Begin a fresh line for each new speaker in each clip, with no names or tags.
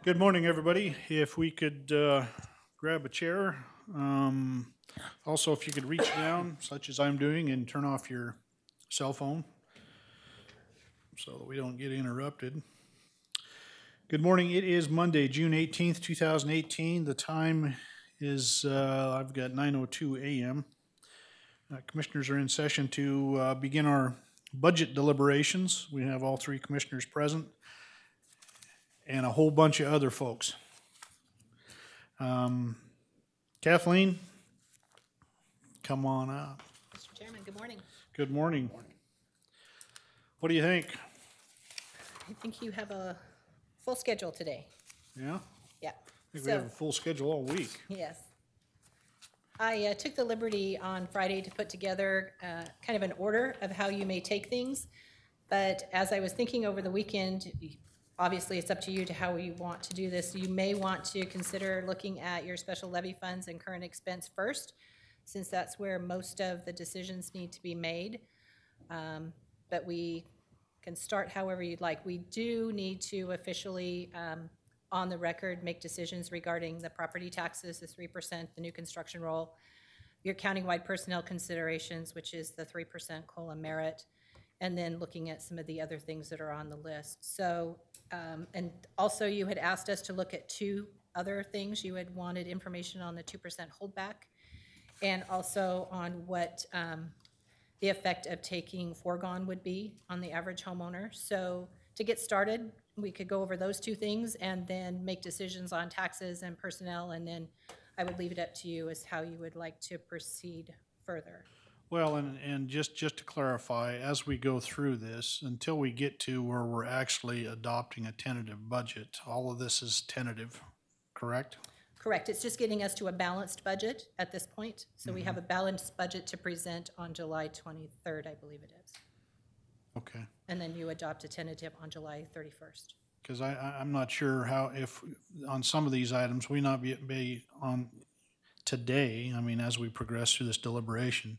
Good morning, everybody. If we could grab a chair. Also, if you could reach down, such as I'm doing, and turn off your cell phone so that we don't get interrupted. Good morning. It is Monday, June 18th, 2018. The time is, I've got 9:02 a.m. Commissioners are in session to begin our budget deliberations. We have all three commissioners present and a whole bunch of other folks. Kathleen, come on up.
Mr. Chairman, good morning.
Good morning. What do you think?
I think you have a full schedule today.
Yeah?
Yeah.
I think we have a full schedule all week.
Yes. I took the liberty on Friday to put together kind of an order of how you may take things. But as I was thinking over the weekend, obviously it's up to you to how you want to do this. You may want to consider looking at your special levy funds and current expense first, since that's where most of the decisions need to be made. But we can start however you'd like. We do need to officially, on the record, make decisions regarding the property taxes, the 3%, the new construction roll, your county-wide personnel considerations, which is the 3% COLA merit, and then looking at some of the other things that are on the list. So, and also you had asked us to look at two other things. You had wanted information on the 2% holdback and also on what the effect of taking foregone would be on the average homeowner. So to get started, we could go over those two things and then make decisions on taxes and personnel, and then I would leave it up to you as how you would like to proceed further.
Well, and just to clarify, as we go through this, until we get to where we're actually adopting a tentative budget, all of this is tentative, correct?
Correct. It's just getting us to a balanced budget at this point. So we have a balanced budget to present on July 23rd, I believe it is.
Okay.
And then you adopt a tentative on July 31st.
Because I'm not sure how, if on some of these items, we not be on today, I mean, as we progress through this deliberation,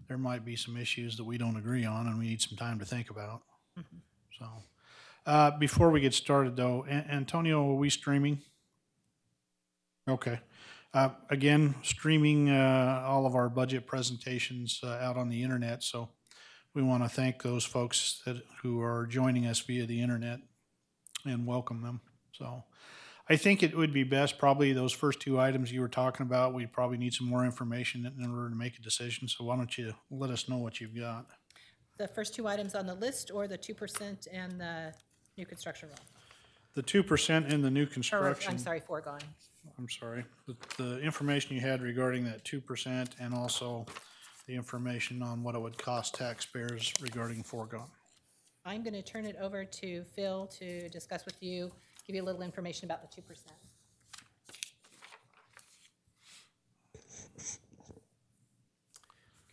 there might be some issues that we don't agree on and we need some time to think about. So, before we get started though, Antonio, are we streaming? Okay. Again, streaming all of our budget presentations out on the internet, so we want to thank those folks who are joining us via the internet and welcome them. So I think it would be best, probably those first two items you were talking about, we probably need some more information in order to make a decision. So why don't you let us know what you've got?
The first two items on the list, or the 2% and the new construction roll?
The 2% and the new construction.
Or, I'm sorry, foregone.
I'm sorry. The information you had regarding that 2% and also the information on what it would cost taxpayers regarding foregone.
I'm going to turn it over to Phil to discuss with you, give you a little information about the 2%.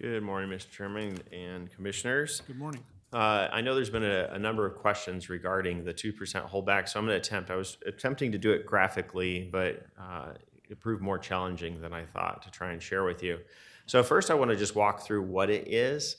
Good morning, Mr. Chairman and Commissioners.
Good morning.
I know there's been a number of questions regarding the 2% holdback, so I'm going to attempt. I was attempting to do it graphically, but it proved more challenging than I thought to try and share with you. So first, I want to just walk through what it is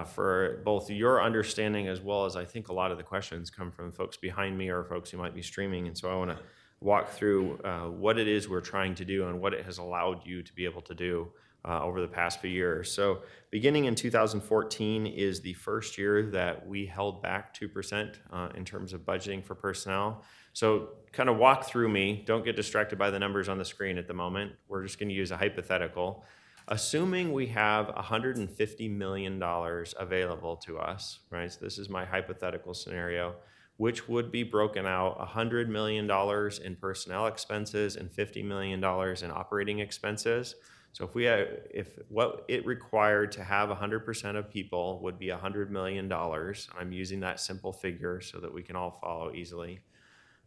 for both your understanding as well as I think a lot of the questions come from folks behind me or folks who might be streaming. And so I want to walk through what it is we're trying to do and what it has allowed you to be able to do over the past few years. So beginning in 2014 is the first year that we held back 2% in terms of budgeting for personnel. So kind of walk through me. Don't get distracted by the numbers on the screen at the moment. We're just going to use a hypothetical. Assuming we have $150 million available to us, right? So this is my hypothetical scenario, which would be broken out $100 million in personnel expenses and $50 million in operating expenses. So if what it required to have 100% of people would be $100 million, I'm using that simple figure so that we can all follow easily.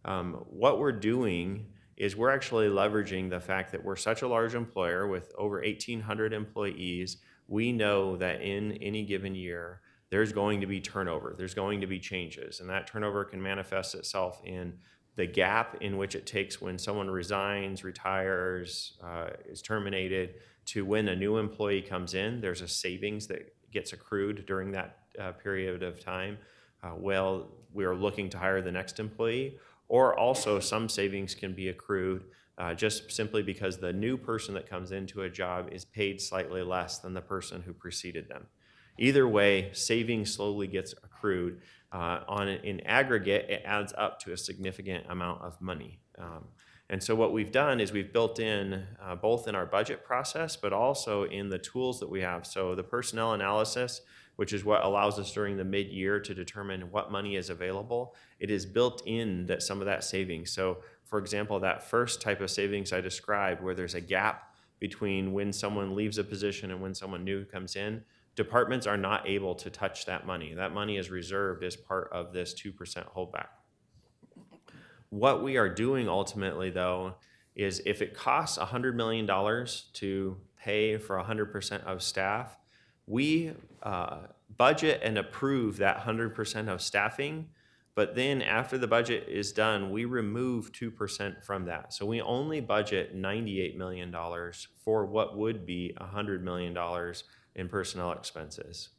What we're doing is we're actually leveraging the fact that we're such a large employer with over 1,800 employees. We know that in any given year, there's going to be turnover. There's going to be changes, and that turnover can manifest itself in the gap in which it takes when someone resigns, retires, is terminated, to when a new employee comes in. There's a savings that gets accrued during that period of time while we are looking to hire the next employee, or also some savings can be accrued just simply because the new person that comes into a job is paid slightly less than the person who preceded them. Either way, savings slowly gets accrued. In aggregate, it adds up to a significant amount of money. And so what we've done is we've built in, both in our budget process, but also in the tools that we have. So the personnel analysis, which is what allows us during the mid-year to determine what money is available, it is built in that some of that savings. So for example, that first type of savings I described where there's a gap between when someone leaves a position and when someone new comes in, departments are not able to touch that money. That money is reserved as part of this 2% holdback. What we are doing ultimately, though, is if it costs $100 million to pay for 100% of staff, we budget and approve that 100% of staffing, but then after the budget is done, we remove 2% from that. So we only budget $98 million for what would be $100 million in personnel expenses,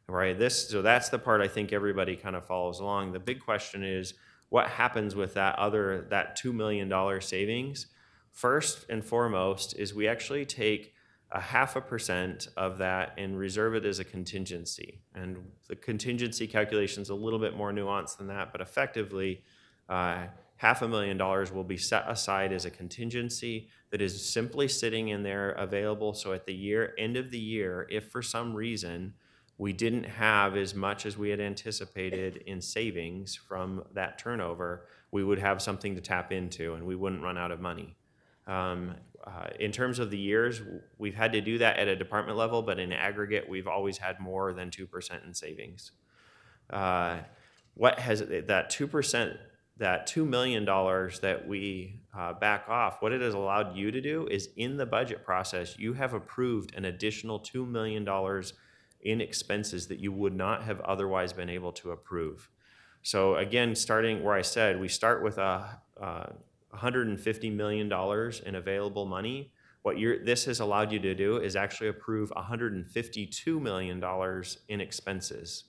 right? So that's the part I think everybody kind of follows along. The big question is, what happens with that $2 million savings? First and foremost is we actually take 0.5% of that and reserve it as a contingency. And the contingency calculation is a little bit more nuanced than that, but effectively $500,000 will be set aside as a contingency that is simply sitting in there available. So at the end of the year, if for some reason we didn't have as much as we had anticipated in savings from that turnover, we would have something to tap into and we wouldn't run out of money. In terms of the years, we've had to do that at a department level, but in aggregate, we've always had more than 2% in savings. What has that 2%, that $2 million that we back off, what it has allowed you to do is in the budget process, you have approved an additional $2 million in expenses that you would not have otherwise been able to approve. So again, starting where I said, we start with $150 million in available money. What this has allowed you to do is actually approve $152 million in expenses,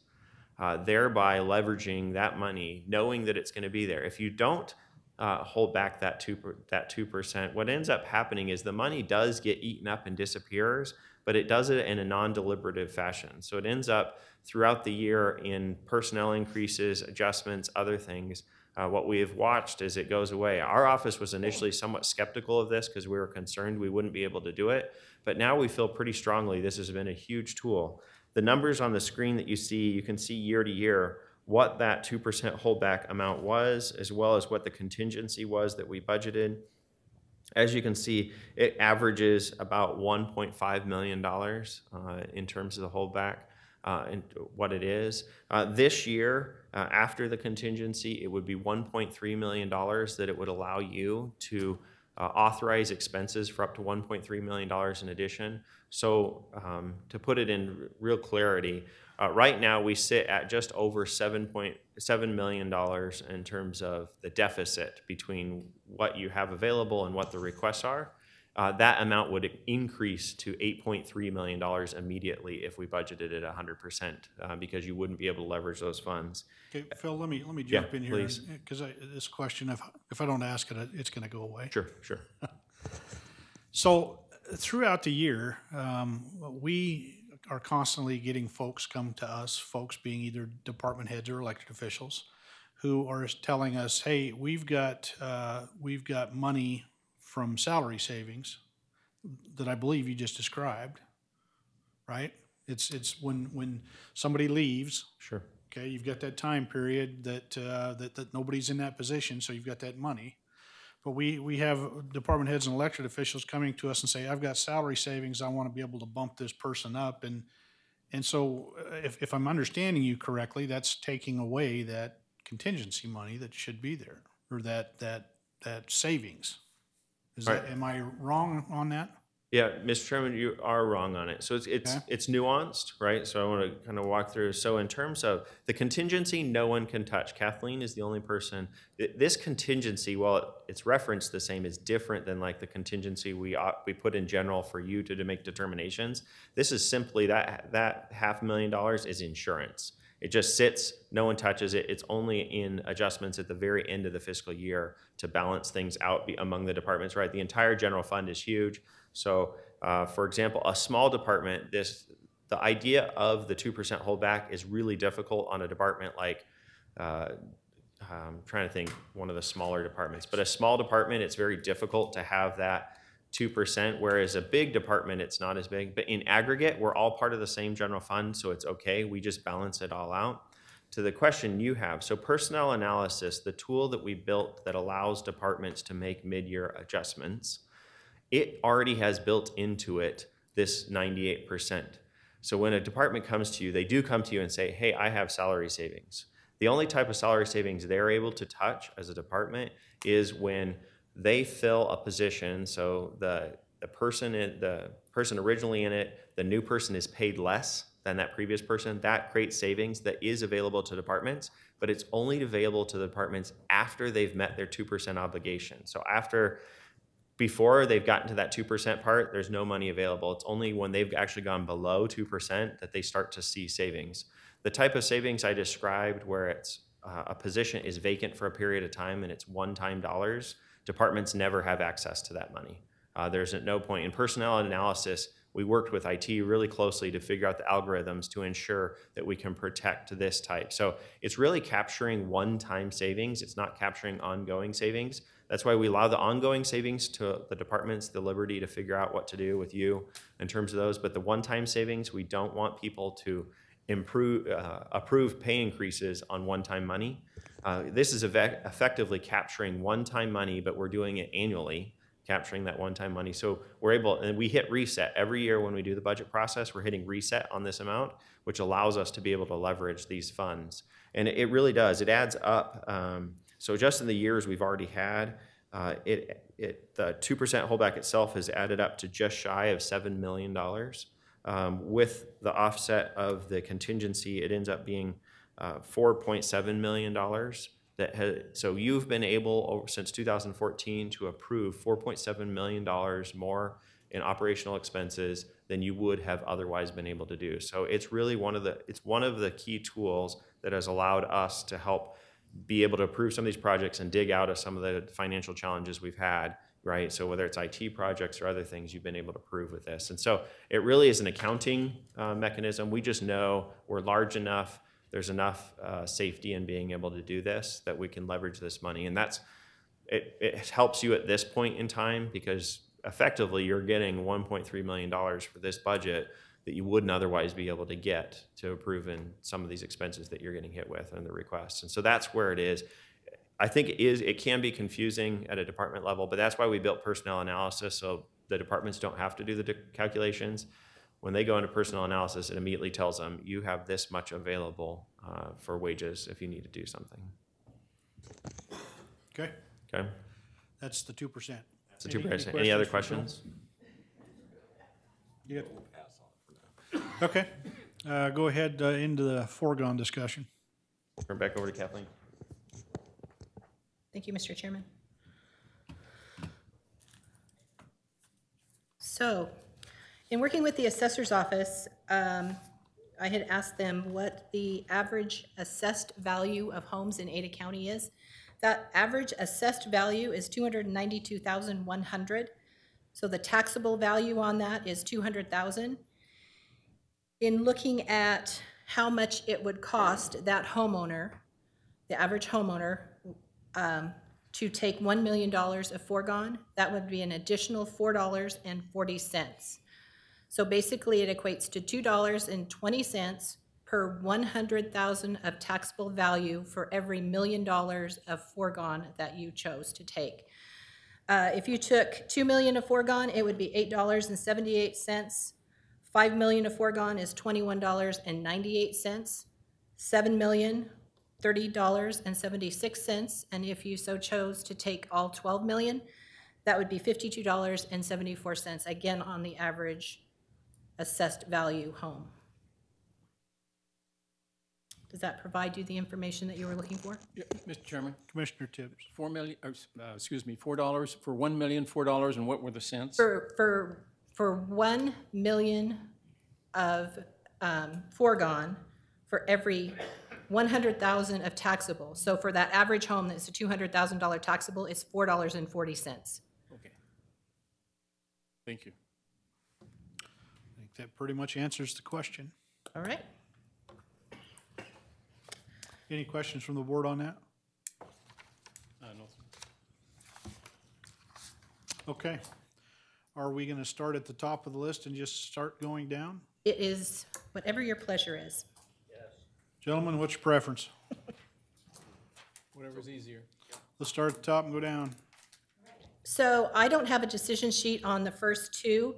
thereby leveraging that money, knowing that it's going to be there. If you don't hold back that 2%, what ends up happening is the money does get eaten up and disappears, but it does it in a non-deliberative fashion. So it ends up throughout the year in personnel increases, adjustments, other things. What we have watched as it goes away. Our office was initially somewhat skeptical of this because we were concerned we wouldn't be able to do it, but now we feel pretty strongly this has been a huge tool. The numbers on the screen that you can see year to year what that 2% holdback amount was, as well as what the contingency was that we budgeted. As you can see, it averages about $1.5 million in terms of the holdback and what it is. This year, after the contingency, it would be $1.3 million that it would allow you to authorize expenses for up to $1.3 million in addition. So to put it in real clarity, right now we sit at just over $7.7 million in terms of the deficit between what you have available and what the requests are. That amount would increase to $8.3 million immediately if we budgeted it 100%, because you wouldn't be able to leverage those funds.
Okay, Phil, let me jump in here,
please.
because this question, if I don't ask it, it's going to go away.
Sure.
So throughout the year, we are constantly getting folks come to us, folks being either department heads or elected officials, who are telling us, "Hey, we've got money from salary savings that I believe you just described, right? It's when somebody leaves."
Sure.
Okay, you've got that time period that nobody's in that position, so you've got that money. But we have department heads and elected officials coming to us and say, "I've got salary savings. I want to be able to bump this person up." And so if I'm understanding you correctly, that's taking away that contingency money that should be there, or that savings. Am I wrong on that?
Yeah, Mr. Chairman, you are wrong on it. So it's nuanced, right? So I want to kind of walk through. So in terms of the contingency, no one can touch. Kathleen is the only person. This contingency, while it's referenced the same, is different than like the contingency we put in general for you to make determinations. This is simply that $500,000 is insurance. It just sits, no one touches it. It's only in adjustments at the very end of the fiscal year to balance things out among the departments, right? The entire general fund is huge. So for example, a small department, the idea of the 2% holdback is really difficult on a department like, I'm trying to think one of the smaller departments, but a small department, it's very difficult to have that 2%, whereas a big department, it's not as big. But in aggregate, we're all part of the same general fund, so it's okay. We just balance it all out. To the question you have, so personnel analysis, the tool that we built that allows departments to make mid-year adjustments, it already has built into it this 98%. So when a department comes to you, they do come to you and say, hey, I have salary savings. The only type of salary savings they're able to touch as a department is when they fill a position. So the person originally in it, the new person is paid less than that previous person. That creates savings that is available to departments, but it's only available to the departments after they've met their 2% obligation. So before they've gotten to that 2% part, there's no money available. It's only when they've actually gone below 2% that they start to see savings. The type of savings I described where it's a position is vacant for a period of time and it's one-time dollars, departments never have access to that money. There's no point. In personnel analysis, we worked with IT really closely to figure out the algorithms to ensure that we can protect this type. So it's really capturing one-time savings. It's not capturing ongoing savings. That's why we allow the ongoing savings to the departments the liberty to figure out what to do with you in terms of those. But the one-time savings, we don't want people to approve pay increases on one-time money. This is effectively capturing one-time money, but we're doing it annually, capturing that one-time money. So we're able, and we hit reset every year when we do the budget process, we're hitting reset on this amount, which allows us to be able to leverage these funds. And it really does, it adds up. So just in the years we've already had, the 2% holdback itself has added up to just shy of $7 million. With the offset of the contingency, it ends up being $4.7 million. So you've been able, since 2014, to approve $4.7 million more in operational expenses than you would have otherwise been able to do. So it's really one of the key tools that has allowed us to help be able to approve some of these projects and dig out of some of the financial challenges we've had, right? So whether it's IT projects or other things, you've been able to prove with this. And so it really is an accounting mechanism. We just know we're large enough, there's enough safety in being able to do this that we can leverage this money. And it helps you at this point in time because effectively you're getting $1.3 million for this budget that you wouldn't otherwise be able to get to approve in some of these expenses that you're getting hit with in the requests. And so that's where it is. I think it can be confusing at a department level, but that's why we built personnel analysis so the departments don't have to do the calculations. When they go into personnel analysis, it immediately tells them you have this much available for wages if you need to do something.
Okay.
Okay.
That's the 2%.
That's the 2%. Any other questions?
Yeah. Okay. Go ahead into the foregone discussion.
Turn back over to Kathleen.
Thank you, Mr. Chairman. So, in working with the assessor's office, I had asked them what the average assessed value of homes in Ada County is. That average assessed value is $292,100. So the taxable value on that is $200,000. In looking at how much it would cost that homeowner, the average homeowner, to take $1 million of foregone, that would be an additional $4.40. So basically it equates to $2.20 per 100,000 of taxable value for every $1 million of foregone that you chose to take. If you took $2 million of foregone, it would be $8.78. $5 million of foregone is $21.98. $7 million, $30.76. And if you so chose to take all 12 million, that would be $52.74, again on the average assessed value home. Does that provide you the information that you were looking for?
Yeah, Mr. Chairman,
Commissioner Tibbs.
$4 million, $4 for $1 million, $4, and what were the cents?
For 1 million of foregone, for every 100,000 of taxable. So for that average home that's a $200,000 taxable, it's $4.40.
Okay. Thank you.
I think that pretty much answers the question.
All right.
Any questions from the board on that?
No.
Okay. Are we going to start at the top of the list and just start going down?
It is whatever your pleasure is.
Gentlemen, what's your preference?
Whatever's easier.
Let's start at the top and go down.
So I don't have a decision sheet on the first two.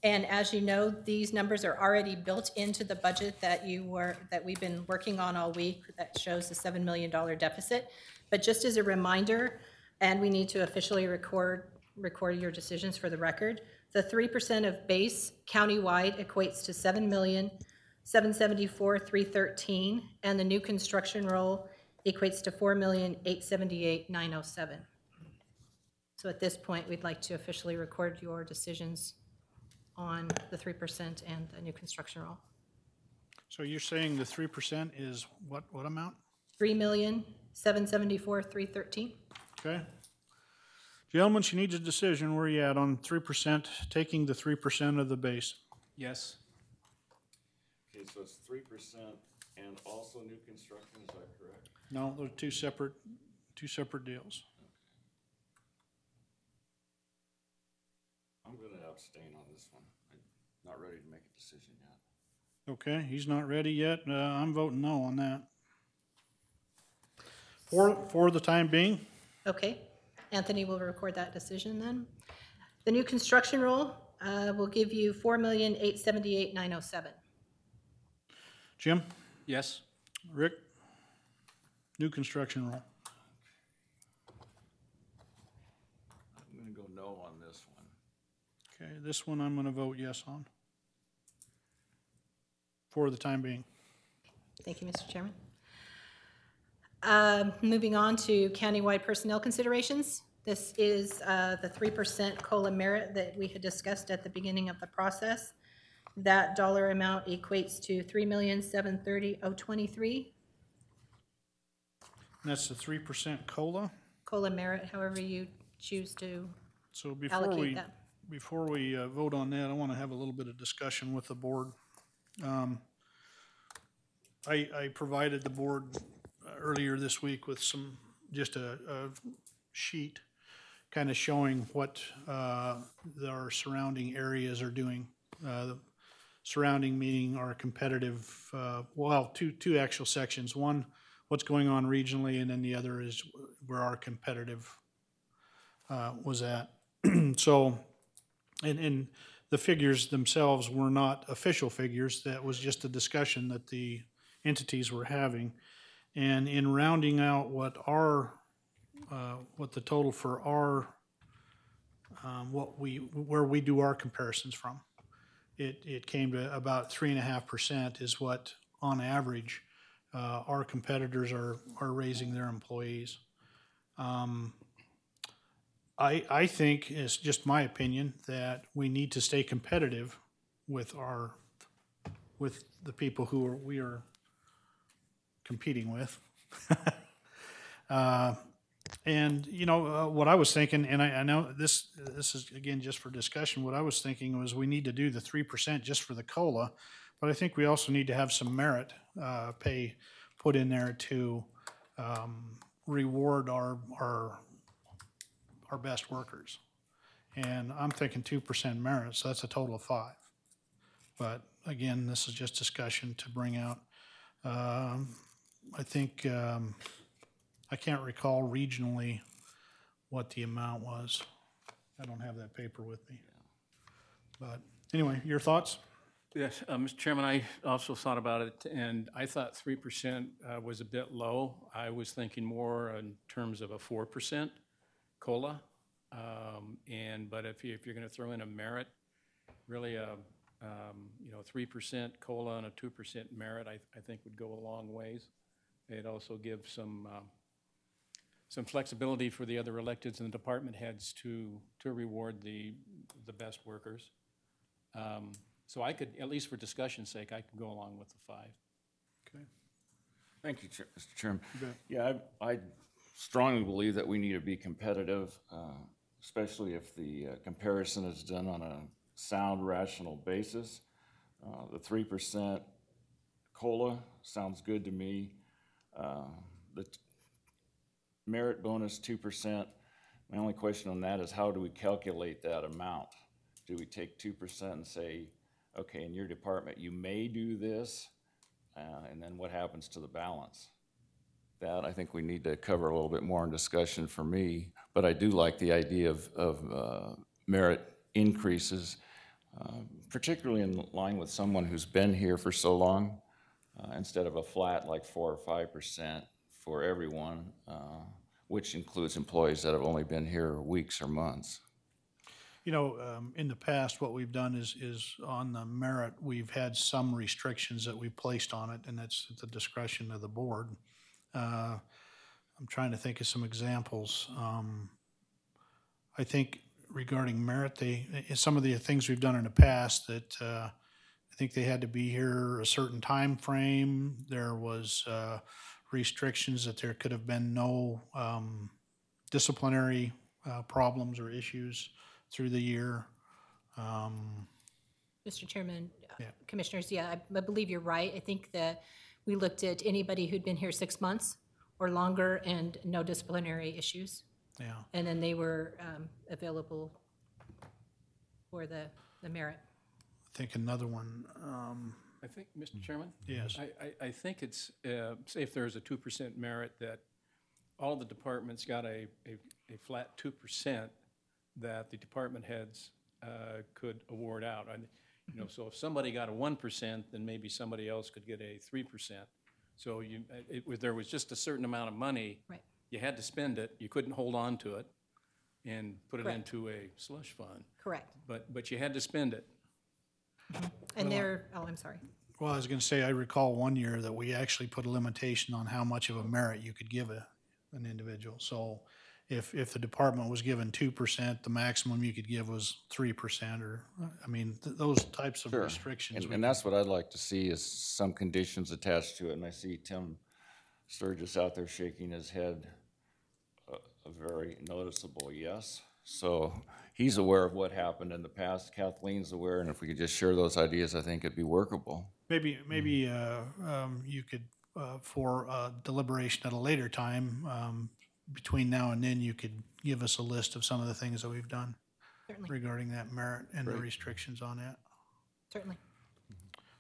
And as you know, these numbers are already built into the budget that we've been working on all week that shows the $7 million deficit. But just as a reminder, and we need to officially record your decisions for the record, the 3% of base countywide equates to $7,774,313, and the new construction roll equates to $4,878,907. So at this point, we'd like to officially record your decisions on the 3% and the new construction roll.
So you're saying the 3% is what amount?
$3,774,313.
Okay. Gentlemen, she needs a decision. Where are you at on 3%, taking the 3% of the base?
Yes.
Okay, so it's 3% and also new construction, is that correct?
No, they're two separate deals.
I'm gonna abstain on this one. I'm not ready to make a decision yet.
Okay, he's not ready yet. I'm voting no on that. For the time being,
Okay. Anthony will record that decision then. The new construction roll will give you $4,878,907.
Jim,
Yes.
Rick, new construction roll.
I'm gonna go no on this one.
Okay, this one I'm gonna vote yes on. For the time being.
Thank you, Mr. Chairman. Moving on to countywide personnel considerations. This is the 3% COLA merit that we had discussed at the beginning of the process. That dollar amount equates to $3,730,023.
And that's the 3% COLA.
COLA merit, however you choose to
So before
allocate that.
we vote on that, I want to have a little bit of discussion with the board. I provided the board earlier this week with just a sheet kind of showing what our surrounding areas are doing. Surrounding meaning our competitive, two actual sections. One, what's going on regionally, and then the other is where our competitive was at. So, and the figures themselves were not official figures. That was just a discussion that the entities were having. And in rounding out what the total for our, where we do our comparisons from, it came to about 3.5% is what, on average, our competitors are raising their employees. I think, it's just my opinion, that we need to stay competitive with the people who we are competing with. And what I was thinking, and I know this is again just for discussion, what I was thinking was we need to do the 3% just for the COLA, but I think we also need to have some merit pay put in there to reward our best workers. And I'm thinking 2% merit, so that's a total of 5. But again, this is just discussion to bring out. I think I can't recall regionally what the amount was. I don't have that paper with me. But anyway, your thoughts?
Yes, Mr. Chairman, I also thought about it, and I thought 3% was a bit low. I was thinking more in terms of a 4% COLA. But if you're going to throw in a merit, really 3% COLA and a 2% merit, I think would go a long ways. It'd also give some flexibility for the other electeds and the department heads to reward the best workers. So I could, at least for discussion's sake, I could go along with the 5.
Okay.
Thank you, Mr. Chairman. Yeah, I strongly believe that we need to be competitive, especially if the comparison is done on a sound, rational basis. The 3% COLA sounds good to me. The merit bonus 2%. My only question on that is how do we calculate that amount? Do we take 2% and say, okay, in your department you may do this, and then what happens to the balance? That I think we need to cover a little bit more in discussion for me, but I do like the idea of merit increases, particularly in line with someone who's been here for so long, instead of a flat like 4 or 5% for everyone, which includes employees that have only been here weeks or months.
You know, in the past, what we've done is on the merit, we've had some restrictions that we placed on it, and that's at the discretion of the board. I'm trying to think of some examples. I think regarding merit, some of the things we've done in the past that I think they had to be here a certain time frame. There was restrictions that there could have been no disciplinary problems or issues through the year.
Mr. Chairman,
Yeah.
Commissioners, yeah, I believe you're right. I think that we looked at anybody who'd been here 6 months or longer and no disciplinary issues.
Yeah.
And then they were available for the merit.
I think another one,
I think, Mr. Chairman?
yes.
I think it's, say if there's a 2% merit, that all the departments got a flat 2% that the department heads could award out. You know, so if somebody got a 1%, then maybe somebody else could get a 3%. So there was just a certain amount of money.
Right.
You had to spend it. You couldn't hold on to it and put it
Correct.
into a slush fund.
Correct.
But you had to spend it.
And I'm sorry.
Well, I was going to say, I recall one year that we actually put a limitation on how much of a merit you could give an individual. So if the department was given 2%, the maximum you could give was 3%, or, I mean, those types of
Sure.
restrictions.
And that's what I'd like to see is some conditions attached to it. And I see Tim Sturgis out there shaking his head, a very noticeable yes. So he's aware of what happened in the past. Kathleen's aware, and if we could just share those ideas, I think it'd be workable.
Maybe you could, for deliberation at a later time, between now and then, you could give us a list of some of the things that we've done
Certainly.
regarding that merit and the restrictions on that.
Certainly.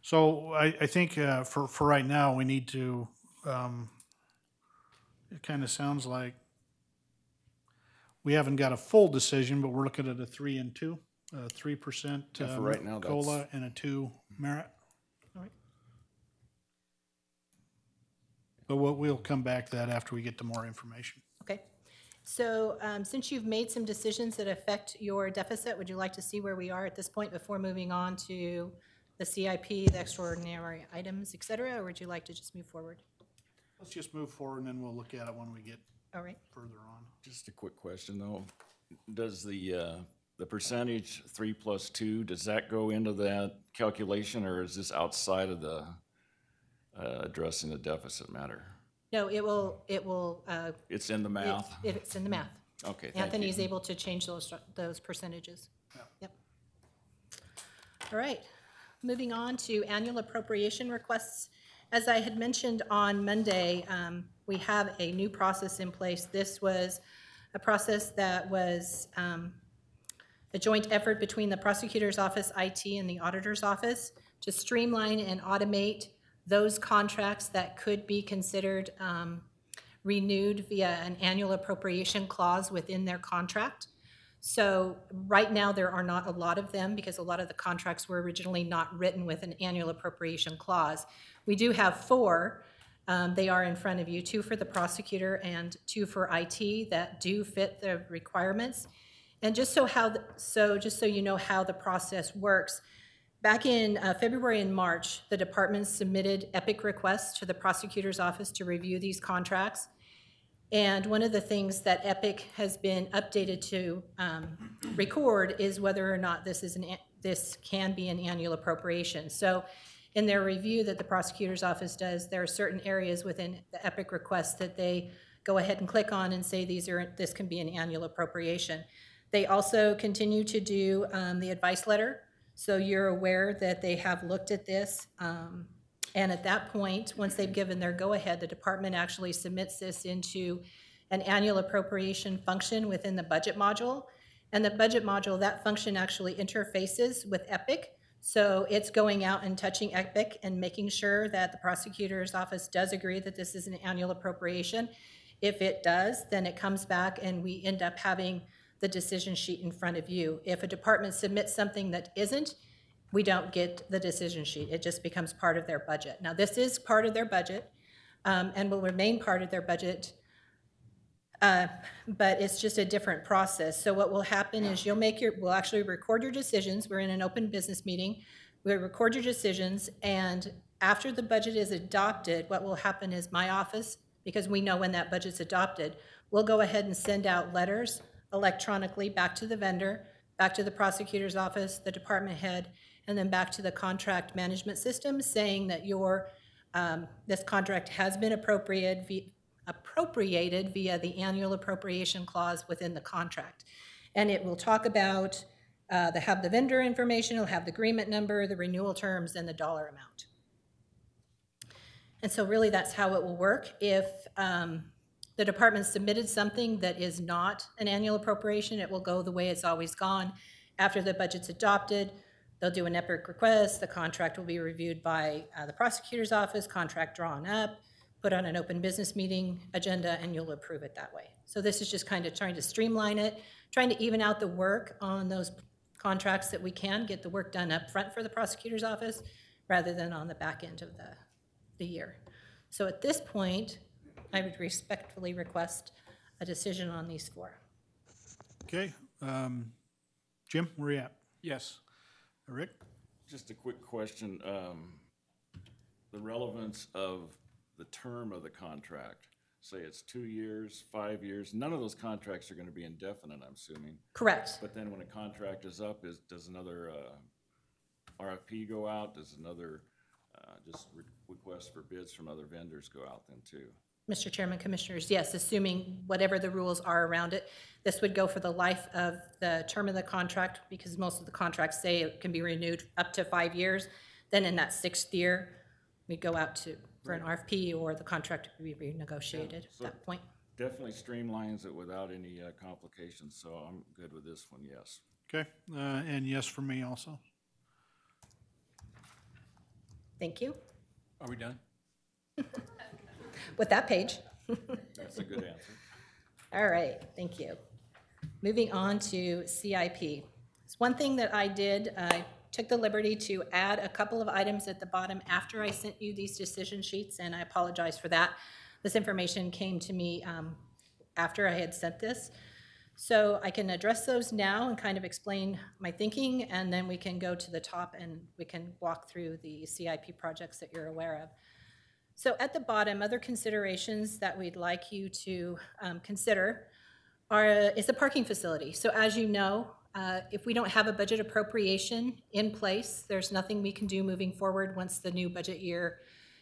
So I think for right now, we need to, it kind of sounds like we haven't got a full decision, but we're looking at a 3 and 2, 3%
Yeah, for right now,
COLA and a 2 merit.
All right.
But we'll come back to that after we get to more information.
Okay. So since you've made some decisions that affect your deficit, would you like to see where we are at this point before moving on to the CIP, the extraordinary items, et cetera, or would you like to just move forward?
Let's just move forward, and then we'll look at it when we get
All right.
further on.
Just a quick question though. Does the percentage 3 plus 2, does that go into that calculation, or is this outside of the addressing the deficit matter?
No, it will,
It's in the math?
it's in the math.
Okay, thank you.
Anthony's able to change those percentages. Yep. All right, moving on to annual appropriation requests. As I had mentioned on Monday, we have a new process in place. This was a process that was a joint effort between the prosecutor's office, IT, and the auditor's office to streamline and automate those contracts that could be considered renewed via an annual appropriation clause within their contract. So right now, there are not a lot of them because a lot of the contracts were originally not written with an annual appropriation clause. We do have 4. They are in front of you, 2 for the prosecutor and 2 for IT that do fit the requirements. And just so you know how the process works, back in February and March, the departments submitted EPIC requests to the prosecutor's office to review these contracts. And one of the things that EPIC has been updated to record is whether or not this can be an annual appropriation. So in their review that the prosecutor's office does, there are certain areas within the EPIC request that they go ahead and click on and say this can be an annual appropriation. They also continue to do the advice letter, so you're aware that they have looked at this. And at that point, once they've given their go-ahead, the department actually submits this into an annual appropriation function within the budget module. And the budget module, that function actually interfaces with EPIC. So it's going out and touching EPIC and making sure that the prosecutor's office does agree that this is an annual appropriation. If it does, then it comes back and we end up having the decision sheet in front of you. If a department submits something that isn't, we don't get the decision sheet. It just becomes part of their budget. Now, this is part of their budget and will remain part of their budget, but it's just a different process. So what will happen is we'll actually record your decisions. We're in an open business meeting. We'll record your decisions, and after the budget is adopted, what will happen is my office, because we know when that budget's adopted, we'll go ahead and send out letters electronically back to the vendor, back to the prosecutor's office, the department head, and then back to the contract management system saying that this contract has been appropriated via the annual appropriation clause within the contract. And it will talk about, have the vendor information, it'll have the agreement number, the renewal terms, and the dollar amount. And so really that's how it will work. If the department submitted something that is not an annual appropriation, it will go the way it's always gone. After the budget's adopted, they'll do an EPIC request, the contract will be reviewed by the prosecutor's office, contract drawn up, put on an open business meeting agenda, and you'll approve it that way. So this is just kind of trying to streamline it, trying to even out the work on those contracts that we can get the work done up front for the prosecutor's office rather than on the back end of the year. So at this point, I would respectfully request a decision on these four.
Okay. Jim, where are you at?
Yes.
Rick?
Just a quick question. The relevance of the term of the contract, say it's 2 years, 5 years, none of those contracts are going to be indefinite, I'm assuming.
Correct.
But then when a contract is up, does another RFP go out? Does another request for bids from other vendors go out then too?
Mr. Chairman, Commissioners, yes, assuming whatever the rules are around it, this would go for the life of the term of the contract, because most of the contracts say it can be renewed up to 5 years. Then in that 6th year, we go out for an RFP, or the contract would be renegotiated
So
at that point.
definitely streamlines it without any complications, so I'm good with this one, yes.
Okay. And yes for me also.
Thank you.
Are we done?
With that page.
That's a good answer.
All right, thank you. Moving on to CIP. It's one thing that I did, I took the liberty to add a couple of items at the bottom after I sent you these decision sheets, and I apologize for that. This information came to me after I had sent this. So I can address those now and kind of explain my thinking, and then we can go to the top and we can walk through the CIP projects that you're aware of. So at the bottom, other considerations that we'd like you to consider is the parking facility. So as you know, if we don't have a budget appropriation in place, there's nothing we can do moving forward once the new budget year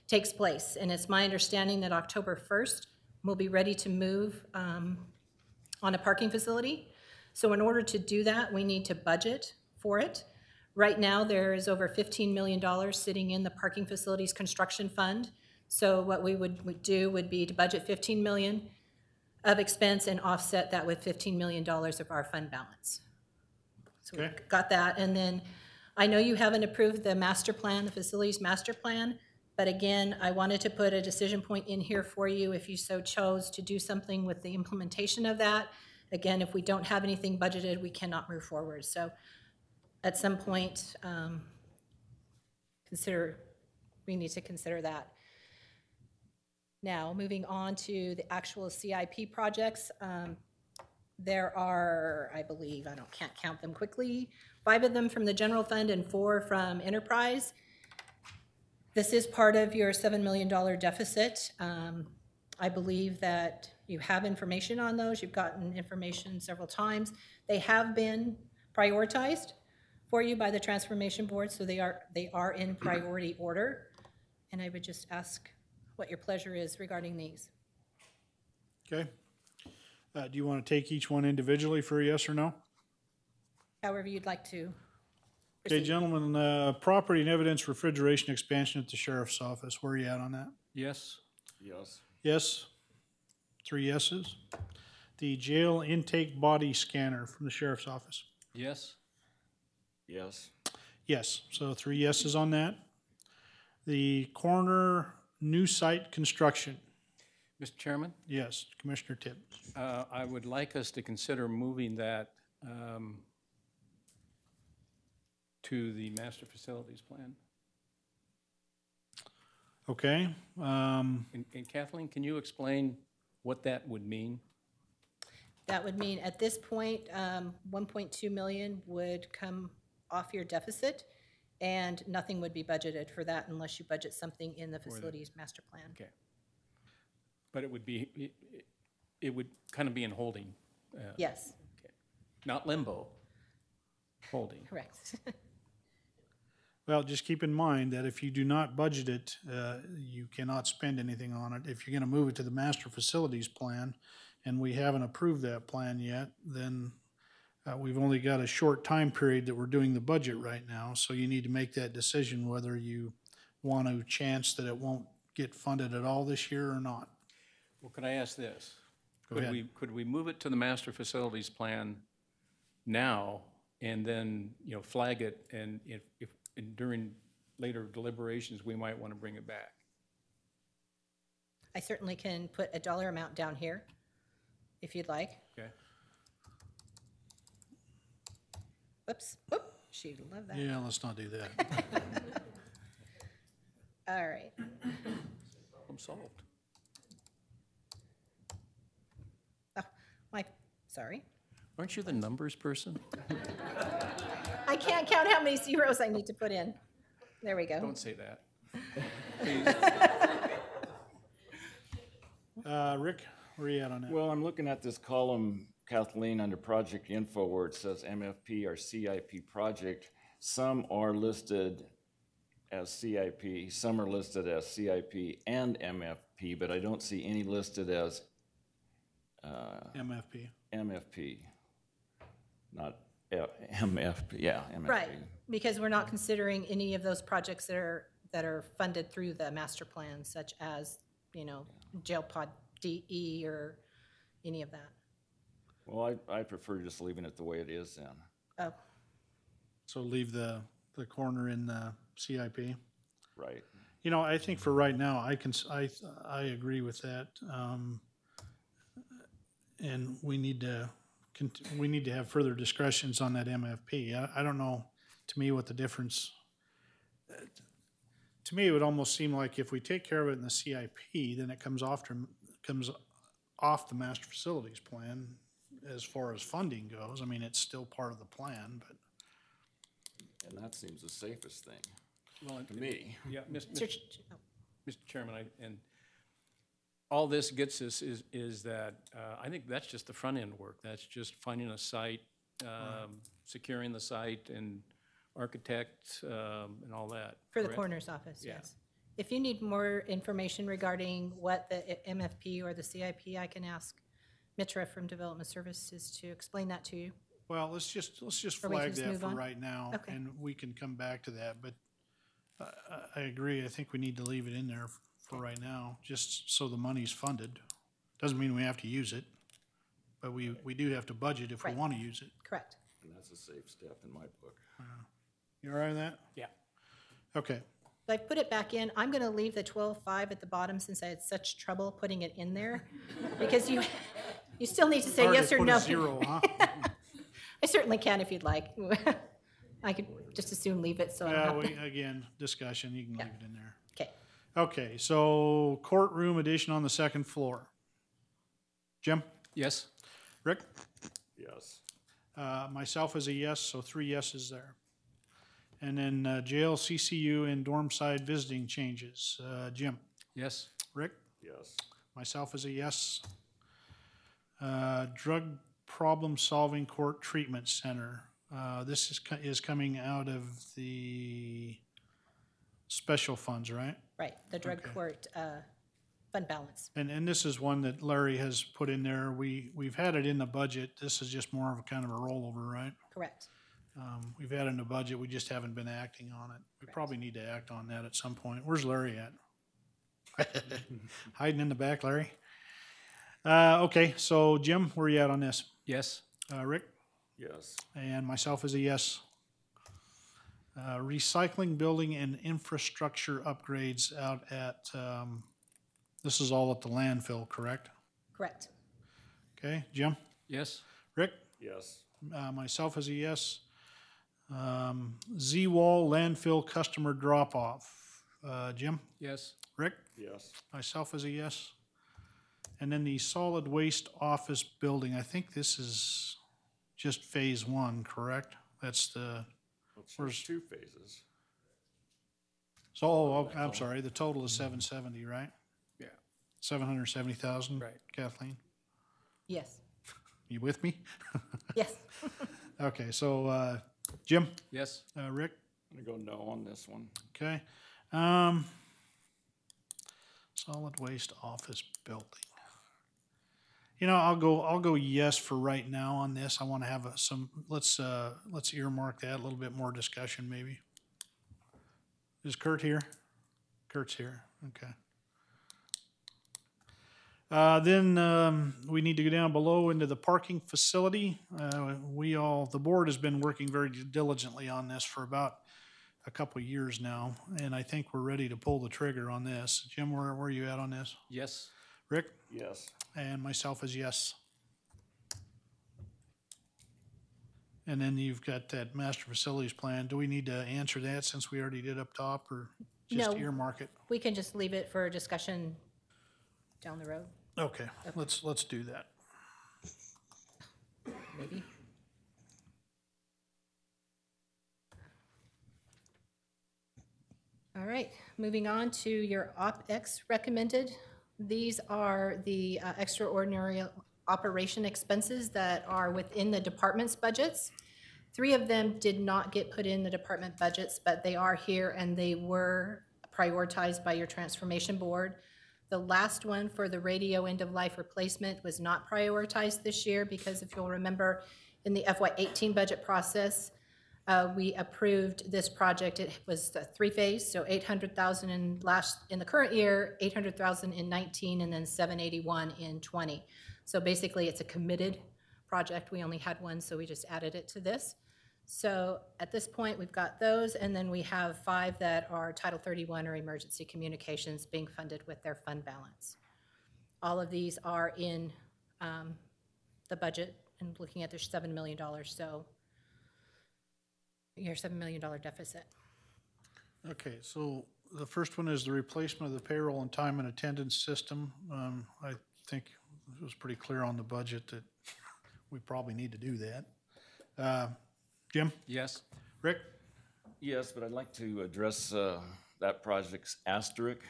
takes place. And it's my understanding that October 1st, we'll be ready to move on a parking facility. So in order to do that, we need to budget for it. Right now, there is over $15 million sitting in the parking facilities construction fund. So what we would do would be to budget $15 million of expense and offset that with $15 million of our fund balance. So
Okay.
we got that. And then I know you haven't approved the master plan, the facilities master plan, but again, I wanted to put a decision point in here for you if you so chose to do something with the implementation of that. Again, if we don't have anything budgeted, we cannot move forward. So at some point, we need to consider that. Now, moving on to the actual CIP projects, there are, I believe, can't count them quickly, 5 of them from the general fund and 4 from enterprise. This is part of your $7 million deficit. I believe that you have information on those. You've gotten information several times. They have been prioritized. for you by the Transformation Board, so they are in priority order. And I would just ask what your pleasure is regarding these.
Okay. Do you want to take each one individually for a yes or no?
However you'd like to.
Okay,
proceed.
gentlemen, property and evidence refrigeration expansion at the sheriff's office. Where are you at on that?
Yes.
Yes.
Yes? 3 yeses. The jail intake body scanner from the sheriff's office.
Yes.
Yes.
Yes, so 3 yeses on that. The coroner new site construction.
Mr. Chairman,
Yes, Commissioner Tibbs.
I would like us to consider moving that to the master facilities plan.
Okay,
And Kathleen, can you explain what that would mean?
That would mean at this point, 1.2 million would come off your deficit, and nothing would be budgeted for that unless you budget something in the facilities master plan.
Okay. But it would kind of be in holding.
Yes,
Okay. Not limbo, holding.
correct.
well, just keep in mind that if you do not budget it, you cannot spend anything on it. If you're gonna move it to the master facilities plan, and we haven't approved that plan yet, then we've only got a short time period that we're doing the budget right now, so you need to make that decision whether you want to chance that it won't get funded at all this year or not.
Well, could I ask this?
Go ahead.
Could we move it to the master facilities plan now and then, flag it, and if and during later deliberations, we might want to bring it back?
I certainly can put a dollar amount down here, if you'd like.
Okay.
Whoops, whoop, she'd love that.
Yeah, let's not do that.
All right,
Problem solved.
oh, sorry.
Aren't you the numbers person?
I can't count how many zeros I need to put in. There we go.
Don't say that.
Rick, where are you at on that?
Well, I'm looking at this column, Kathleen, under project info where it says MFP or CIP project. Some are listed as CIP, some are listed as CIP and MFP, but I don't see any listed as
MFP.
MFP. Not MFP, yeah, MFP.
Right, because we're not considering any of those projects that are funded through the master plan, such as, jail pod DE or any of that.
Well, I prefer just leaving it the way it is then.
Oh,
So leave the corner in the CIP.
Right.
I think for right now, I agree with that. And we need to have further discussions on that MFP. I don't know, to me, what the difference. To me, it would almost seem like if we take care of it in the CIP, then it comes off the master facilities plan as far as funding goes. I mean, it's still part of the plan, but.
And that seems the safest thing
Well,
to me.
Yeah,
Mr.
Mr. Chairman, and all this gets us is that I think that's just the front end work. That's just finding a site, securing the site, and architect and all that.
For the
correct?
coroner's office,
Yeah.
yes. If you need more information regarding what the MFP or the CIP, I can ask Mitra from Development Services to explain that to you.
Well, let's just
Or we can
flag
just
that
move
for
on?
right now,
Okay.
and we can come back to that, but I agree, I think we need to leave it in there for right now, just so the money's funded. Doesn't mean we have to use it, but we do have to budget if we
Right.
want to use it.
Correct.
And that's a safe step in my book.
You all right with that?
Yeah.
Okay,
So I put it back in. I'm going to leave the 12.5 at the bottom since I had such trouble putting it in there. Because you still need to say
hard
yes
to
or
put
no.
a zero, huh?
I certainly can if you'd like. I could just as soon leave it, so I
Yeah,
don't have to.
again, discussion, you can leave it in there.
Okay.
Okay, so courtroom addition on the second floor. Jim?
Yes.
Rick?
Yes.
Myself is a yes, so 3 yeses there. And then jail, CCU, and dorm side visiting changes. Jim?
Yes.
Rick?
Yes.
Myself is a yes. Drug problem solving court treatment center. This is coming out of the special funds, right?
Right, the drug
Okay.
court fund balance.
And this is one that Larry has put in there. We've had it in the budget. This is just more of a kind of a rollover, right?
Correct.
We've had it in the budget. We just haven't been acting on it. We probably need to act on that at some point. Where's Larry at? Hiding in the back, Larry? Okay, so Jim, where are you at on this?
Yes.
Rick?
Yes.
And myself is a yes. Recycling building and infrastructure upgrades out at, this is all at the landfill, correct?
Correct.
Okay, Jim?
Yes.
Rick?
Yes.
Myself is a yes. Z-Wall landfill customer drop-off. Jim?
Yes.
Rick?
Yes.
Myself is a yes. And then the solid waste office building, I think this is just phase one, correct? That's the,
There's 2 phases.
so, I'm sorry, the total is 770, right?
Yeah.
770,000?
Right.
Kathleen,
Yes.
you with me?
Yes.
Okay, so, Jim,
Yes.
Rick,
I'm gonna go no on this one.
okay. Solid waste office building. You know, I'll go yes for right now on this. I want to have let's earmark that, a little bit more discussion maybe. Is Kurt here? Kurt's here, okay. Then we need to go down below into the parking facility. The board has been working very diligently on this for about a couple of years now, and I think we're ready to pull the trigger on this. Jim, where are you at on this?
Yes.
Rick?
Yes.
And myself is yes. And then you've got that master facilities plan. Do we need to answer that since we already did up top, or just
No.
earmark it?
We can just leave it for discussion down the road,
Okay, let's do that.
maybe. All right, moving on to your OpEx recommended. These are the extraordinary operation expenses that are within the department's budgets. 3 of them did not get put in the department budgets, but they are here and they were prioritized by your transformation board. The last one for the radio end-of-life replacement was not prioritized this year because if you'll remember, in the FY18 budget process, we approved this project. It was a 3-phase, so 800,000 in the current year, 800,000 in 19, and then 781 in 20. So basically, it's a committed project. We only had one, so we just added it to this. So at this point, we've got those, and then we have 5 that are Title 31 or emergency communications being funded with their fund balance. All of these are in the budget, and looking at their $7 million, so your $7 million deficit.
Okay, so the first one is the replacement of the payroll and time and attendance system. I think it was pretty clear on the budget that we probably need to do that. Jim?
Yes.
Rick?
Yes, but I'd like to address that project's asterisk.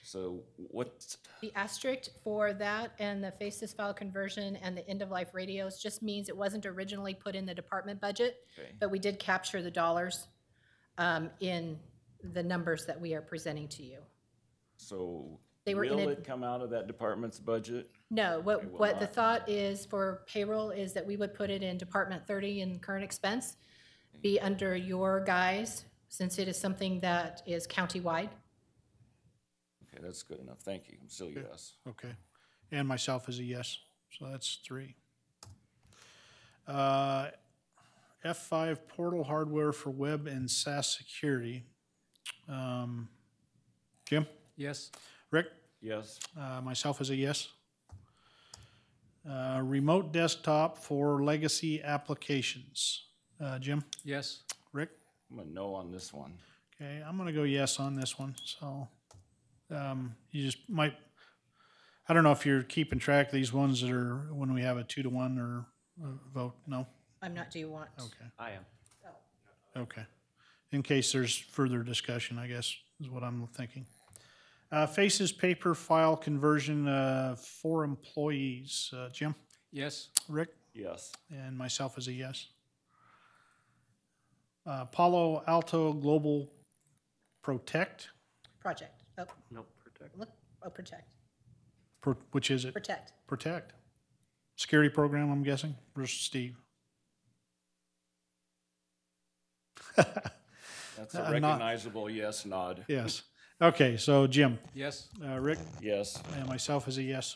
So what,
The asterisk for that and the faceless file conversion and the end-of-life radios just means it wasn't originally put in the department budget,
Okay.
but we did capture the dollars in the numbers that we are presenting to you.
so
They were in
will
a-
it come out of that department's budget?
No,
It will
what the
not.
thought is for payroll is that we would put it in Department 30 in current expense, be under your guise, since it is something that is countywide.
Okay, that's good enough. Thank you. I'm still yes.
Okay. And myself is a yes, so that's 3. F5 portal hardware for web and SaaS security. Jim?
Yes.
Rick?
Yes.
Myself is a yes. Remote desktop for legacy applications. Jim?
Yes.
Rick?
I'm a no on this one.
Okay, I'm gonna go yes on this one, so, you just might, I don't know if you're keeping track of these ones that are, when we have a 2-to-1 or a vote, no?
I'm not, do you want?
Okay,
I am.
okay. In case there's further discussion, I guess, is what I'm thinking. Faces paper file conversion, for employees. Jim?
Yes.
Rick?
Yes.
And myself is a yes. Palo Alto Global Protect,
Project. Oh,
No, protect.
look, oh, protect.
which is it?
Protect.
Protect. Security program, I'm guessing, versus Steve.
That's a
I'm not-
recognizable yes nod.
Yes. Okay, so Jim,
Yes,
Rick,
Yes.
and myself is a yes.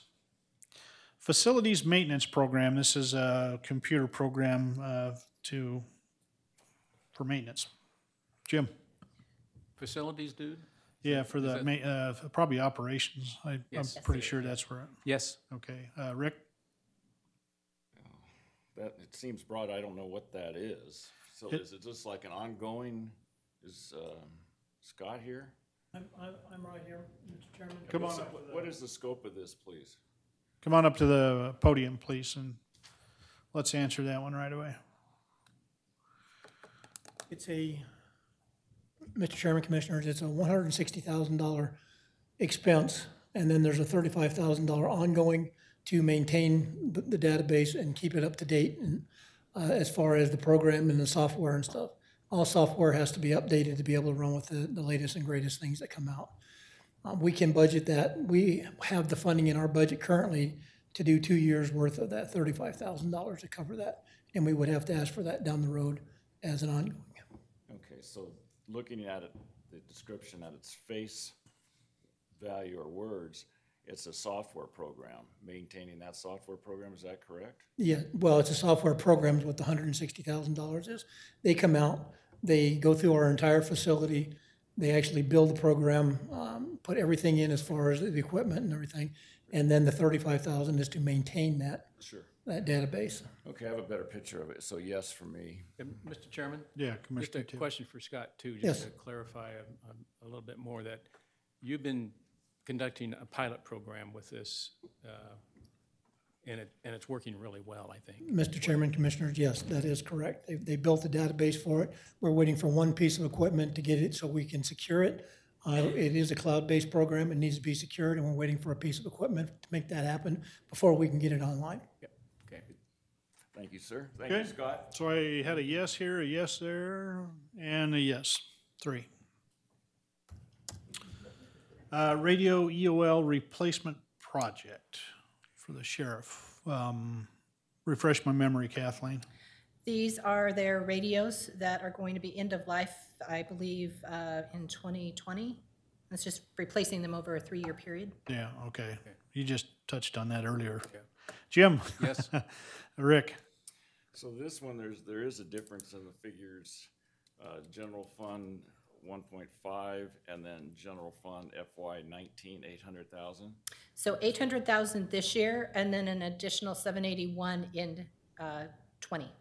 Facilities maintenance program. This is a computer program for maintenance. Jim.
facilities, dude?
Yeah, for the probably operations. I'm
Yes.
pretty sure that's where.
Yes.
Okay, Rick.
That, it seems broad, I don't know what that is. So is it just like an ongoing, is Scott here?
I'm right here, Mr. Chairman.
Come on
What's-
up.
What is the scope of this, please?
Come on up to the podium, please, and let's answer that one right away.
It's Mr. Chairman, Commissioners, it's a $160,000 expense, and then there's a $35,000 ongoing to maintain the database and keep it up to date, and as far as the program and the software and stuff. All software has to be updated to be able to run with the latest and greatest things that come out. We can budget that. We have the funding in our budget currently to do 2 years' worth of that $35,000 to cover that, and we would have to ask for that down the road as an ongoing.
Okay, so looking at it, the description at its face value or words, it's a software program. Maintaining that software program, is that correct?
Yeah, well, it's a software program is what the $160,000 is. They come out, they go through our entire facility, they actually build the program, put everything in as far as the equipment and everything, and then the $35,000 is to maintain that
Sure.
database.
Okay, I have a better picture of it, so yes for me.
Mr. Chairman?
Yeah,
Just
Commissioner
a
Tibbs.
question for Scott, too,
Yes.
just to clarify a little bit more, that you've been conducting a pilot program with this, and it's working really well, I think.
Mr. Chairman, Commissioners, yes, that is correct. They built the database for it. We're waiting for one piece of equipment to get it so we can secure it. It is a cloud-based program. It needs to be secured, and we're waiting for a piece of equipment to make that happen before we can get it online.
Yep, okay.
Thank you, sir. Thank you,
Okay.
Scott.
So I had a yes here, a yes there, and a yes. 3. Radio EOL replacement project for the sheriff. Refresh my memory, Kathleen.
These are their radios that are going to be end of life, I believe, in 2020. It's just replacing them over a 3-year period.
Yeah, okay. You just touched on that earlier. Jim?
Yes.
Rick?
So this one, there is a difference in the figures. General fund 1.5, and then general fund FY19 800,000.
So 800,000 this year, and then an additional 781 in 20.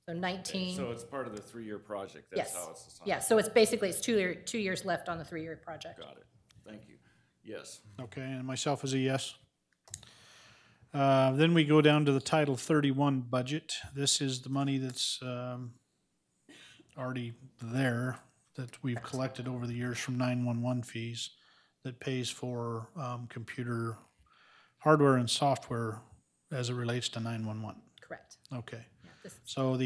So 19.
So it's part of the 3-year project.
Yes.
That's how it's assigned.
Yeah, so it's basically, it's 2 years left on the 3-year project.
Got it. Thank you. Yes.
Okay, and myself is a yes. Then we go down to the Title 31 budget. This is the money that's already there that we've collected over the years from 911 fees that pays for computer hardware and software as it relates to 911.
Correct.
Okay,
Yeah, this-
so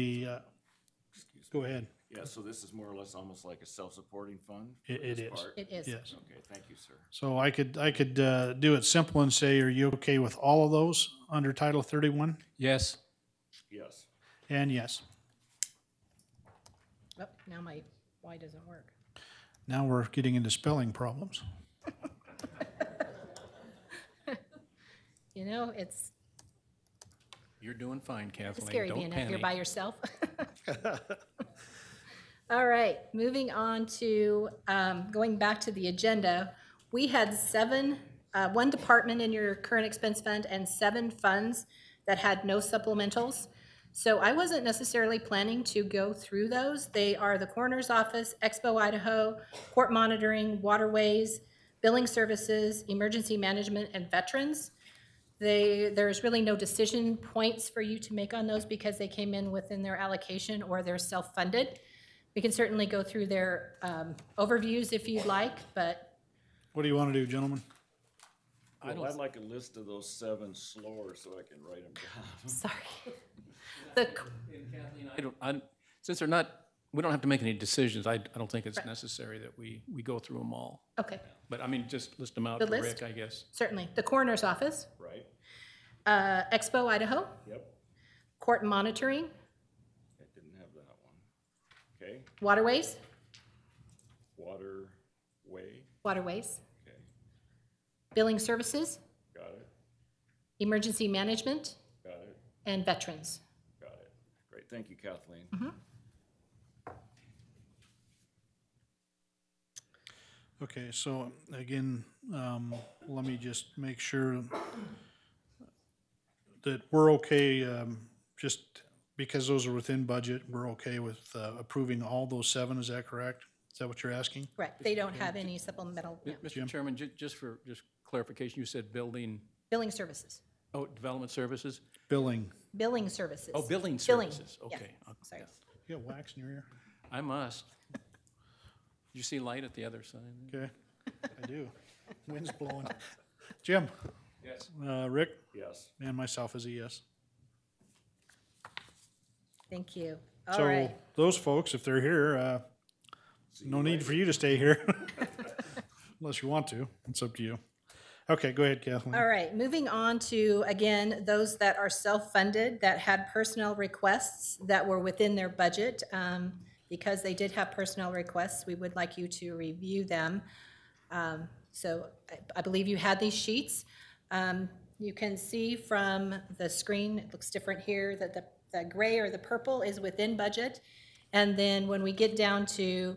go ahead.
Yeah, so this is more or less almost like a self-supporting fund?
It
for this
is.
part?
It is.
Yes.
Okay, thank you, sir.
So I could do it simple and say, are you okay with all of those under Title 31?
Yes.
Yes.
And yes.
Oh, now my Y doesn't work.
Now we're getting into spelling problems.
You know, it's
You're doing fine, Kathleen.
scary
Don't
being up here
panic.
by yourself. All right, moving on to, going back to the agenda, we had one department in your current expense fund and 7 funds that had no supplementals. So I wasn't necessarily planning to go through those. They are the coroner's office, Expo Idaho, court monitoring, waterways, billing services, emergency management, and veterans. There's really no decision points for you to make on those because they came in within their allocation or they're self-funded. We can certainly go through their overviews if you'd like, but
What do you want to do, gentlemen?
Well, I'd like a list of those 7 slower so I can write them down.
sorry. The,
And Kathleen, since they're not we don't have to make any decisions. I don't think it's necessary that we go through them all.
Okay,
But I mean, just list them out
The
for
list?
Rick, I guess.
certainly. The coroner's office,
Right?
Expo, Idaho,
Yep.
court monitoring,
I didn't have that one. Okay,
waterways,
waterway, okay,
billing services,
got it,
emergency management,
got it,
and veterans.
got it. Great, thank you, Kathleen.
Okay, so again, let me just make sure that we're okay, just because those are within budget, we're okay with approving all those 7, is that correct? Is that what you're asking?
Correct. They don't have any supplemental, yeah.
Mr. Chairman, just for clarification, you said building,
Billing services,
development services?
Billing.
billing services.
Oh, billing
Billing,
services,
yeah.
okay.
Sorry.
You got wax in your ear?
I must. Did you see light at the other side?
Okay, I do. Wind's blowing. Jim?
Yes.
Rick?
Yes,
And myself is a yes.
Thank you. All
So
right.
those folks, if they're here, no need for you to stay here. Unless you want to, it's up to you. Okay, go ahead, Kathleen.
All right, moving on to, again, those that are self-funded, that had personnel requests that were within their budget. Because they did have personnel requests, we would like you to review them. So I believe you had these sheets. You can see from the screen, it looks different here, that the gray or the purple is within budget. And then when we get down to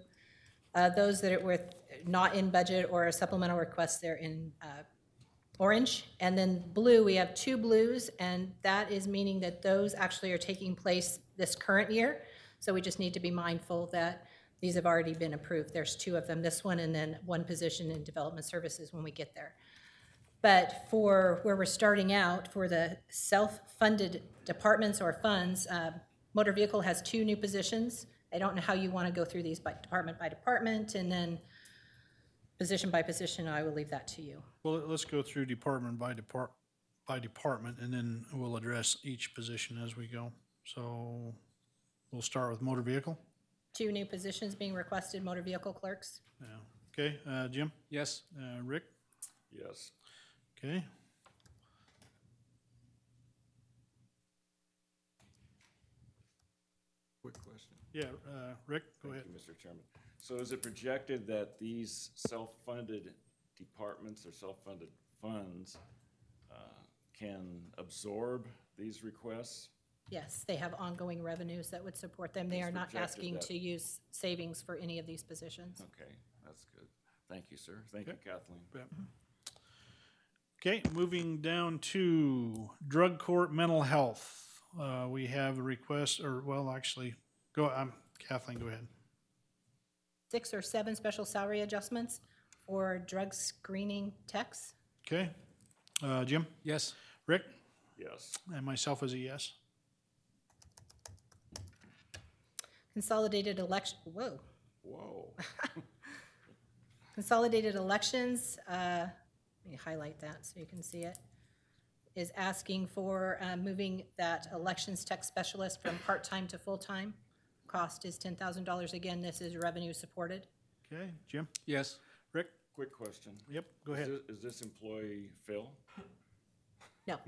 those that were not in budget or a supplemental request, they're in orange. And then blue, we have 2 blues, and that is meaning that those actually are taking place this current year. So we just need to be mindful that these have already been approved. There's 2 of them, this one and then 1 position in development services when we get there. But for where we're starting out, for the self-funded departments or funds, motor vehicle has 2 new positions. I don't know how you want to go through these by department, and then position by position, I will leave that to you.
Well, let's go through department by department, and then we'll address each position as we go. So we'll start with motor vehicle.
2 new positions being requested, motor vehicle clerks.
Yeah. Okay, Jim?
Yes.
Rick?
yes,
Okay.
quick question.
Yeah, Rick, go ahead.
Thank you, Mr. Chairman. So is it projected that these self-funded departments or self-funded funds can absorb these requests?
Yes, they have ongoing revenues that would support them. They
It's
are not
projected
asking
that-
to use savings for any of these positions.
Okay, that's good. Thank you, sir. Thank you, Kathleen.
Yep. Okay, moving down to drug court mental health. We have a request, or, well, actually, Kathleen, go ahead.
6 or 7 special salary adjustments for drug screening techs.
Okay, Jim?
Yes.
Rick?
Yes,
And myself is a yes.
Consolidated election, whoa.
whoa,
Consolidated elections, let me highlight that so you can see it, is asking for moving that elections tech specialist from part-time to full-time. Cost is $10,000. Again, this is revenue supported.
Okay, Jim?
Yes.
Rick?
quick question.
Yep, go ahead.
Is this employee Phil?
No,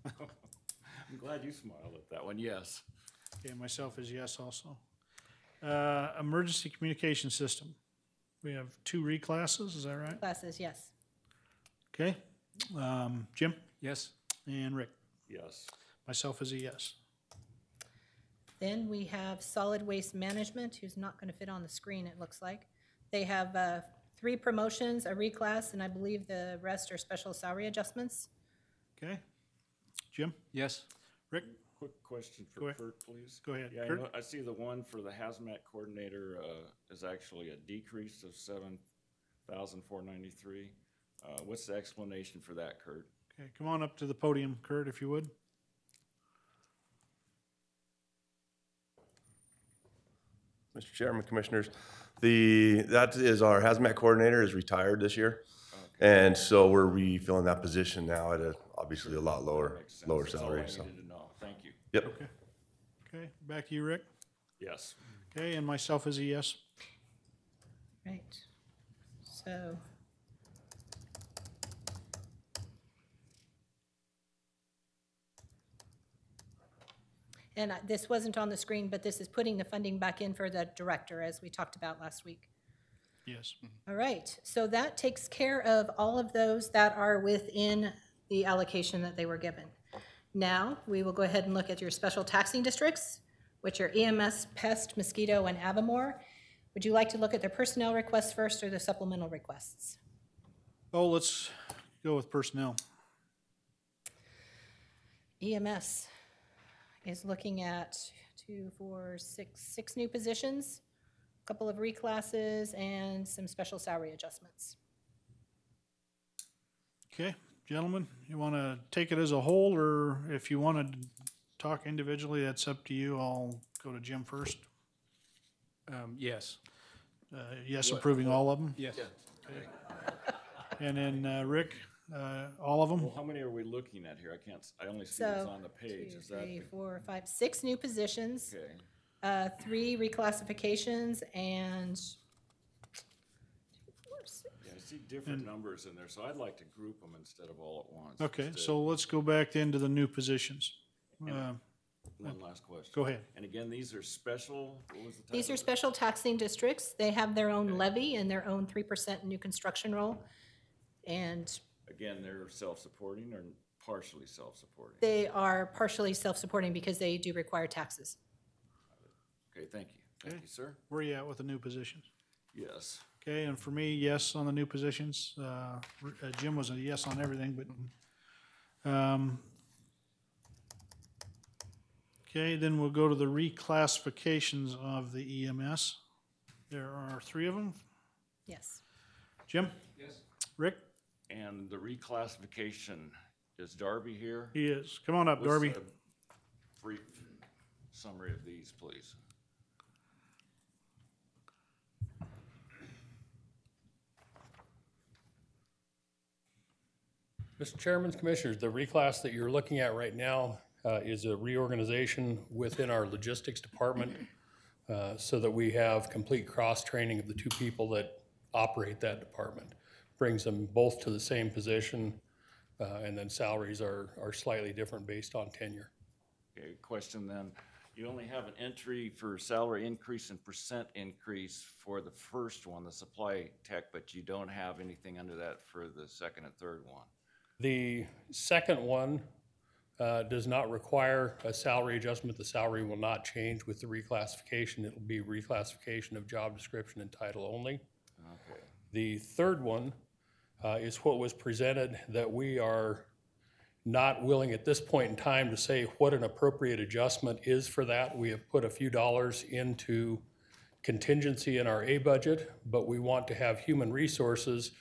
I'm glad you smiled at that one, yes.
Okay, myself is yes also. Emergency communication system. We have 2 reclasses, is that right?
classes, yes.
Okay, Jim
Yes.
and Rick.
Yes,
Myself is a yes.
Then we have solid waste management, who's not going to fit on the screen, it looks like. They have 3 promotions, a reclass, and I believe the rest are special salary adjustments.
Okay, Jim,
Yes.
Rick,
quick question
Go
for
ahead.
Kurt, please.
go ahead.
Yeah, I
Kurt?
know, I see the one for the hazmat coordinator is actually a decrease of $7,493. What's the explanation for that, Kurt?
Okay, come on up to the podium, Kurt, if you would.
Mr. Chairman, Commissioners, that is our hazmat coordinator is retired this year. And so we're refilling that position now at obviously a lot lower
Makes sense. That's all I
salary,
needed
so.
to know. Thank you.
Yep.
Okay, back to you, Rick.
Yes.
Okay, and myself is a yes.
Right. So. And this wasn't on the screen, but this is putting the funding back in for the director, as we talked about last week.
Yes.
All right, so that takes care of all of those that are within the allocation that they were given. Now, we will go ahead and look at your special taxing districts, which are EMS, Pest, Mosquito, and Avamore. Would you like to look at their personnel requests first or the supplemental requests?
Oh, let's go with personnel.
EMS is looking at 6 new positions, a couple of reclasses, and some special salary adjustments.
Okay, gentlemen, you want to take it as a whole, or if you want to talk individually, that's up to you. I'll go to Jim first.
Yes.
Yes, approving all of them?
Yes.
And then Rick, all of them?
Well, how many are we looking at here? I only see what's
So,
on the page.
2,
Is that
3, 4, 5, 6 new positions,
okay?
3 reclassifications, and 2, 4, 6.
Yeah, I see different numbers in there, so I'd like to group them instead of all at once.
Okay,
Instead-
so let's go back into the new positions.
One last question.
Go ahead.
And again, these are special, what was the title?
These are special taxing districts. They have their own levy and their own 3% new construction roll. And
Again, they're self-supporting or partially self-supporting?
they are partially self-supporting because they do require taxes.
Okay, thank you. Thank you, sir.
Where are you at with the new positions?
Yes.
Okay, and for me, yes on the new positions. Jim was a yes on everything, but, okay, then we'll go to the reclassifications of the EMS. There are 3 of them.
Yes.
Jim?
Yes.
Rick?
And the reclassification, is Darby here?
He is. Come on up,
What's
Darby.
a brief summary of these, please?
Mr. Chairman, Commissioners, the reclass that you're looking at right now is a reorganization within our logistics department so that we have complete cross-training of the 2 people that operate that department. Brings them both to the same position, and then salaries are slightly different based on tenure.
Okay, question then. You only have an entry for salary increase and percent increase for the first one, the supply tech, but you don't have anything under that for the second and third one.
The second one does not require a salary adjustment. The salary will not change with the reclassification. It'll be reclassification of job description and title only.
Okay.
The third one is what was presented, that we are not willing at this point in time to say what an appropriate adjustment is for that. We have put a few dollars into contingency in our A budget, but we want to have human resources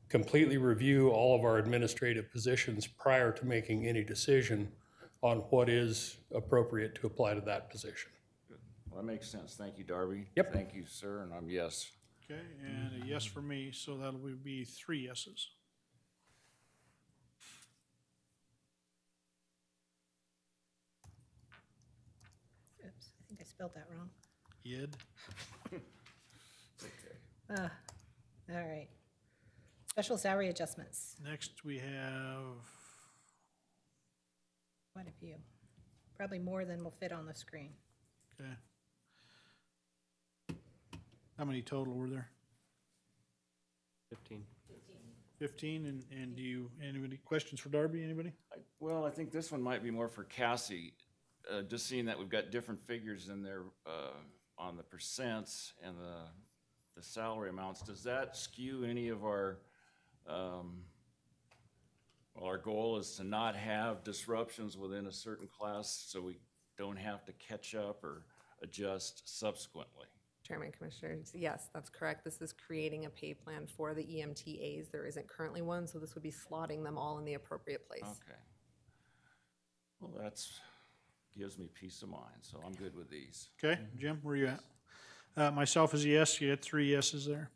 completely review all of our administrative positions prior to making any decision on what is appropriate to apply to that position.
Well, that makes sense. Thank you, Darby.
Yep.
Thank you, sir, and I'm yes.
Okay, and a yes for me, so that'll be 3 yeses.
Oops, I think I spelled that wrong.
Yed.
All right. Special salary adjustments,
Next, we have,
quite a few. Probably more than will fit on the screen.
okay. How many total were there?
15.
15, and do you, anybody, questions for Darby, anybody?
Well, I think this one might be more for Cassie. Just seeing that we've got different figures in there on the percents and the salary amounts, does that skew any of our, well, our goal is to not have disruptions within a certain class so we don't have to catch up or adjust subsequently?
Chairman, Commissioners, yes, that's correct. This is creating a pay plan for the EMTAs. There isn't currently one, so this would be slotting them all in the appropriate place.
Okay. Well, that's, gives me peace of mind, so I'm good with these.
Okay, Jim, where you at? Myself is a yes, you had 3 yeses there.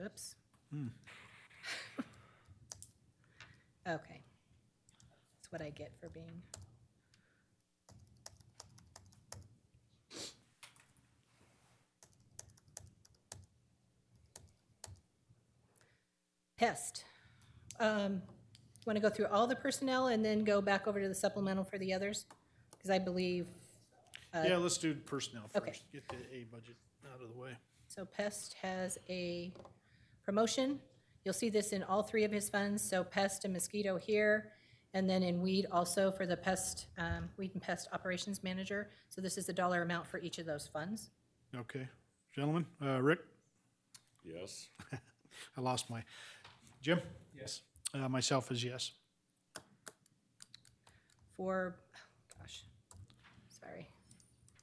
Oops. Okay. Let's what I get for being. Pest. Want to go through all the personnel and then go back over to the supplemental for the others? Because I believe,
Yeah, let's do personnel
okay.
first. Get the A budget out of the way.
so Pest has a promotion. You'll see this in all three of his funds, so Pest and Mosquito here, and then in Weed also for the Pest, Weed and Pest Operations Manager. So this is the dollar amount for each of those funds.
Okay, gentlemen, Rick?
Yes.
I lost my, Jim?
Yes.
Myself is yes.
For, oh gosh, sorry,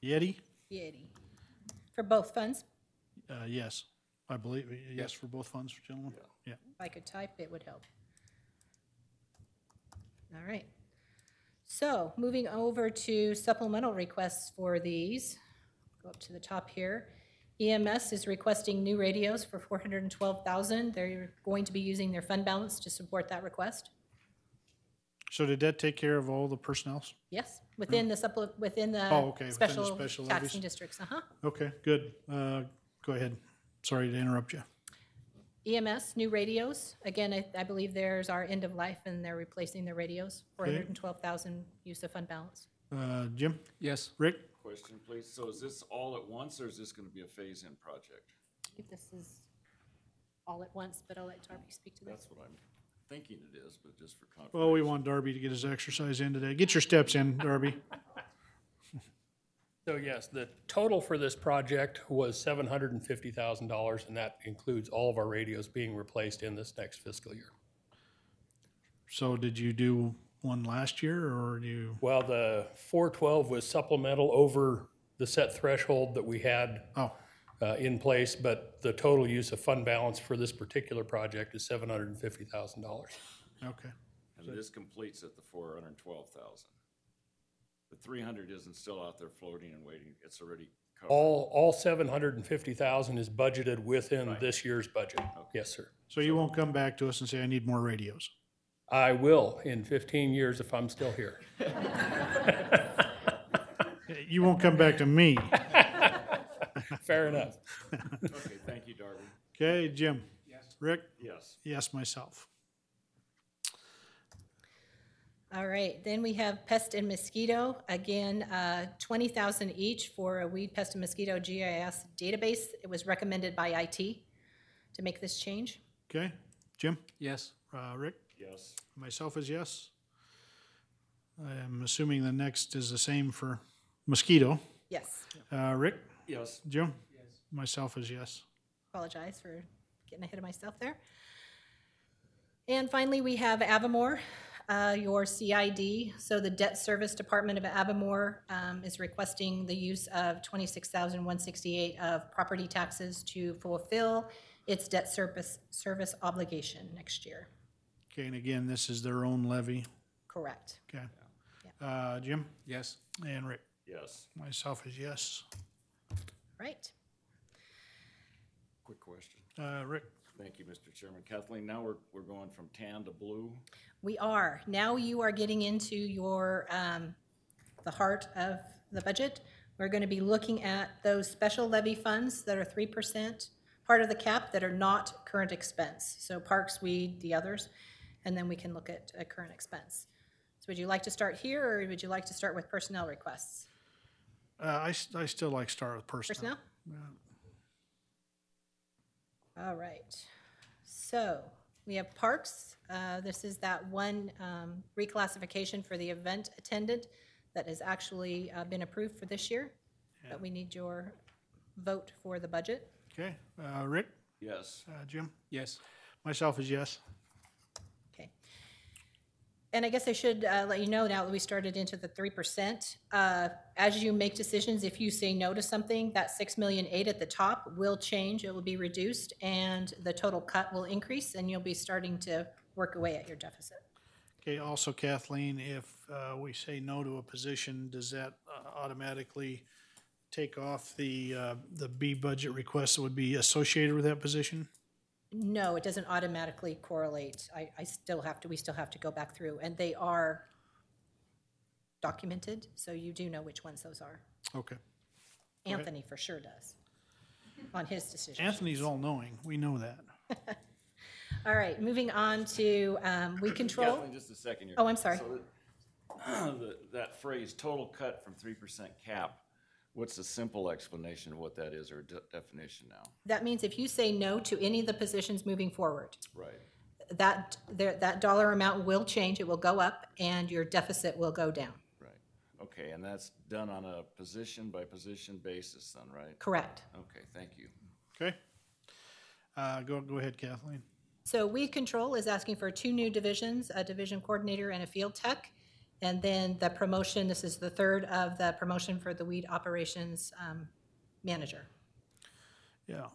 Yeti?
Yeti. For both funds,
Yes, I believe, yes for both funds, gentlemen? Yeah.
if I could type, it would help. All right. So moving over to supplemental requests for these, go up to the top here. EMS is requesting new radios for $412,000. They're going to be using their fund balance to support that request.
So did that take care of all the personnel?
Yes, within the within the
Oh, okay, within the
special
special
taxing
levies.
districts.
Okay, good. Go ahead. Sorry to interrupt you.
EMS, new radios. Again, I believe theirs are end of life and they're replacing their radios.
Okay.
$412,000 use of fund balance.
Jim?
Yes.
Rick?
Question, please. So is this all at once, or is this going to be a phase-in project?
If this is all at once, but I'll let Darby speak to this.
That's what I'm thinking it is, but just for confirmation.
Well, we want Darby to get his exercise in today. Get your steps in, Darby.
So yes, the total for this project was $750,000, and that includes all of our radios being replaced in this next fiscal year.
So did you do one last year, or do you?
Well, the 412 was supplemental over the set threshold that we had
Oh,
in place, but the total use of fund balance for this particular project is $750,000.
okay.
And this completes at the 412,000. The 300 isn't still out there floating and waiting. It's already covered.
All 750,000 is budgeted within this year's budget. Yes, sir.
So you won't come back to us and say, I need more radios?
I will in 15 years if I'm still here.
You won't come back to me.
Fair enough.
Okay, thank you, Darby.
Okay, Jim? Yes. Rick?
Yes.
Yes, myself.
All right, then we have pest and mosquito. Again, $20,000 each for a weed, pest, and mosquito GIS database. It was recommended by IT to make this change.
Okay, Jim?
Yes.
Rick?
Yes.
Myself is yes. I am assuming the next is the same for mosquito.
Yes,
Rick?
Yes.
Jim? Yes. Myself is yes.
apologize for getting ahead of myself there. And finally, we have Avamore, your CID. So the Debt Service Department of Avamore is requesting the use of $26,168 of property taxes to fulfill its debt service obligation next year.
Okay, and again, this is their own levy.
Correct.
Okay. Jim?
Yes.
And Rick?
Yes.
Myself is yes.
Right.
Quick question.
Rick?
Thank you, Mr. Chairman. Kathleen, now we're going from tan to blue.
We are. Now you are getting into your, the heart of the budget. We're going to be looking at those special levy funds that are 3% part of the cap that are not current expense. So parks, weed, the others, and then we can look at a current expense. So would you like to start here, or would you like to start with personnel requests?
I still like to start with personnel.
Personnel? All right. So we have parks. This is that one reclassification for the event attendant that has actually been approved for this year. But we need your vote for the budget.
Okay, Rick?
Yes.
Jim?
Yes.
Myself is yes.
Okay. And I guess I should let you know now that we started into the 3%. As you make decisions, if you say no to something, that $6.8 million at the top will change. It will be reduced, and the total cut will increase, and you'll be starting to work away at your deficit.
Okay, also Kathleen, if we say no to a position, does that automatically take off the B budget request that would be associated with that position?
No, it doesn't automatically correlate. We still have to go back through, and they are documented, so you do know which ones those are.
Okay.
Anthony for sure does, on his decision.
Anthony's all-knowing, we know that.
All right, moving on to weed control.
Kathleen, just a second here.
Oh, I'm sorry.
So that phrase, total cut from 3% cap, what's the simple explanation of what that is, or definition now?
That means if you say no to any of the positions moving forward,
Right.
that dollar amount will change, it will go up, and your deficit will go down.
Right. Okay, and that's done on a position-by-position basis then, right?
Correct.
Okay, thank you.
Okay. Go ahead, Kathleen.
So weed control is asking for 2 new divisions, a division coordinator and a field tech. And then the promotion, this is the third of the promotion for the weed operations manager.
Yeah.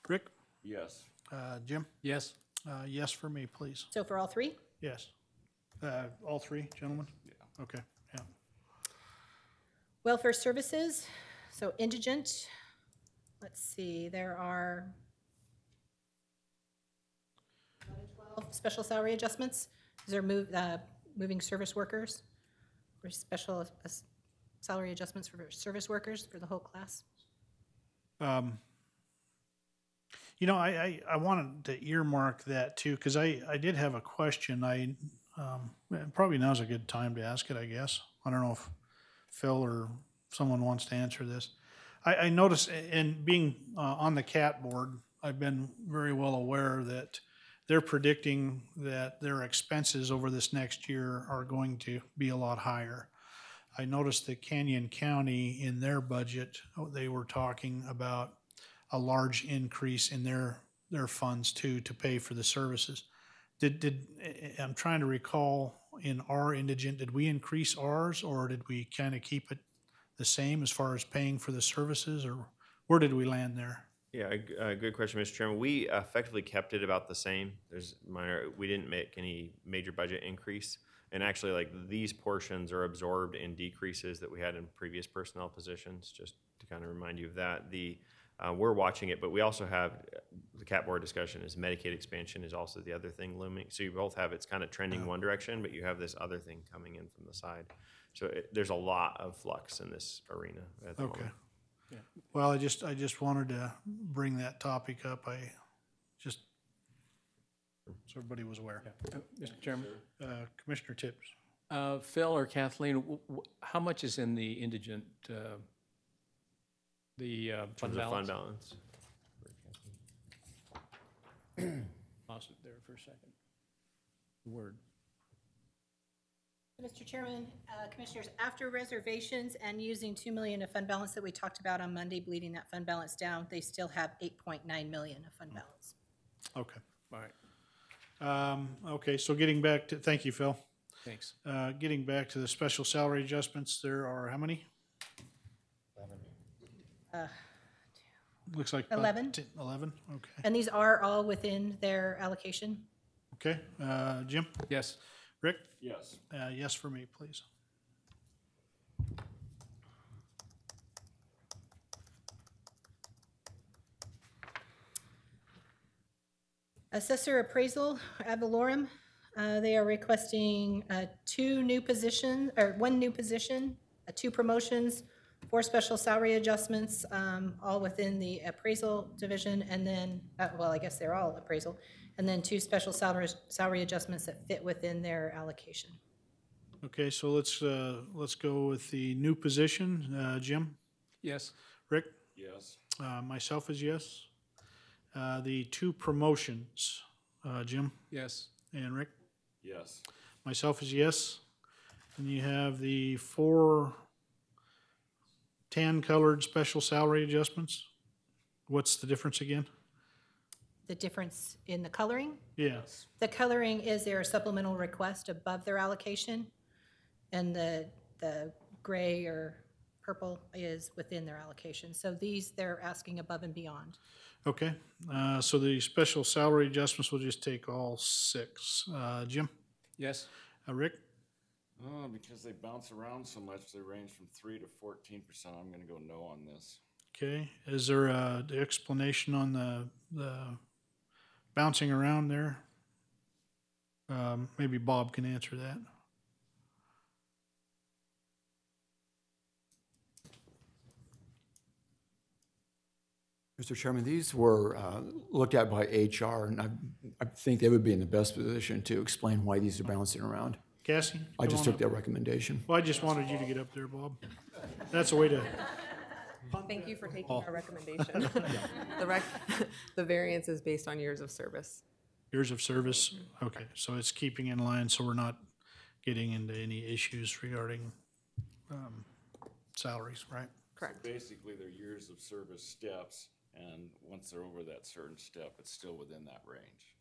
Rick?
Yes.
Jim?
Yes?
Yes for me, please.
So for all 3?
Yes. All 3, gentlemen?
Yeah.
Okay, yeah.
Welfare services, so indigent, let's see, there are 12 special salary adjustments. These are moving service workers, or special salary adjustments for service workers for the whole class.
You know, I wanted to earmark that too, because I did have a question. Probably now's a good time to ask it, I guess. I don't know if Phil or someone wants to answer this. I noticed, and being on the CAT board, I've been very well aware that they're predicting that their expenses over this next year are going to be a lot higher. I noticed that Canyon County, in their budget, they were talking about a large increase in their funds too, to pay for the services. I'm trying to recall, in our indigent, did we increase ours, or did we kind of keep it the same as far as paying for the services, or where did we land there?
Yeah, good question, Mr. Chairman. We effectively kept it about the same. We didn't make any major budget increase. And actually, like, these portions are absorbed in decreases that we had in previous personnel positions, just to kind of remind you of that. We're watching it, but we also have the CAT board discussion is Medicaid expansion is also the other thing looming. So you both have, it's kind of trending one direction, but you have this other thing coming in from the side. So there's a lot of flux in this arena at the moment.
Yeah.
Well, I just wanted to bring that topic up. So everybody was aware.
Yeah. Mr. Chairman?
Commissioner Tips.
Phil or Kathleen, how much is in the indigent, fund balance?
Fund balance.
Pause it there for a second. Word.
Mr. Chairman, Commissioners, after reservations and using $2 million of fund balance that we talked about on Monday, bleeding that fund balance down, they still have $8.9 million of fund balance.
Okay.
All right.
Okay, so getting back to, thank you, Phil.
Thanks.
Getting back to the special salary adjustments, there are how many?
11.
Looks like about
11.
11, okay.
And these are all within their allocation.
Okay, Jim?
Yes.
Rick?
Yes.
Yes for me, please.
Assessor appraisal, ad valorem, they are requesting 1 new position, 2 promotions, 4 special salary adjustments, all within the appraisal division, and then, well, I guess they're all appraisal, and then 2 special salary adjustments that fit within their allocation.
Okay, so let's go with the new position. Jim?
Yes.
Rick?
Yes.
Myself is yes. The 2 promotions, Jim
Yes.
and Rick?
Yes.
Myself is yes. And you have the 4 tan-colored special salary adjustments. What's the difference again?
The difference in the coloring?
Yes.
The coloring is their supplemental request above their allocation, and the gray or purple is within their allocation. So these, they're asking above and beyond.
Okay, so the special salary adjustments will just take all 6. Jim?
Yes.
Rick?
Because they bounce around so much, they range from 3 to 14%. I'm gonna go no on this.
Okay, is there a explanation on the bouncing around there? Maybe Bob can answer that.
Mr. Chairman, these were looked at by HR, and I think they would be in the best position to explain why these are bouncing around.
Cassie?
I
come
just
on
took
up.
their recommendation.
Well, I just wanted you to get up there, Bob. That's a way to,
Thank you for taking our recommendation. The variance is based on years of service.
years of service. Okay, so it's keeping in line, so we're not getting into any issues regarding salaries, right?
Correct.
Basically, they're years of service steps, and once they're over that certain step, it's still within that range.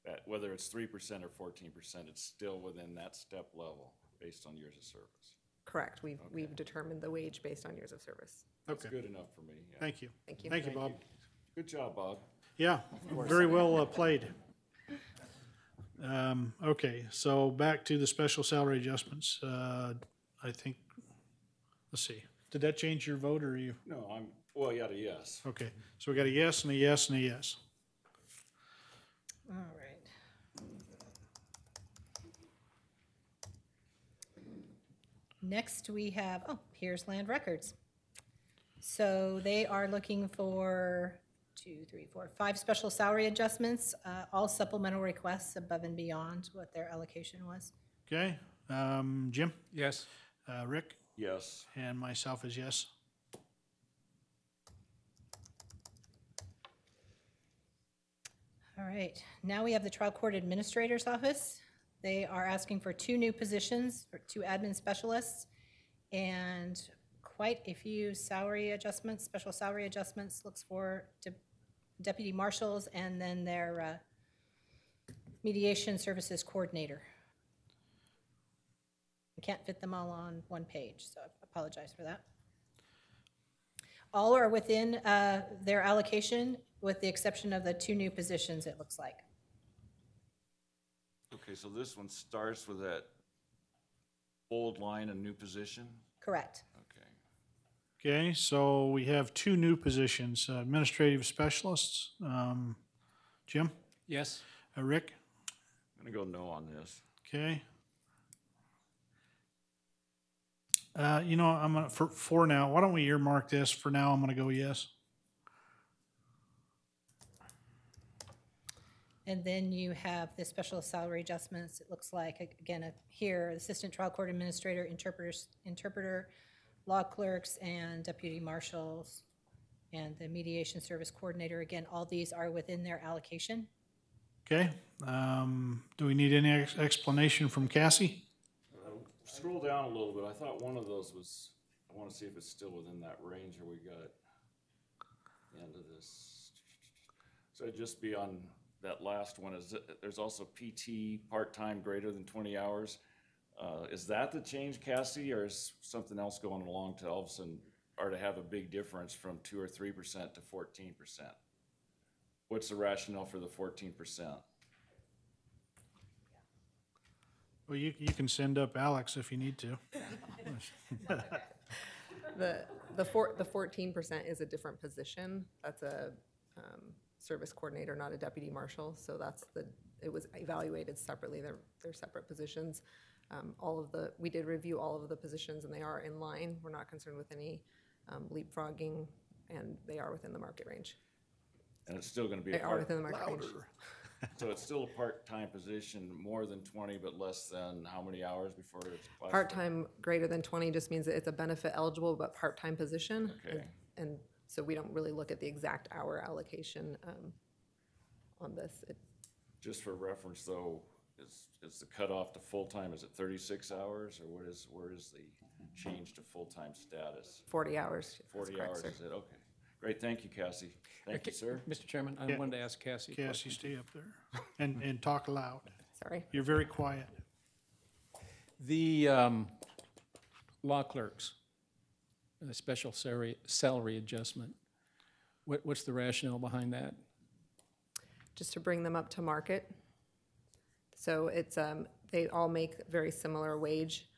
That, whether it's 3% or 14%, it's still within that step level based on years of service.
Correct. We've determined the wage based on years of service.
That's
Okay.
good enough for me. Yeah.
Thank you.
Thank you.
Thank you, Bob.
Good job, Bob.
Yeah, very well played. Okay, so back to the special salary adjustments. I think, let's see, did that change your vote or you?
No, well, yeah, yes.
Okay, so we got a yes and a yes and a yes.
All right. Next, we have, here's land records. So they are looking for 5 special salary adjustments, all supplemental requests above and beyond what their allocation was.
Okay, Jim,
Yes.
Rick,
Yes.
and myself is yes.
All right, now we have the trial court administrator's office. They are asking for 2 new positions, for 2 admin specialists, and quite a few salary adjustments, special salary adjustments, looks for deputy marshals and then their mediation services coordinator. I can't fit them all on one page, so I apologize for that. All are within their allocation, with the exception of the 2 new positions, it looks like.
Okay, so this one starts with that bold line, a new position?
Correct.
Okay.
Okay, so we have 2 new positions, administrative specialists. Jim,
Yes.
Rick,
I'm gonna go no on this.
okay. You know, I'm gonna, for now, why don't we earmark this? For now, I'm gonna go yes.
And then you have the special salary adjustments, it looks like, again, here, assistant trial court administrator, interpreter, law clerks, and deputy marshals, and the mediation service coordinator. Again, all these are within their allocation.
Okay, do we need any explanation from Cassie?
Scroll down a little bit. I thought one of those was, I wanna see if it's still within that range, or we got the end of this. So it'd just be on that last one, there's also PT, part-time greater than 20 hours. Is that the change, Cassie, or is something else going along to all of a sudden, or to have a big difference from 2 or 3% to 14%? What's the rationale for the 14%?
Well, you can send up Alex if you need to.
The 14% is a different position. That's a service coordinator, not a deputy marshal. So it was evaluated separately. They're separate positions. We did review all of the positions, and they are in line. We're not concerned with any leapfrogging, and they are within the market range.
And it's still gonna be
They
a
are within the market range.
so it's still a part-time position, more than 20, but less than how many hours before it's classified?
Part-time greater than 20 just means that it's a benefit eligible but part-time position.
Okay.
And so we don't really look at the exact hour allocation on this.
Just for reference, though, is the cutoff to full-time, is it 36 hours, or where is the change to full-time status?
40 hours. That's
40
correct,
hours,
sir.
is it? Okay. Great, thank you, Cassie. Thank you, sir.
Mr. Chairman, I
Yeah.
wanted to ask Cassie a question.
Cassie, stay up there and talk loud.
Sorry.
You're very quiet.
The law clerks, the special salary adjustment, what's the rationale behind that?
Just to bring them up to market. So it's, they all make very similar wage.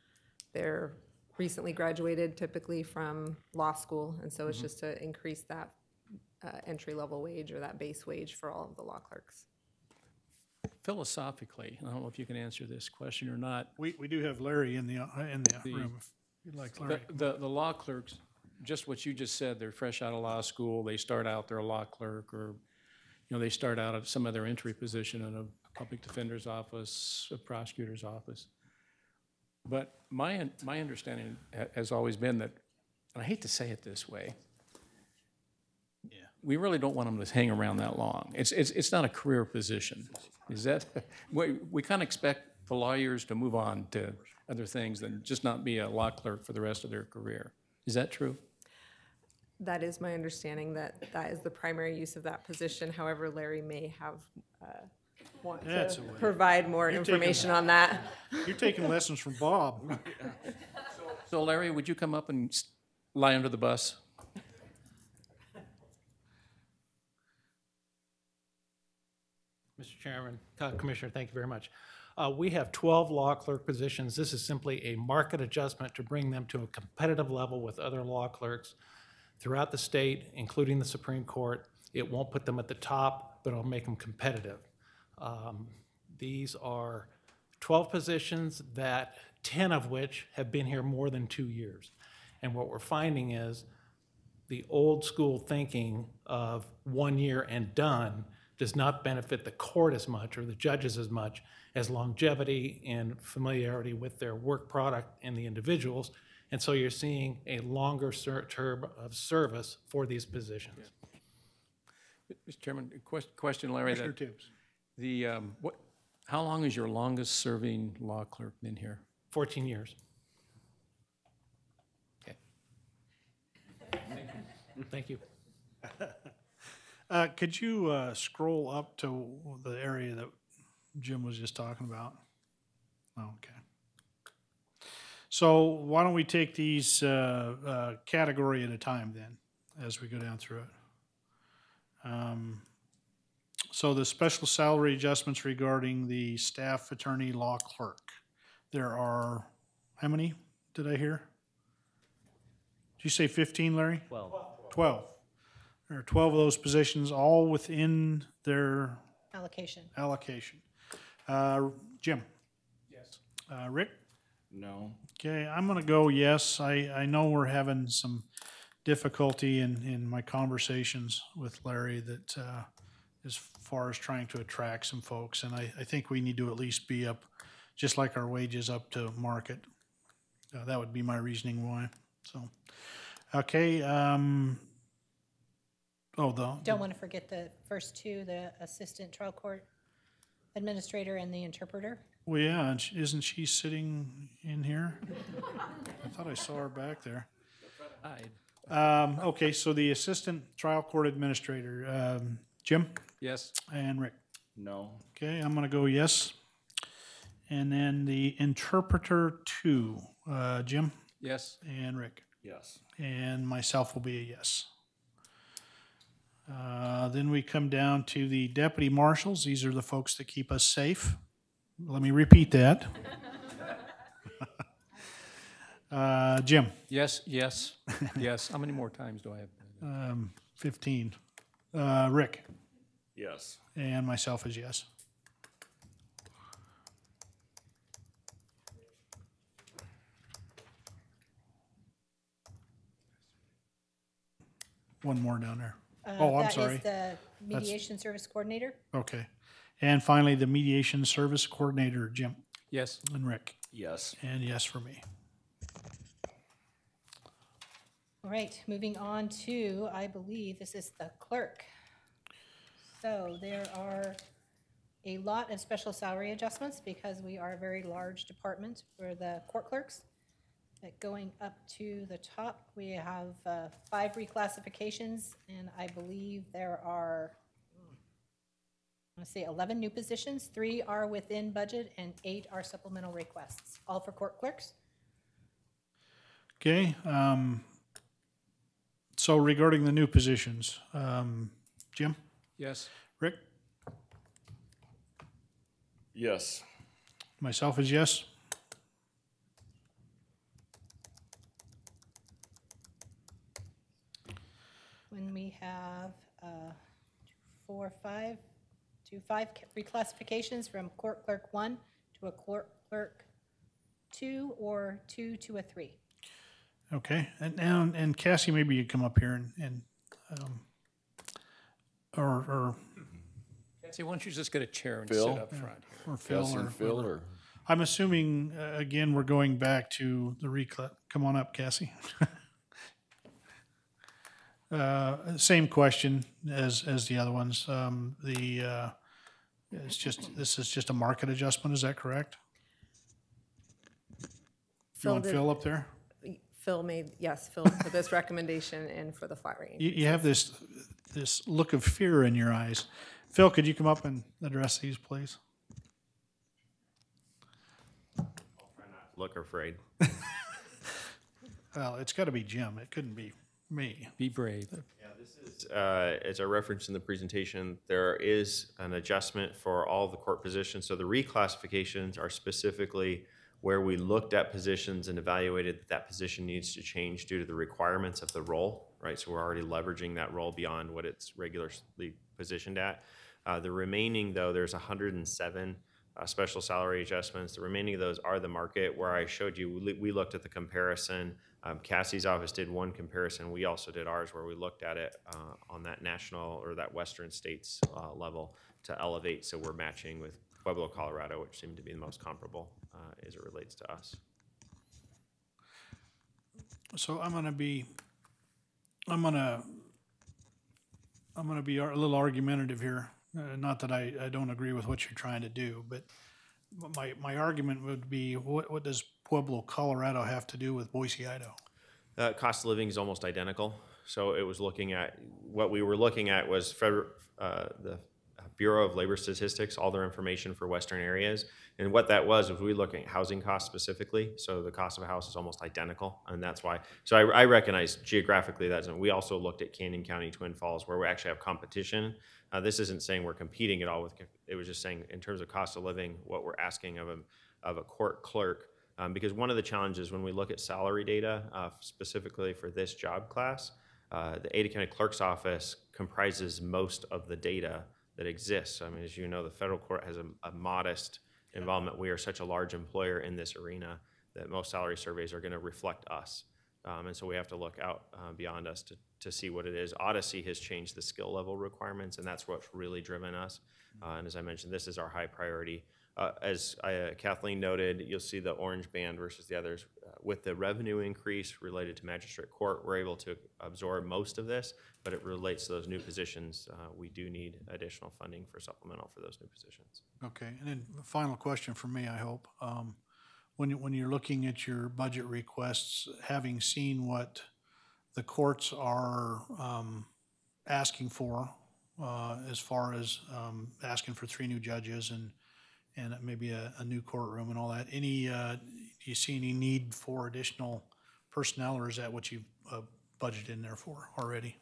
They're recently graduated typically from law school, and so it's just to increase that entry-level wage or that base wage for all of the law clerks.
Philosophically, I don't know if you can answer this question or not.
We do have Larry in the room, if you'd like Larry.
The law clerks, just what you just said, they're fresh out of law school, they start out, they're a law clerk, or, they start out at some other entry position in a public defender's office, a prosecutor's office. But my understanding has always been that, and I hate to say it this way, we really don't want them to hang around that long. It's not a career position. Is that, we kind of expect the lawyers to move on to other things than just not be a law clerk for the rest of their career. Is that true?
That is my understanding, that is the primary use of that position. However, Larry may have, want
That's
to
a way.
provide more information on that.
You're taking lessons from Bob.
So Larry, would you come up and lie under the bus?
Mr. Chairman, Commissioner, thank you very much. We have 12 law clerk positions. This is simply a market adjustment to bring them to a competitive level with other law clerks throughout the state, including the Supreme Court. It won't put them at the top, but it'll make them competitive. These are 12 positions, 10 of which have been here more than 2 years. And what we're finding is the old school thinking of 1 year and done does not benefit the court as much or the judges as much as longevity and familiarity with their work product and the individuals. And so you're seeing a longer term of service for these positions.
Yeah. Mr. Chairman, question, Larry.
Commissioner Tibbs.
How long has your longest serving law clerk been here?
14 years.
Okay.
Thank you.
Could you scroll up to the area that Jim was just talking about? Okay. So why don't we take these category at a time then, as we go down through it. So the special salary adjustments regarding the staff attorney law clerk. There are, how many did I hear? Did you say 15, Larry?
12.
12. There are 12 of those positions, all within their
Allocation.
allocation. Jim?
Yes.
Rick?
No.
Okay, I'm gonna go yes. I know we're having some difficulty in my conversations with Larry that as far as trying to attract some folks, and I think we need to at least be up, just like our wages, up to market. That would be my reasoning why, so. Okay,
Don't want to forget the first two, the assistant trial court administrator and the interpreter.
well, yeah, and isn't she sitting in here? I thought I saw her back there. Okay, so the assistant trial court administrator, Jim
Yes.
and Rick.
No.
Okay, I'm gonna go yes. And then the interpreter 2, Jim
Yes.
and Rick.
Yes.
And myself will be a yes. Then we come down to the deputy marshals. These are the folks that keep us safe. Let me repeat that. Jim,
Yes. Yes. Yes. How many more times do I have?
15. Rick,
Yes.
and myself is yes. One more down there. Oh, I'm sorry.
That is the mediation service coordinator.
Okay. And finally, the mediation service coordinator, Jim
Yes.
and Rick.
Yes.
And yes for me.
All right, moving on to, I believe this is the clerk. So there are a lot of special salary adjustments because we are a very large department for the court clerks. But going up to the top, we have 5 reclassifications, and I believe there are, I want to say 11 new positions. 3 are within budget and 8 are supplemental requests, all for court clerks.
Okay. So regarding the new positions, Jim,
Yes.
Rick,
Yes.
myself is yes.
When we have 5 reclassifications from court clerk 1 to a court clerk 2 or 2 to a 3.
Okay, and now, and Cassie, maybe you come up here or
Cassie, why don't you just get a chair and
Phil?
sit up front here?
or Phil
Cassie
or
and Phil,
whoever.
or?
I'm assuming, again, we're going back to the come on up, Cassie. Same question as the other ones. This is just a market adjustment, is that correct? You want Phil up there?
Phil put this recommendation in for the flat rate.
You have this look of fear in your eyes. Phil, could you come up and address these, please?
Look afraid.
Well, it's got to be Jim. It couldn't be me.
Be brave.
Yeah, this is, as I referenced in the presentation, there is an adjustment for all the court positions. So the reclassifications are specifically where we looked at positions and evaluated that position needs to change due to the requirements of the role, right? So we're already leveraging that role beyond what it's regularly positioned at. The remaining, though, there's 107 special salary adjustments. The remaining of those are the market where I showed you, we looked at the comparison. Cassie's office did one comparison. We also did ours where we looked at it on that national or that Western states level to elevate. So we're matching with Pueblo, Colorado, which seemed to be the most comparable as it relates to us.
So I'm gonna be a little argumentative here. Not that I don't agree with what you're trying to do, but my argument would be, what does Pueblo, Colorado have to do with Boise, Idaho?
Cost of living is almost identical. So it was looking at, what we were looking at was the Bureau of Labor Statistics, all their information for Western areas. And what that was we looking at housing costs specifically. So the cost of a house is almost identical. And that's why, so I recognize geographically that's, we also looked at Canyon County, Twin Falls, where we actually have competition. This isn't saying we're competing at all with, it was just saying in terms of cost of living, what we're asking of a court clerk. Because one of the challenges when we look at salary data, specifically for this job class, the Ada County Clerk's Office comprises most of the data that exists. I mean, as you know, the federal court has a modest involvement. We are such a large employer in this arena that most salary surveys are going to reflect us. And so we have to look out beyond us to see what it is. Odyssey has changed the skill level requirements, and that's what's really driven us. And as I mentioned, this is our high priority. As Kathleen noted, you'll see the orange band versus the others. With the revenue increase related to magistrate court, we're able to absorb most of this, but it relates to those new positions. We do need additional funding for supplemental for those new positions.
Okay, and then the final question for me, I hope. When you're looking at your budget requests, having seen what the courts are asking for, as far as asking for 3 new judges and maybe a new courtroom and all that, do you see any need for additional personnel, or is that what you've budgeted in there for already?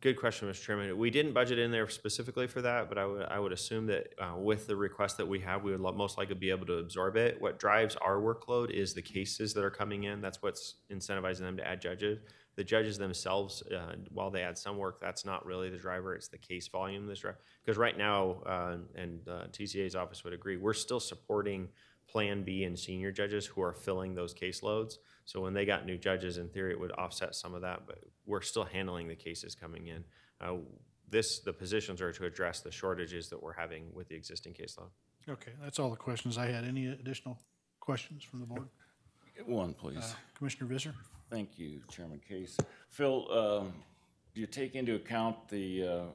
Good question, Mr. Chairman. We didn't budget in there specifically for that, but I would assume that with the request that we have, we would most likely be able to absorb it. What drives our workload is the cases that are coming in. That's what's incentivizing them to add judges. The judges themselves, while they add some work, that's not really the driver. It's the case volume that's driving. Because right now, and TCA's office would agree, we're still supporting Plan B and senior judges who are filling those caseloads. So when they got new judges, in theory, it would offset some of that, but we're still handling the cases coming in. The positions are to address the shortages that we're having with the existing caseload.
Okay, that's all the questions I had. Any additional questions from the board?
One, please.
Commissioner Visser?
Thank you, Chairman Case. Phil, do you take into account the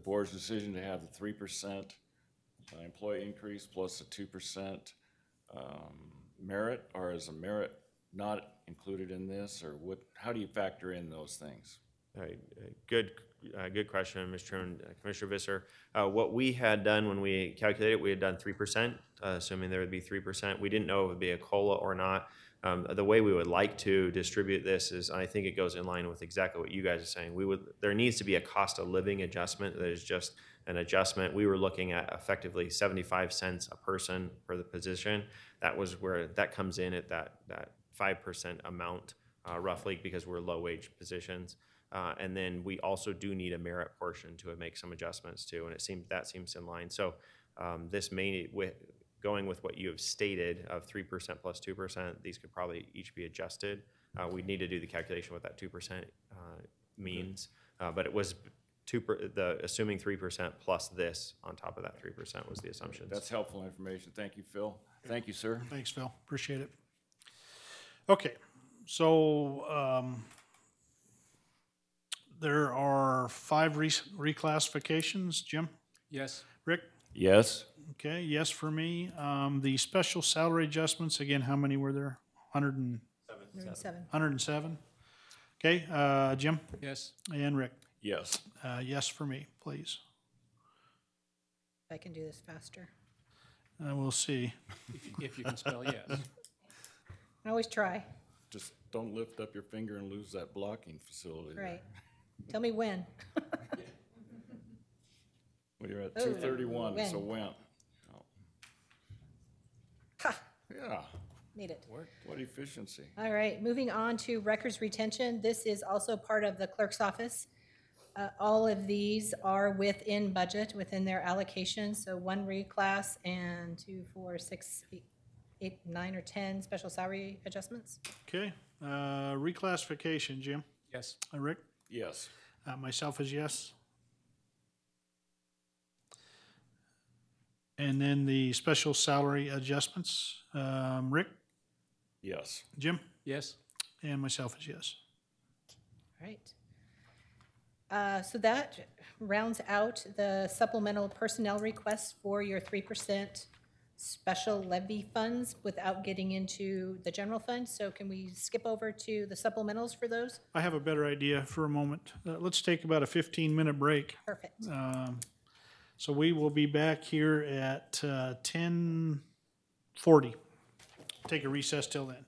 board's decision to have the 3% employee increase plus a 2% merit, or is a merit not included in this, or what? How do you factor in those things?
Good question, Mr. Chairman. Commissioner Visser. What we had done when we calculated, we had done 3%, assuming there would be 3%. We didn't know if it would be a COLA or not. The way we would like to distribute this is, I think it goes in line with exactly what you guys are saying. There needs to be a cost of living adjustment that is just an adjustment. We were looking at effectively 75 cents a person per the position. That was where that comes in at that 5% amount, roughly, because we're low wage positions. And then we also do need a merit portion to make some adjustments too, and that seems in line. So this may, going with what you have stated of 3% plus 2%, these could probably each be adjusted. We'd need to do the calculation what that 2% means, but it was assuming 3% plus this on top of that 3% was the assumption.
That's helpful information. Thank you, Phil. Thank you, sir.
Thanks, Phil. Appreciate it. Okay, so there are 5 reclassifications. Jim?
Yes.
Rick?
Yes.
Okay, yes for me. The special salary adjustments, again, how many were there?
107.
107? Okay, Jim?
Yes.
And Rick?
Yes.
Yes for me, please.
If I can do this faster.
We'll see.
If you can spell yes.
I always try,
Just don't lift up your finger and lose that blocking facility. there.
right. Tell me when.
Well, you're at
Oh,
231, so
when?
when? Oh.
Ha,
Yeah,
made it.
what efficiency.
All right, moving on to records retention. This is also part of the clerk's office. All of these are within budget, within their allocation. So 1 reclass and 2, 4, 6, 8, 9, or 10 special salary adjustments.
Okay, reclassification, Jim?
Yes.
Rick?
Yes.
Myself is yes. And then the special salary adjustments, Rick?
Yes.
Jim?
Yes.
And myself is yes.
All right. So that rounds out the supplemental personnel requests for your 3% special levy funds without getting into the general fund. So can we skip over to the supplementals for those?
I have a better idea for a moment. Let's take about a 15-minute break.
Perfect.
So we will be back here at 10:40. Take a recess till then.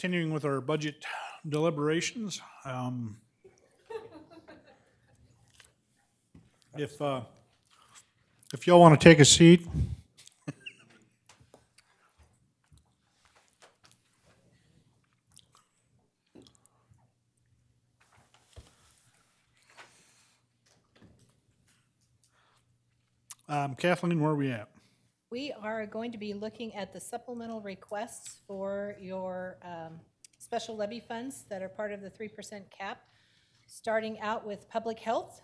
continuing with our budget deliberations. If y'all want to take a seat. Kathleen, where are we at?
We are going to be looking at the supplemental requests for your special levy funds that are part of the 3% cap. Starting out with public health,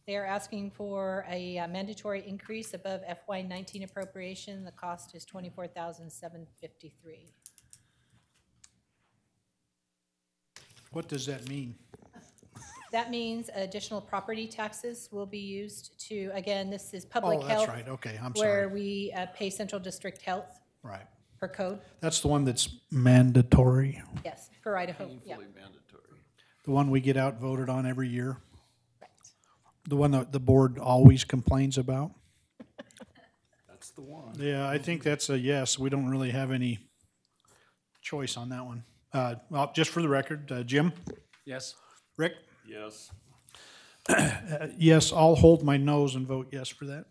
they are asking for a mandatory increase above FY19 appropriation. The cost is $24,753.
What does that mean?
That means additional property taxes will be used to, again, this is public
Oh,
health.
that's right, okay, I'm
Where
sorry.
we pay Central District Health
Right.
per code.
That's the one that's mandatory,
Yes, per Idaho, yeah.
mandatory.
the one we get outvoted on every year,
Correct.
the one that the board always complains about.
That's the one.
Yeah, I think that's a yes. We don't really have any choice on that one. Well, just for the record, Jim,
Yes?
Rick?
Yes.
Yes, I'll hold my nose and vote yes for that.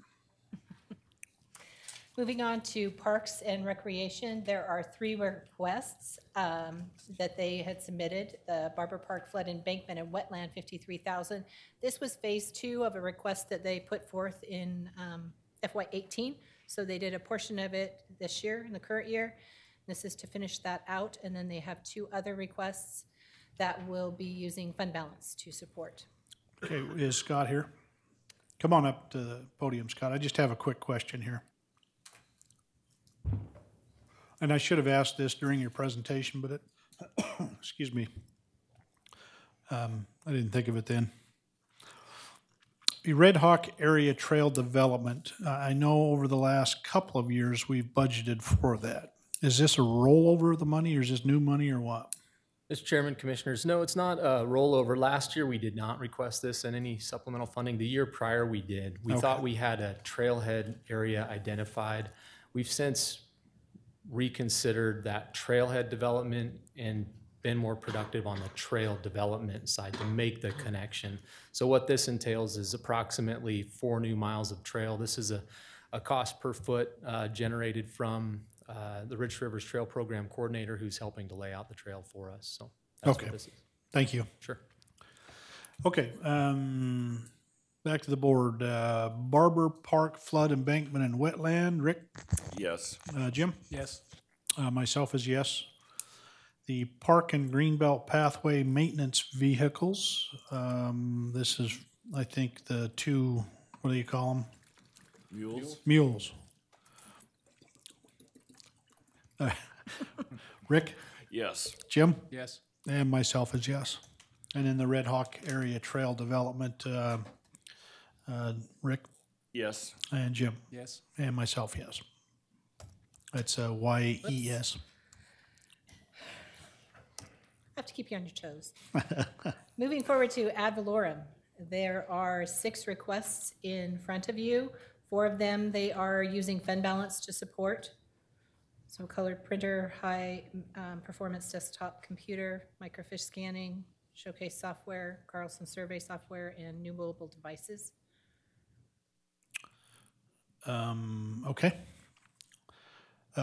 Moving on to Parks and Recreation, there are 3 requests that they had submitted. The Barber Park Flood Embankment and Wetland, $53,000. This was phase 2 of a request that they put forth in FY18. So they did a portion of it this year, in the current year. This is to finish that out, and then they have 2 other requests that will be using fund balance to support.
Okay, is Scott here? Come on up to the podium, Scott. I just have a quick question here. And I should have asked this during your presentation, but it, excuse me. I didn't think of it then. The Red Hawk Area Trail Development, I know over the last couple of years we've budgeted for that. Is this a rollover of the money, or is this new money, or what?
Mr. Chairman, Commissioners, no, it's not a rollover. Last year, we did not request this in any supplemental funding. The year prior, we did. We thought we had a trailhead area identified. We've since reconsidered that trailhead development and been more productive on the trail development side to make the connection. So what this entails is approximately 4 new miles of trail. This is a cost per foot generated from the Rich Rivers Trail Program Coordinator who's helping to lay out the trail for us. So that's
Okay.
what this is.
Thank you.
Sure.
Okay, back to the board. Barber Park Flood Embankment and Wetland, Rick?
Yes.
Jim?
Yes?
Myself is yes. The Park and Greenbelt Pathway Maintenance Vehicles. This is, I think, the 2, what do you call them?
Mules?
Mules. Rick?
Yes.
Jim?
Yes?
And myself is yes. And then the Red Hawk Area Trail Development, Rick
Yes.
and Jim.
Yes?
And myself, yes. That's YES.
Have to keep you on your toes. Moving forward to ad valorem, there are 6 requests in front of you. 4 of them, they are using fund balance to support. So colored printer, high performance desktop computer, microfiche scanning, showcase software, Carlson survey software, and new mobile devices.
Okay.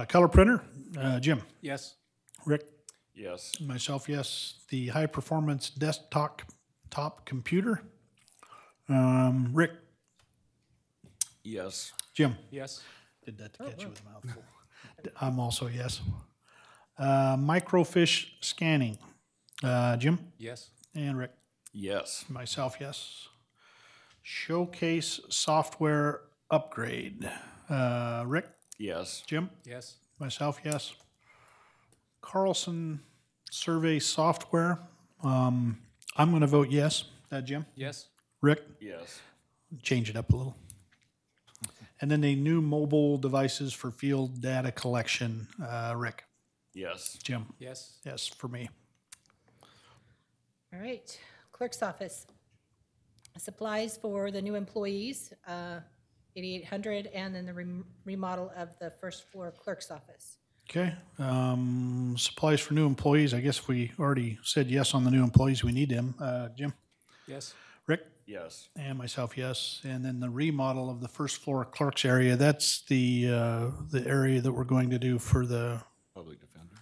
Color printer, Jim.
Yes?
Rick?
Yes.
Myself, yes. The high performance desktop computer, Rick?
Yes.
Jim?
Yes?
Did that to catch you with a mouthful. I'm also yes. Microfiche scanning, Jim
Yes?
and Rick.
Yes.
Myself, yes. Showcase software upgrade, Rick,
Yes.
Jim,
Yes?
myself, yes. Carlson survey software, I'm going to vote yes. Jim,
Yes?
Rick,
Yes.
change it up a little. And then the new mobile devices for field data collection, Rick,
Yes.
Jim,
Yes?
yes for me.
All right, clerk's office. Supplies for the new employees, 8,800, and then the remodel of the first floor clerk's office.
Okay, supplies for new employees, I guess we already said yes on the new employees, we need them. Jim?
Yes.
Rick?
Yes.
And myself, yes. And then the remodel of the first floor clerk's area, that's the area that we're going to do for the
Public defender.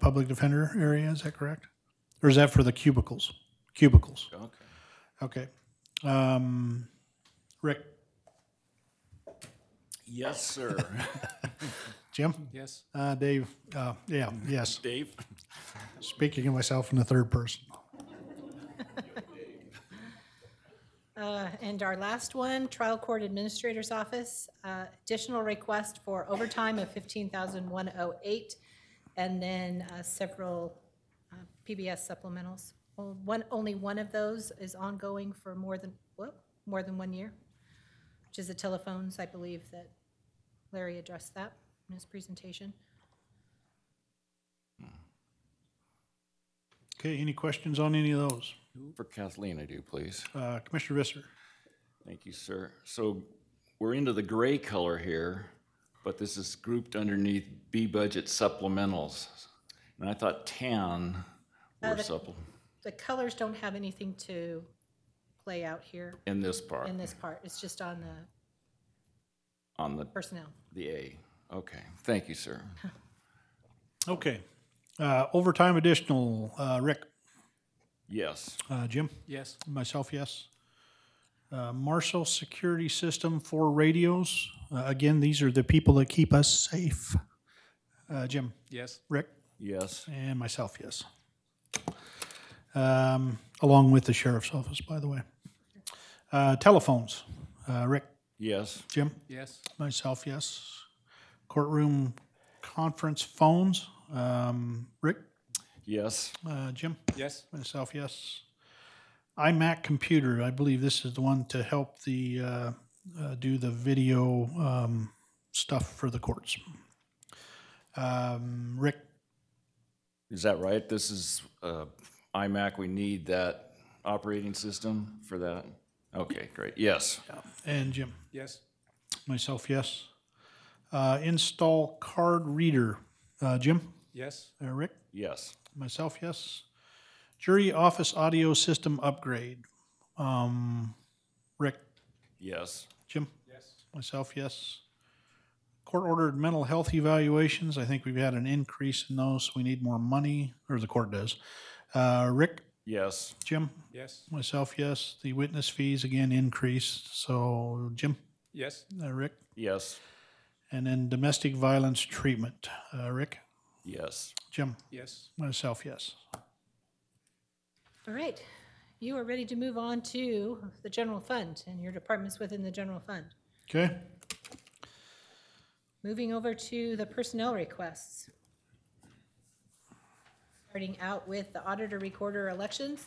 public defender area, is that correct? Or is that for the cubicles? Cubicles,
Okay.
okay. Rick?
Yes, sir.
Jim?
Yes.
Dave? Yeah, yes.
Dave?
Speaking of myself in the third person.
And our last one, trial court administrator's office, additional request for overtime of $15,108, and then several PBS supplementals. Well, only one of those is ongoing for more than 1 year, which is the telephones. I believe that Larry addressed that in his presentation.
Okay, any questions on any of those?
For Kathleen, I do, please.
Commissioner Visser?
Thank you, sir. So we're into the gray color here, but this is grouped underneath B budget supplementals. And I thought tan were
The colors don't have anything to play out here
in this part.
in this part. It's just on the personnel.
The A. Okay. Thank you, sir.
Okay. Overtime additional, Rick?
Yes.
Jim?
Yes.
Myself, yes. Marshall Security System for radios. Again, these are the people that keep us safe. Jim?
Yes.
Rick?
Yes.
And myself, yes. Along with the sheriff's office, by the way. Telephones. Rick?
Yes.
Jim?
Yes.
Myself, yes. Courtroom conference phones. Rick?
Yes.
Jim?
Yes.
Myself, yes. iMac computer, I believe this is the one to help the do the video stuff for the courts. Rick?
Is that right? This is iMac. We need that operating system for that? Okay, great. Yes.
And Jim?
Yes.
Myself, yes. Install card reader. Jim?
Yes.
Rick?
Yes.
Myself, yes. Jury office audio system upgrade. Rick?
Yes.
Jim?
Yes.
Myself, yes. Court-ordered mental health evaluations. I think we've had an increase in those. So we need more money, or the court does. Rick?
Yes.
Jim?
Yes.
Myself, yes. The witness fees, again, increased. So Jim?
Yes.
Rick?
Yes.
And then domestic violence treatment. Rick?
Yes.
Jim?
Yes.
Myself, yes.
All right. You are ready to move on to the general fund and your departments within the general fund.
Okay.
Moving over to the personnel requests. Starting out with the auditor, recorder, elections.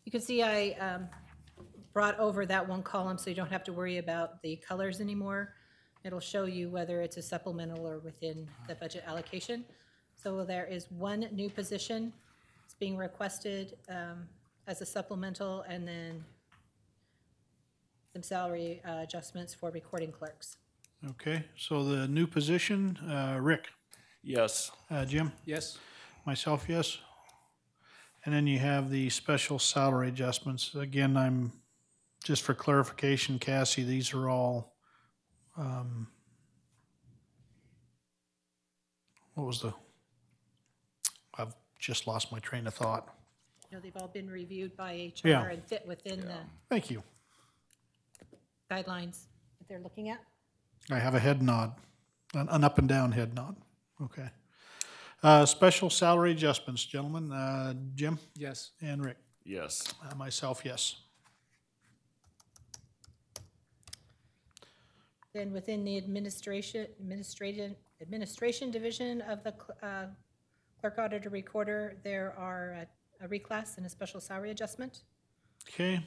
You can see I brought over that one column so you don't have to worry about the colors anymore. It'll show you whether it's a supplemental or within the budget allocation. So there is one new position. It's being requested as a supplemental, and then some salary adjustments for recording clerks.
Okay, so the new position, Rick?
Yes.
Jim?
Yes.
Myself, yes. And then you have the special salary adjustments. Again, I'm, just for clarification, Cassie, these are all, what was the, I've just lost my train of thought.
You know, they've all been reviewed by HR
Yeah.
and fit within the
Thank you.
guidelines that they're looking at.
I have a head nod, an up and down head nod. Okay. Special salary adjustments, gentlemen. Jim
Yes.
and Rick.
Yes.
Myself, yes.
Then within the administration division of the clerk auditor recorder, there are a reclass and a special salary adjustment.
Okay.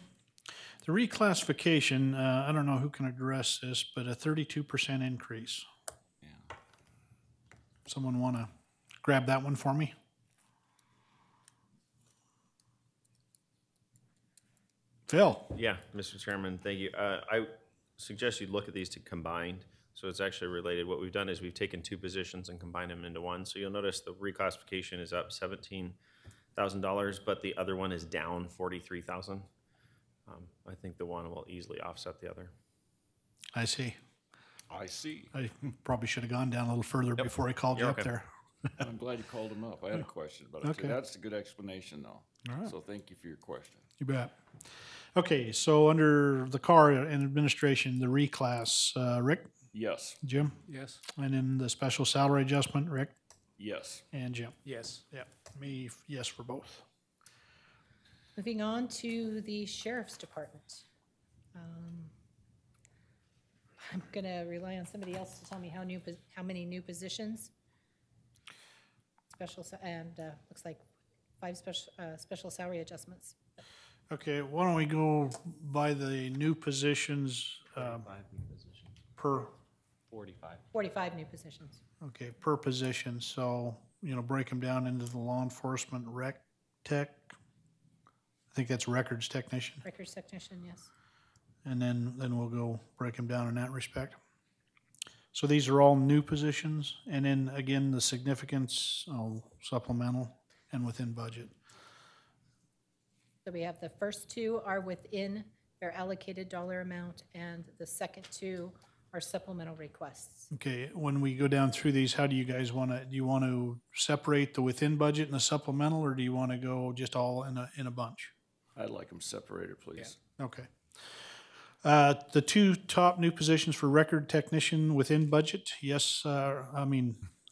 The reclassification, I don't know who can address this, but a 32% increase.
Yeah.
Someone want to grab that one for me? Phil?
Yeah, Mr. Chairman, thank you. I suggest you look at these to combined. So it's actually related. What we've done is we've taken two positions and combined them into one. So you'll notice the reclassification is up $17,000, but the other one is down $43,000. I think the one will easily offset the other.
I see.
I see.
I probably should have gone down a little further before I called you
You're
up
okay.
there.
I'm glad you called him up. I had a question, but
Okay.
that's a good explanation, though.
All right.
So thank you for your question.
You bet. Okay, so under the car and administration, the reclass, Rick,
Yes.
Jim,
Yes.
and then the special salary adjustment, Rick
Yes.
and Jim.
Yes.
Yeah, me, yes for both.
Moving on to the sheriff's department. I'm gonna rely on somebody else to tell me how many new positions. Looks like 5 special salary adjustments.
Okay, why don't we go by the new positions,
5 new positions.
per,
45.
45 new positions.
okay, per position, so, break them down into the law enforcement rec tech. I think that's records technician,
Records technician, yes.
and then we'll go break them down in that respect. So these are all new positions, and then again, the significance, supplemental and within budget.
So we have the first 2 are within their allocated dollar amount, and the second 2 are supplemental requests.
Okay, when we go down through these, how do you guys want to, do you want to separate the within budget and the supplemental, or do you want to go just all in a bunch?
I'd like them separated, please.
Okay. The 2 top new positions for record technician within budget, yes,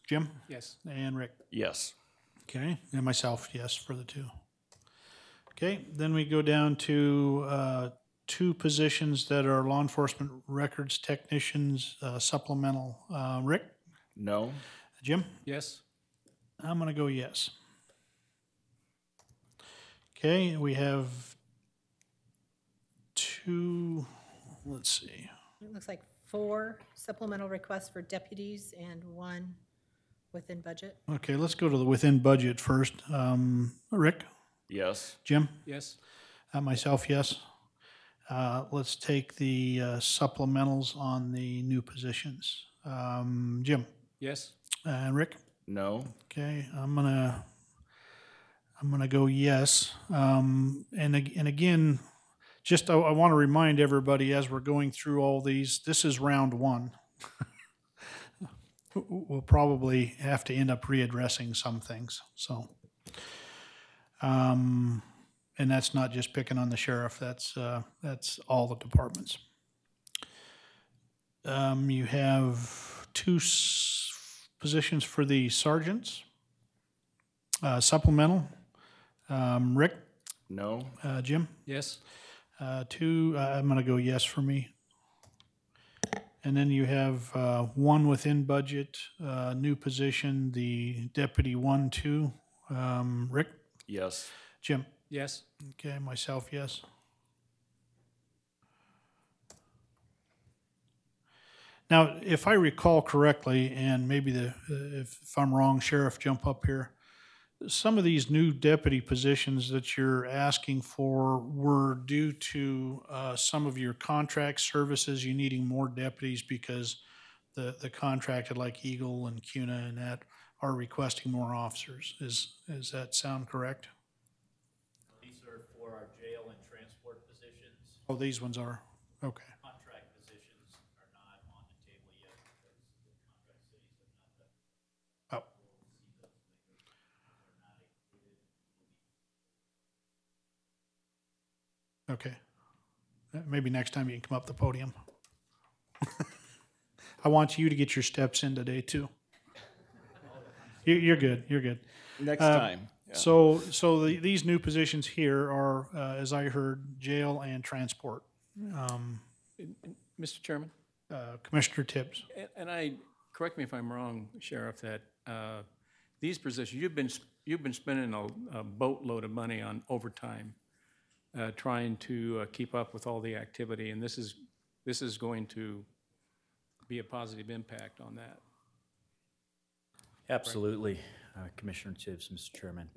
Jim
Yes.
and Rick.
Yes.
Okay, and myself, yes, for the 2. Okay, then we go down to 2 positions that are law enforcement records technicians, supplemental. Rick,
No.
Jim?
Yes.
I'm gonna go yes. Okay, we have 2, let's see.
It looks like 4 supplemental requests for deputies and 1 within budget.
Okay, let's go to the within budget first. Rick,
Yes.
Jim,
Yes.
myself, yes. Let's take the supplementals on the new positions. Jim
Yes.
and Rick.
No.
Okay, I'm gonna go yes. And again, just I want to remind everybody as we're going through all these, this is round 1. We'll probably have to end up readdressing some things. So, and that's not just picking on the sheriff. That's all the departments. You have 2 positions for the sergeants. Supplemental. Rick,
No.
Jim.
Yes.
2. I'm going to go yes for me. And then you have 1 within budget, new position, the deputy 1, 2. Rick,
Yes.
Jim.
Yes.
Okay, myself, yes. Now, if I recall correctly, and maybe if I'm wrong, Sheriff, jump up here. Some of these new deputy positions that you're asking for were due to some of your contract services, you needing more deputies because the contracted like Eagle and CUNA and that are requesting more officers. Does that sound correct?
These are for our jail and transport positions.
Oh, these ones are, okay.
Contract positions are not on the table yet because the contract cities have not done.
Oh. Okay. Maybe next time you can come up the podium. I want you to get your steps in today too. You're good, you're good.
Next time. Yeah.
So these new positions here are, as I heard, jail and transport.
Mr. Chairman?
Commissioner Tibbs.
And correct me if I'm wrong, Sheriff, that these positions, you've been spending a boatload of money on overtime, trying to keep up with all the activity, and this is going to be a positive impact on that.
Absolutely, Commissioner Tibbs, Mr. Chairman.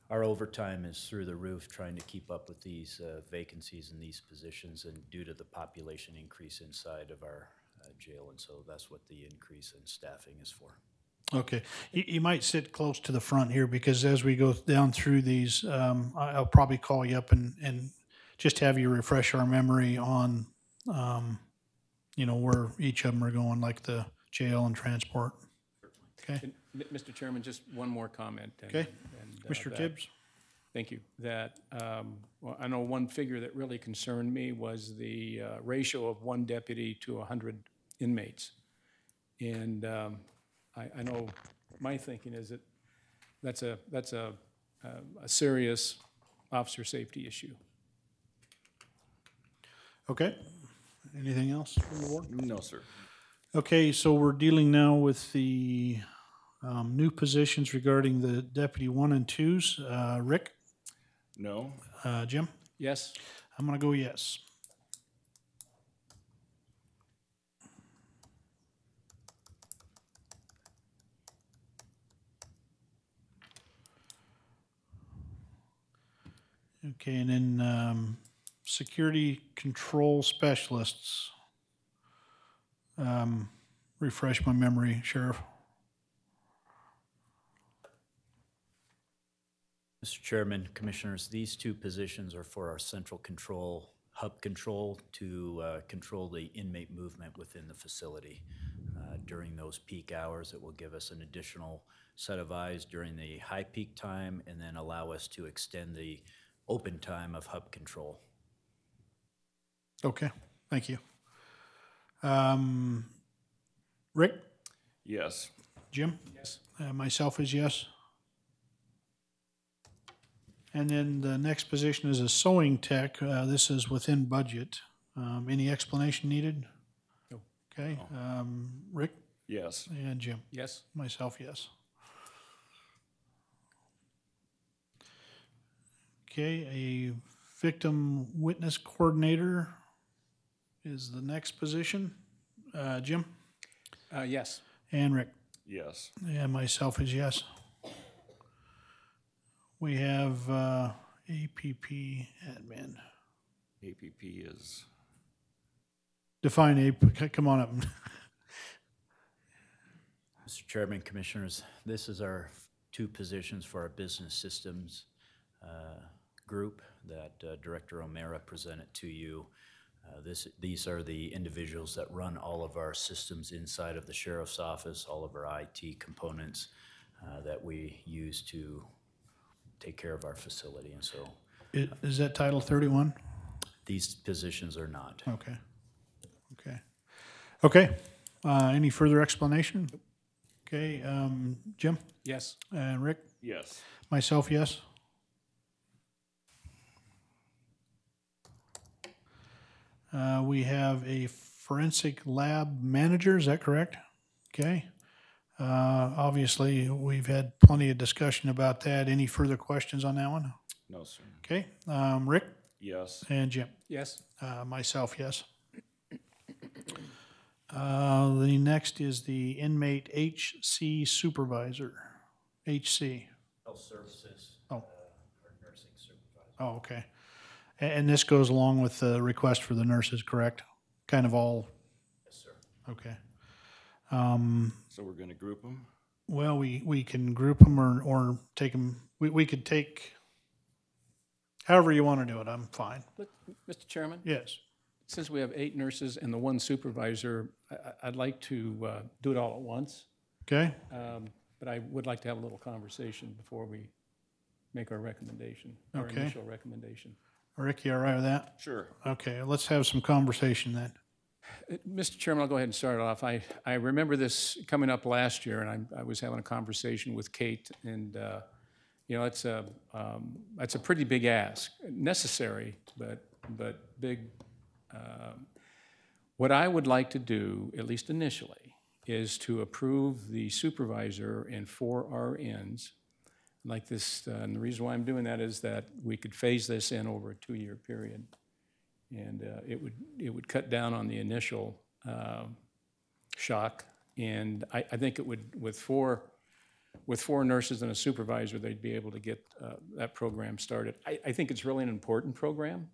Our overtime is through the roof trying to keep up with these vacancies in these positions, and due to the population increase inside of our jail, and so that's what the increase in staffing is for.
Okay, you might sit close to the front here because as we go down through these, I'll probably call you up and just have you refresh our memory on, where each of them are going, like the jail and transport. Okay.
And, Mr. Chairman, just one more comment.
Okay. Mr. Tibbs?
Thank you. That, well, I know one figure that really concerned me was the ratio of 1 deputy to 100 inmates. And I know my thinking is that that's a serious officer safety issue.
Okay. Anything else from the board?
No, sir.
Okay, so we're dealing now with the new positions regarding the deputy 1 and 2s. Rick?
No.
Jim?
Yes?
I'm going to go yes. Okay, and then security control specialists. Refresh my memory, Sheriff.
Mr. Chairman, Commissioners, these 2 positions are for our central control, hub control, to control the inmate movement within the facility. During those peak hours, it will give us an additional set of eyes during the high peak time and then allow us to extend the open time of hub control.
Okay, thank you. Rick?
Yes.
Jim?
Yes.
Myself is yes. And then the next position is a sewing tech. This is within budget. Any explanation needed?
No.
Okay. Rick?
Yes.
And Jim?
Yes?
Myself, yes. Okay, a victim witness coordinator is the next position. Jim?
Yes.
And Rick?
Yes.
And myself is yes. We have APP admin.
APP is,
Define AP, come on up.
Mr. Chairman, Commissioners, this is our 2 positions for our business systems group that Director O'Mara presented to you. These are the individuals that run all of our systems inside of the Sheriff's Office, all of our IT components that we use to take care of our facility, and so.
Is that Title 31?
These positions are not.
Okay. Okay. Okay. Any further explanation? Okay. Jim?
Yes.
And Rick?
yes.
Myself, yes. We have a forensic lab manager, is that correct? Okay. Obviously, we've had plenty of discussion about that. Any further questions on that one?
No, sir.
Okay. Rick?
Yes.
And Jim?
Yes?
Myself, yes. The next is the inmate HC supervisor. HC.
Health services.
Oh.
Or nursing supervisor.
Oh, okay. And this goes along with the request for the nurses, correct? Kind of all?
Yes, sir.
Okay.
So we're going to group them?
Well, we can group them or take them. We could take, however you want to do it, I'm fine.
Mr. Chairman?
Yes.
Since we have 8 nurses and the 1 supervisor, I'd like to do it all at once.
Okay.
But I would like to have a little conversation before we make our recommendation, our
Okay.
initial recommendation.
Rick, you all right with that?
Sure.
Okay, let's have some conversation then.
Mr. Chairman, I'll go ahead and start it off. I remember this coming up last year, and I was having a conversation with Kate, and it's a pretty big ask, necessary, but big. What I would like to do, at least initially, is to approve the supervisor and 4 RNs like this. And the reason why I'm doing that is that we could phase this in over a 2-year period. And it would cut down on the initial shock. And I think it would, with four nurses and a supervisor, they'd be able to get that program started. I think it's really an important program.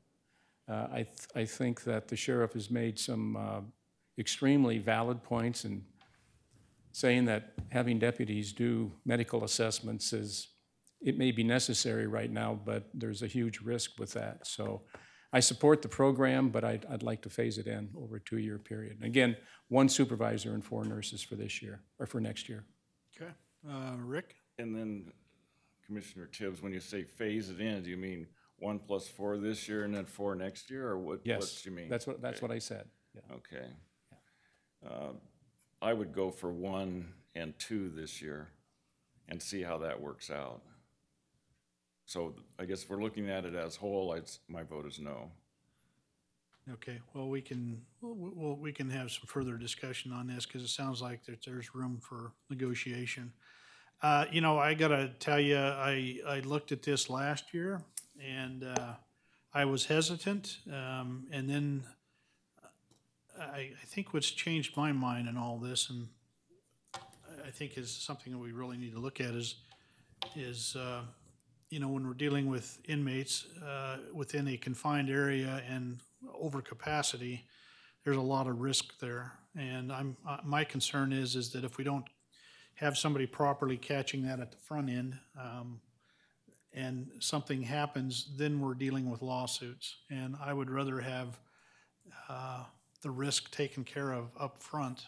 I think that the sheriff has made some extremely valid points, and saying that having deputies do medical assessments it may be necessary right now, but there's a huge risk with that. So I support the program, but I'd like to phase it in over a 2-year period. Again, 1 supervisor and 4 nurses for this year, or for next year.
Okay. Rick?
And then Commissioner Tibbs, when you say phase it in, do you mean 1 + 4 this year and then 4 next year, or what do you mean?
That's what I said. Yeah.
Okay. I would go for 1 and 2 this year and see how that works out. So I guess if we're looking at it as whole, my vote is no.
Okay, well, we can have some further discussion on this because it sounds like there's room for negotiation. You know, I gotta tell you, I looked at this last year and I was hesitant, and then I think what's changed my mind in all this, and I think is something that we really need to look at is you know, when we're dealing with inmates within a confined area and overcapacity, there's a lot of risk there. And my concern is that if we don't have somebody properly catching that at the front end, and something happens, then we're dealing with lawsuits. And I would rather have the risk taken care of up front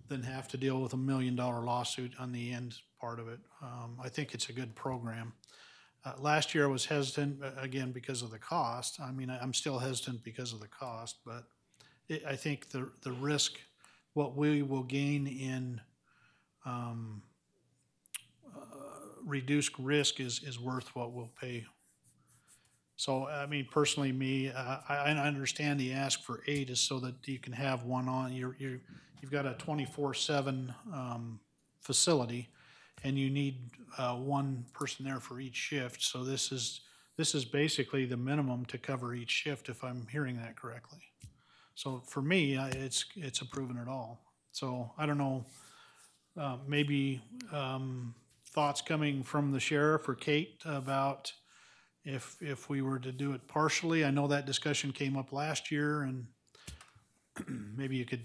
than have to deal with $1 million lawsuit on the end part of it. I think it's a good program. Last year I was hesitant, again, because of the cost. I mean, I'm still hesitant because of the cost, but I think the risk, what we will gain in reduced risk is worth what we'll pay. So, I mean, personally, me, I understand the ask for 8 is so that you can have one on. You've got a 24/7 facility, and you need 1 person there for each shift. So this is basically the minimum to cover each shift, if I'm hearing that correctly. So for me, it's approving it all. So I don't know, maybe thoughts coming from the sheriff or Kate about if we were to do it partially. I know that discussion came up last year, and maybe you could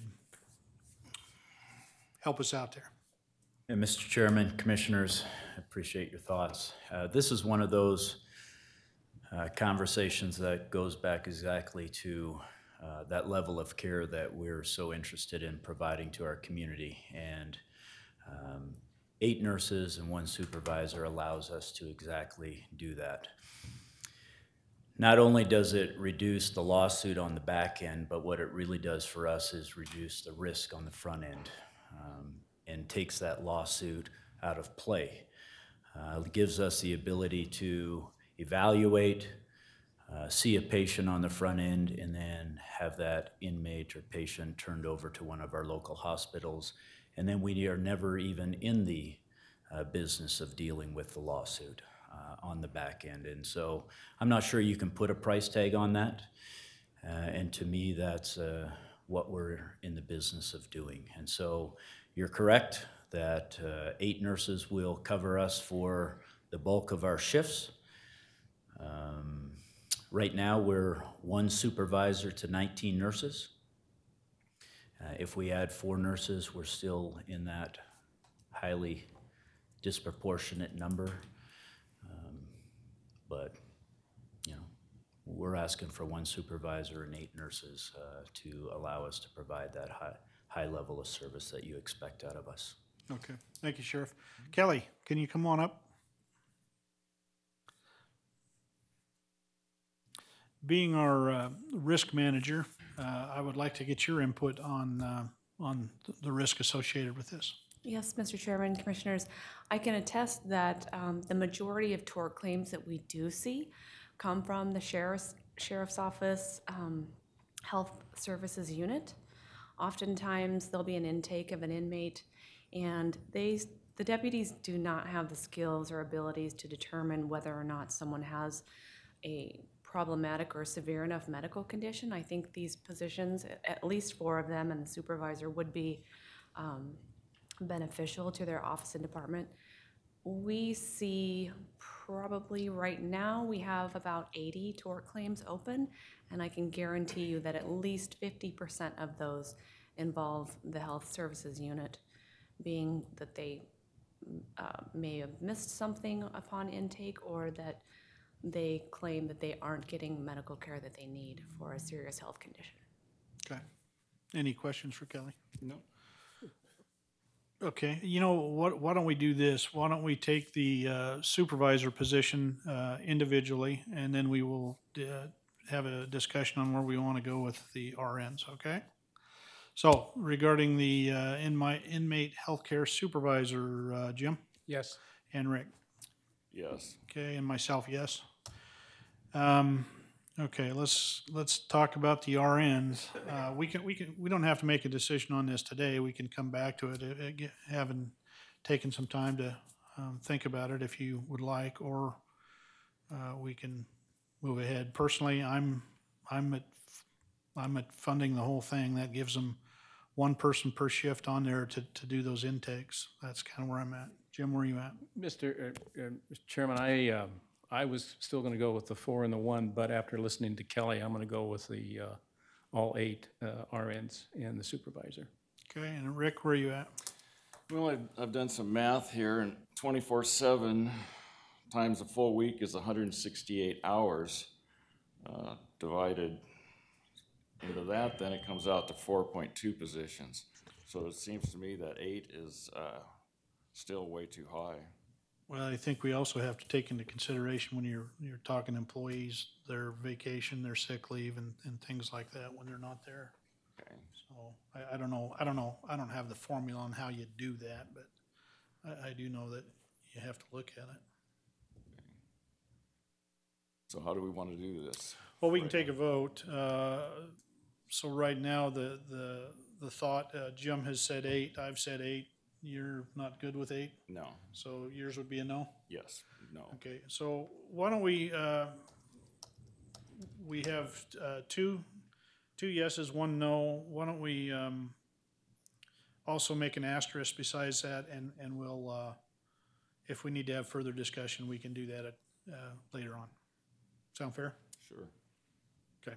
help us out there.
And Mr. Chairman, Commissioners, I appreciate your thoughts. This is one of those conversations that goes back exactly to that level of care that we're so interested in providing to our community. And 8 nurses and 1 supervisor allows us to exactly do that. Not only does it reduce the lawsuit on the back end, but what it really does for us is reduce the risk on the front end, and takes that lawsuit out of play. It gives us the ability to evaluate, see a patient on the front end, and then have that inmate or patient turned over to one of our local hospitals. And then we are never even in the business of dealing with the lawsuit on the back end. And so I'm not sure you can put a price tag on that. And to me, that's what we're in the business of doing. And so you're correct that 8 nurses will cover us for the bulk of our shifts. Right now, we're 1 supervisor to 19 nurses. If we add 4 nurses, we're still in that highly disproportionate number. But, you know, we're asking for 1 supervisor and 8 nurses to allow us to provide that high level of service that you expect out of us.
Okay, thank you, Sheriff. Kelly, can you come on up? Being our risk manager, I would like to get your input on the risk associated with this.
Yes, Mr. Chairman, Commissioners, I can attest that the majority of tort claims that we do see come from the Sheriff's Office Health Services Unit. Oftentimes, there'll be an intake of an inmate, and the deputies do not have the skills or abilities to determine whether or not someone has a problematic or severe enough medical condition. I think these positions, at least 4 of them and the supervisor, would be beneficial to their office and department. We see probably right now, we have about 80 tort claims open, and I can guarantee you that at least 50% of those involve the health services unit, being that they may have missed something upon intake, or that they claim that they aren't getting medical care that they need for a serious health condition.
Okay. Any questions for Kelly?
No.
Okay, you know what, why don't we do this? Why don't we take the supervisor position individually, and then we will have a discussion on where we want to go with the RNs, okay? So regarding the inmate healthcare supervisor, Jim?
Yes.
And Rick?
Yes.
Okay, and myself, yes. Okay, let's talk about the RNs. We don't have to make a decision on this today. We can come back to it, having taken some time to think about it if you would like, or we can move ahead. Personally, I'm at funding the whole thing. That gives them one person per shift on there to do those intakes. That's kind of where I'm at. Jim, where are you at?
Mr. Chairman, I was still going to go with the 4 and the 1, but after listening to Kelly, I'm going to go with the all 8 RNs and the supervisor.
Okay, and Rick, where are you at?
Well, I've done some math here, and 24/7 times a full week is 168 hours. Divided into that, then it comes out to 4.2 positions. So it seems to me that 8 is still way too high.
Well, I think we also have to take into consideration when you're talking employees, their vacation, their sick leave, and things like that when they're not there.
Okay.
So I don't know. I don't have the formula on how you do that, but I do know that you have to look at it.
So how do we want to do this?
Well, we can take a vote. So right now, the thought, Jim has said 8, I've said 8. You're not good with 8?
No.
So yours would be a no?
Yes. No.
Okay, so why don't we have two yeses, 1 no. Why don't we also make an asterisk besides that, and we'll, if we need to have further discussion, we can do that later on. Sound fair?
Sure.
Okay.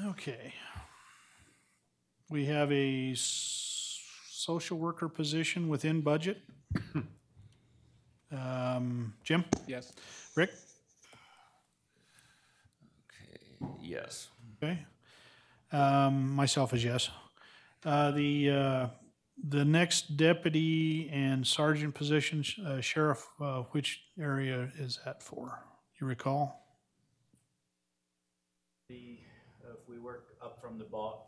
Okay. We have a social worker position within budget. Jim?
Yes.
Rick?
Okay. Yes.
Okay. Myself is yes. The next deputy and sergeant position, sheriff, which area is that for? You recall?
If we work up from the bottom.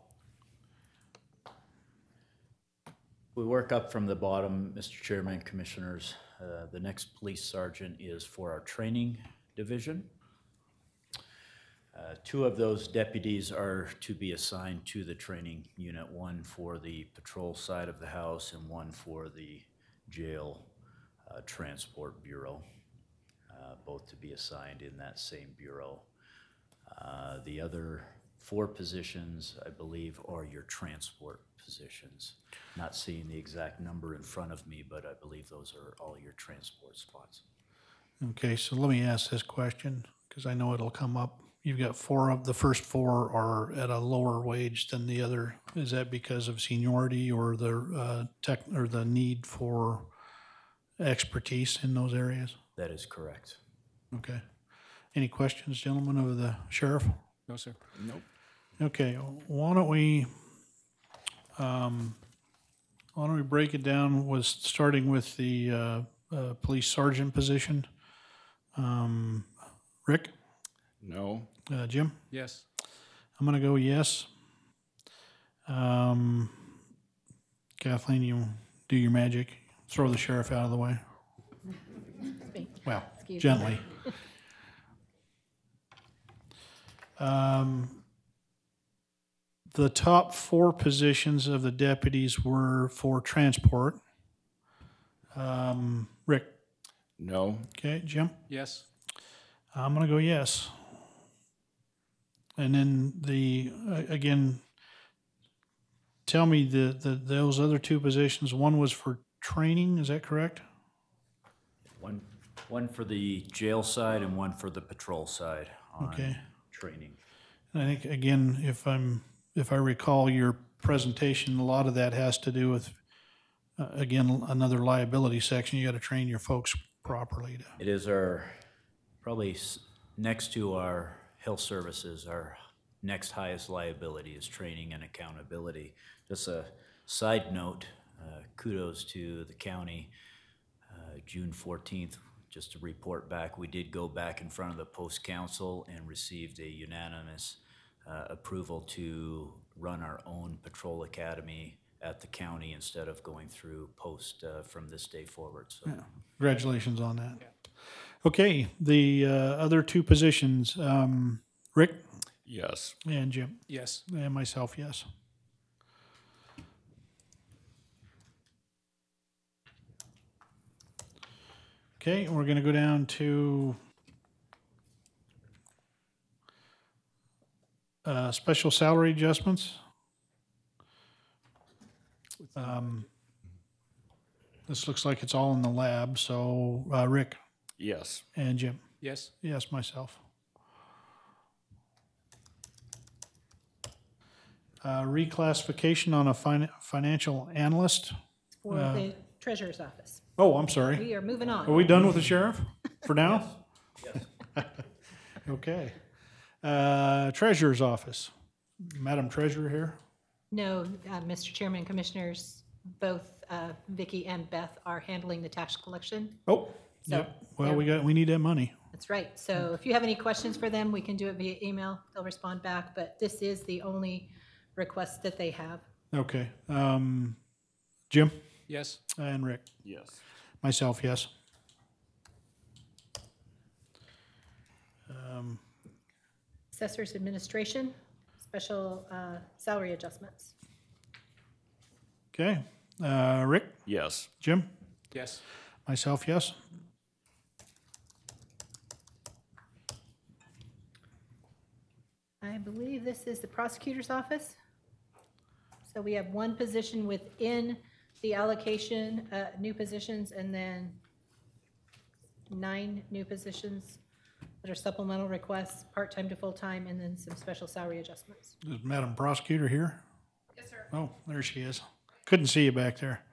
We work up from the bottom, Mr. Chairman, Commissioners. The next police sergeant is for our training division. 2 of those deputies are to be assigned to the training unit, 1 for the patrol side of the house and 1 for the jail transport bureau, both to be assigned in that same bureau. The other 4 positions, I believe, are your transport positions. Not seeing the exact number in front of me, but I believe those are all your transport spots.
Okay, so let me ask this question, because I know it'll come up. You've got 4 of the first 4 are at a lower wage than the other. Is that because of seniority or the or the need for expertise in those areas?
That is correct.
Okay. Any questions, gentlemen, of the sheriff?
No, sir.
Nope.
Okay, why don't we break it down with starting with the police sergeant position? Rick?
No.
Jim?
Yes.
I'm going to go yes. Kathleen, you do your magic. Throw the sheriff out of the way. Well, gently. The top 4 positions of the deputies were for transport. Rick?
No.
Okay, Jim?
Yes.
I'm going to go yes. And then again, tell me those other two positions, one was for training, is that correct?
One for the jail side and one for the patrol side on
Okay.
training.
And I think, again, if I recall your presentation, a lot of that has to do with, again, another liability section. You got to train your folks properly.
It is probably next to our health services, our next highest liability is training and accountability. Just a side note, kudos to the county. June 14th, just to report back, we did go back in front of the post council and received a unanimous approval to run our own patrol academy at the county instead of going through post from this day forward. So,
Yeah. Congratulations on that. Okay, the other two positions, Rick
Yes.
and Jim,
Yes.
and myself, yes. Okay, we're going to go down to special salary adjustments. This looks like it's all in the lab, so Rick
Yes.
and Jim.
Yes.
Yes, myself. Reclassification on a financial analyst.
For the treasurer's office.
Oh, I'm sorry.
We are moving on.
Are we done with the sheriff for now? Yes. Okay. Treasurer's office. Madam Treasurer here.
No, Mr. Chairman, Commissioners, both Vicki and Beth are handling the tax collection.
Oh,
So,
yep. Well, we need that money.
That's right. So if you have any questions for them, we can do it via email. They'll respond back, but this is the only request that they have.
Okay. Jim
Yes.
and Rick.
Yes.
Myself, yes.
Assessors Administration, special salary adjustments.
Okay. Rick,
Yes.
Jim,
Yes.
myself, yes.
I believe this is the prosecutor's office. So we have one position within the allocation, new positions, and then 9 new positions that are supplemental requests, part-time to full-time, and then some special salary adjustments.
Is Madam Prosecutor here?
Yes, sir.
Oh, there she is. Couldn't see you back there.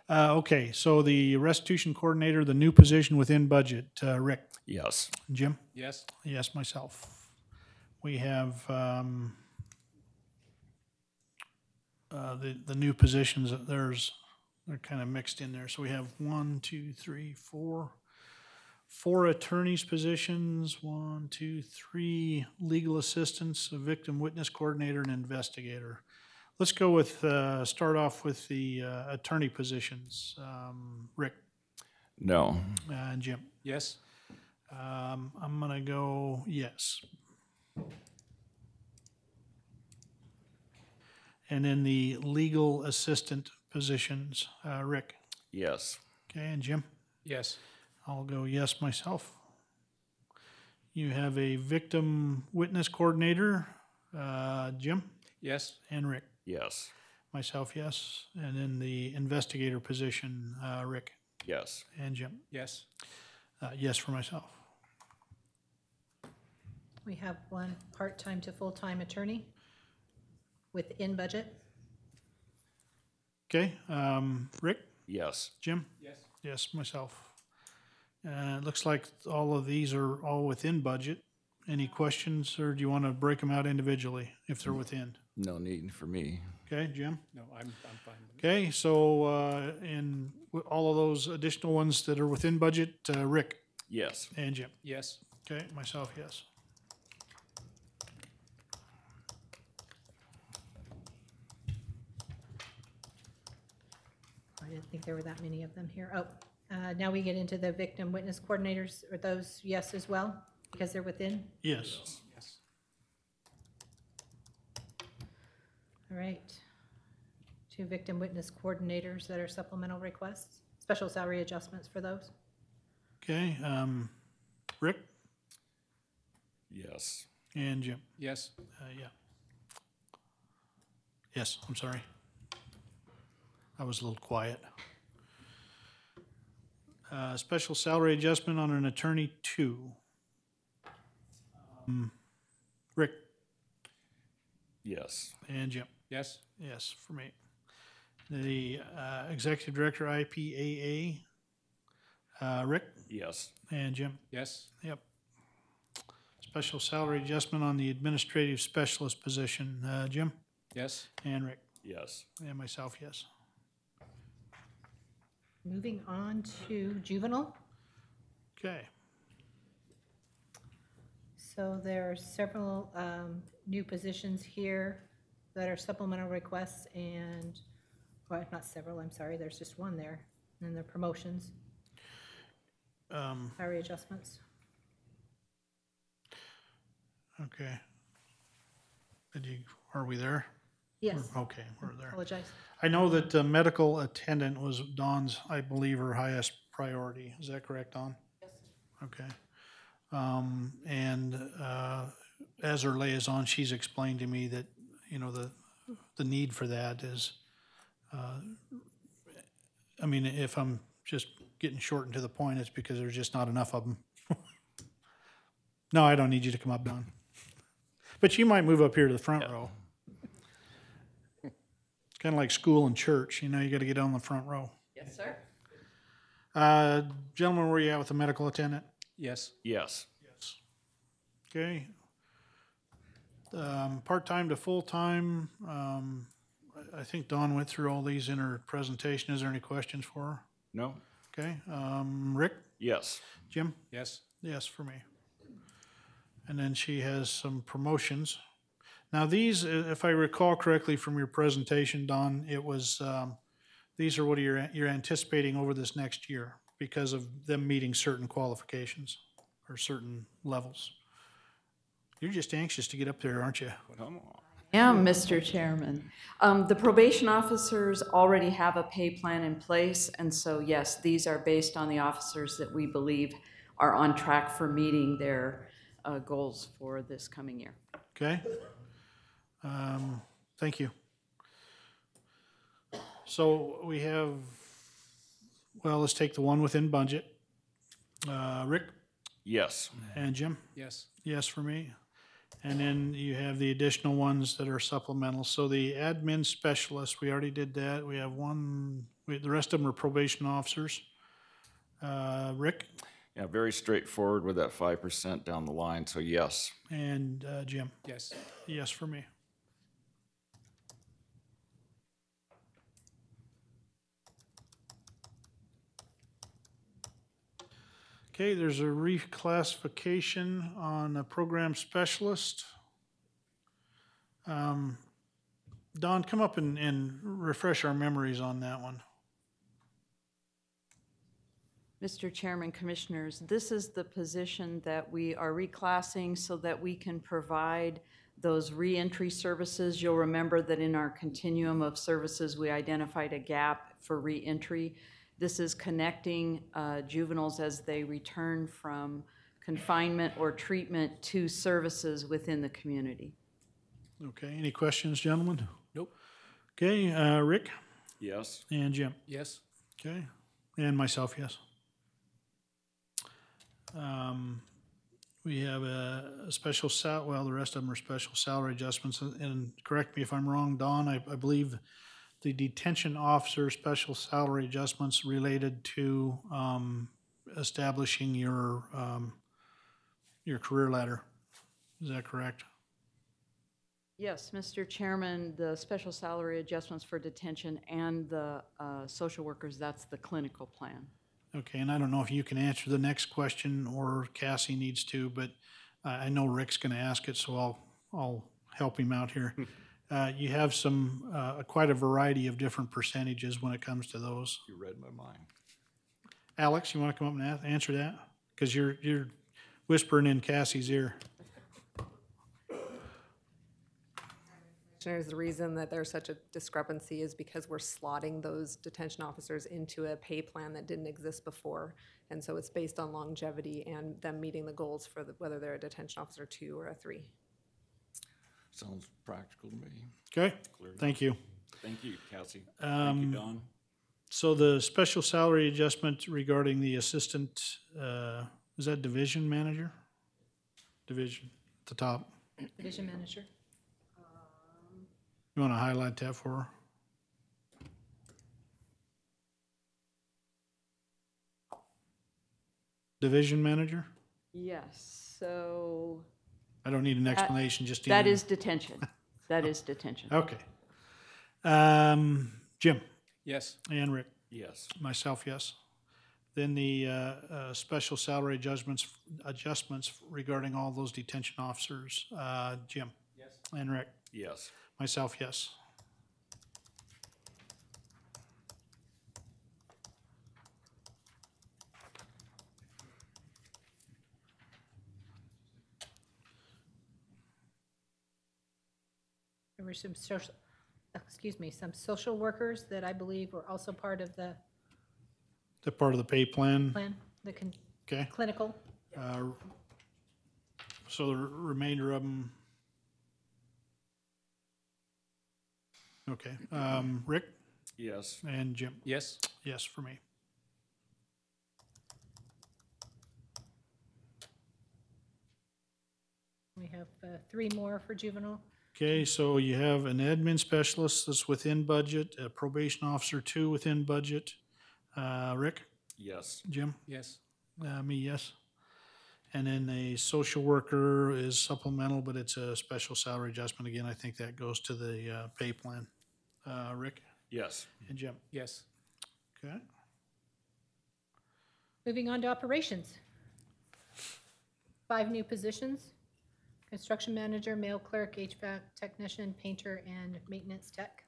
Okay, so the restitution coordinator, the new position within budget, Rick,
Yes.
Jim?
Yes.
Yes, myself. We have the new positions, they're kind of mixed in there. So we have 1, 2, 3, 4 attorneys positions, 1, 2, 3 legal assistants, a victim witness coordinator, and investigator. Let's go with, start off with the attorney positions. Rick
No.
and Jim.
Yes.
I'm gonna go yes. And then the legal assistant positions, Rick.
Yes.
Okay, and Jim?
Yes.
I'll go yes myself. You have a victim witness coordinator, Jim
Yes.
and Rick.
Yes.
Myself, yes. And then the investigator position, Rick
Yes.
and Jim.
Yes.
Yes for myself.
We have one part-time to full-time attorney within budget.
Okay, Rick,
Yes.
Jim?
Yes.
Yes, myself. It looks like all of these are all within budget. Any questions, or do you want to break them out individually if they're within?
No need for me.
Okay, Jim?
No, I'm fine with it.
Okay, so in all of those additional ones that are within budget, Rick
Yes.
and Jim.
Yes.
Okay, myself, yes.
I didn't think there were that many of them here. Oh, now we get into the victim witness coordinators. Are those yes as well, because they're within?
Yes.
Yes.
All right. 2 victim witness coordinators that are supplemental requests, special salary adjustments for those.
Okay, Rick
Yes.
and Jim.
Yes.
Yeah. Yes, I'm sorry. I was a little quiet. Special salary adjustment on an attorney 2. Rick
Yes.
and Jim.
Yes?
Yes, for me. The executive director IPAA, Rick
Yes.
and Jim.
Yes?
Yep. Special salary adjustment on the administrative specialist position, Jim
Yes?
and Rick,
Yes.
and myself, yes.
Moving on to juvenile.
Okay.
So there are several new positions here that are supplemental requests and, well, not several, I'm sorry, there's just one there. And the promotions, salary adjustments.
Okay. Are we there?
Yes,
Okay, we're there.
apologize.
I know that medical attendant was Dawn's, I believe, her highest priority. Is that correct, Dawn? Yes. Okay. As her liaison, she's explained to me that, you know, the need for that is, I mean, if I'm just getting short and to the point, it's because there's just not enough of them. No, I don't need you to come up, Dawn. But you might move up here to the front row. It's kind of like school and church, you know, you got to get on the front row.
Yes, sir.
Gentlemen, where you at with the medical attendant?
Yes?
Yes.
Yes. Okay. Part-time to full-time, I think Dawn went through all these in her presentation. Is there any questions for her?
No?
Okay, Rick?
Yes.
Jim?
Yes?
Yes, for me. And then she has some promotions. Now these, if I recall correctly from your presentation, Dawn, it was, these are what you're anticipating over this next year because of them meeting certain qualifications or certain levels. You're just anxious to get up there, aren't you?
Come on.
Yeah, Mr. Chairman. The probation officers already have a pay plan in place, and so yes, these are based on the officers that we believe are on track for meeting their goals for this coming year.
Okay. Thank you. So we have, well, let's take the one within budget. Rick
Yes.
and Jim?
Yes?
Yes for me. And then you have the additional ones that are supplemental. So the admin specialist, we already did that. We have one, the rest of them are probation officers. Rick
Yeah, very straightforward with that 5% down the line, so yes.
and Jim?
Yes?
Yes for me. Okay, there's a reclassification on a program specialist. Don, come up and refresh our memories on that one.
Mr. Chairman, Commissioners, this is the position that we are reclassing so that we can provide those reentry services. You'll remember that in our continuum of services, we identified a gap for reentry. This is connecting juveniles as they return from confinement or treatment to services within the community.
Okay, any questions, gentlemen?
Nope.
Okay, Rick
Yes.
and Jim?
Yes?
Okay, and myself, yes. We have a special well, the rest of them are special salary adjustments, and correct me if I'm wrong, Dawn, I believe the detention officer special salary adjustments related to establishing your career ladder. Is that correct?
Yes, Mr. Chairman, the special salary adjustments for detention and the social workers, that's the clinical plan.
Okay, and I don't know if you can answer the next question or Cassie needs to, but I know Rick's going to ask it, so I'll help him out here. You have some quite a variety of different percentages when it comes to those.
You read my mind.
Alex, you want to come up and answer that? Because you're whispering in Cassie's ear.
The reason that there's such a discrepancy is because we're slotting those detention officers into a pay plan that didn't exist before. And so it's based on longevity and them meeting the goals for whether they're a detention officer 2 or a 3.
Sounds practical to me.
Okay, thank you.
Thank you, Cassie. Thank you, Don.
So the special salary adjustment regarding the assistant, is that division manager? Division, at the top.
Division manager.
You want to highlight that for her? Division manager?
Yes, so
I don't need an explanation, just.
that
either-
is detention. That is detention.
Okay. Jim
Yes.
and Rick,
Yes.
myself, yes. Then the special salary adjustments regarding all those detention officers, Jim.
Yes.
And Rick,
Yes.
myself, yes.
There were some some social workers that I believe were also part of the
The part of the pay plan,
plan,
okay?
clinical.
So the remainder of them. Okay, Rick
Yes.
and Jim,
Yes.
yes for me.
We have 3 more for juvenile.
Okay, so you have an admin specialist that's within budget, a probation officer 2 within budget. Rick,
Yes.
Jim,
Yes.
me, yes. And then a social worker is supplemental, but it's a special salary adjustment. Again, I think that goes to the pay plan. Rick
Yes.
and Jim,
Yes.
okay?
Moving on to operations. 5 new positions: construction manager, mail clerk, HVAC technician, painter, and maintenance tech.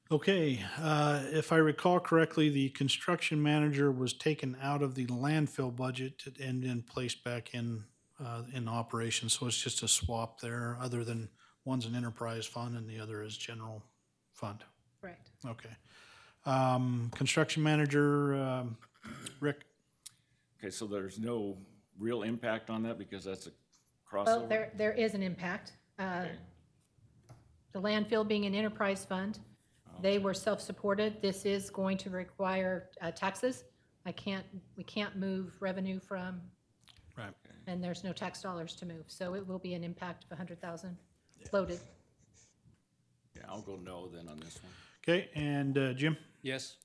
Okay, if I recall correctly, the construction manager was taken out of the landfill budget and then placed back in operation. So it's just a swap there, other than one's an enterprise fund and the other is general fund.
Right.
Okay. Construction manager, Rick?
Okay, so there's no real impact on that because that's a
Well,
crossover?
there is an impact. The landfill being an enterprise fund, they were self-supported. This is going to require taxes. We can't move revenue from,
Right.
and there's no tax dollars to move. So it will be an impact of 100,000 loaded.
Yeah, I'll go no then on this one.
Okay, and Jim?
Yes.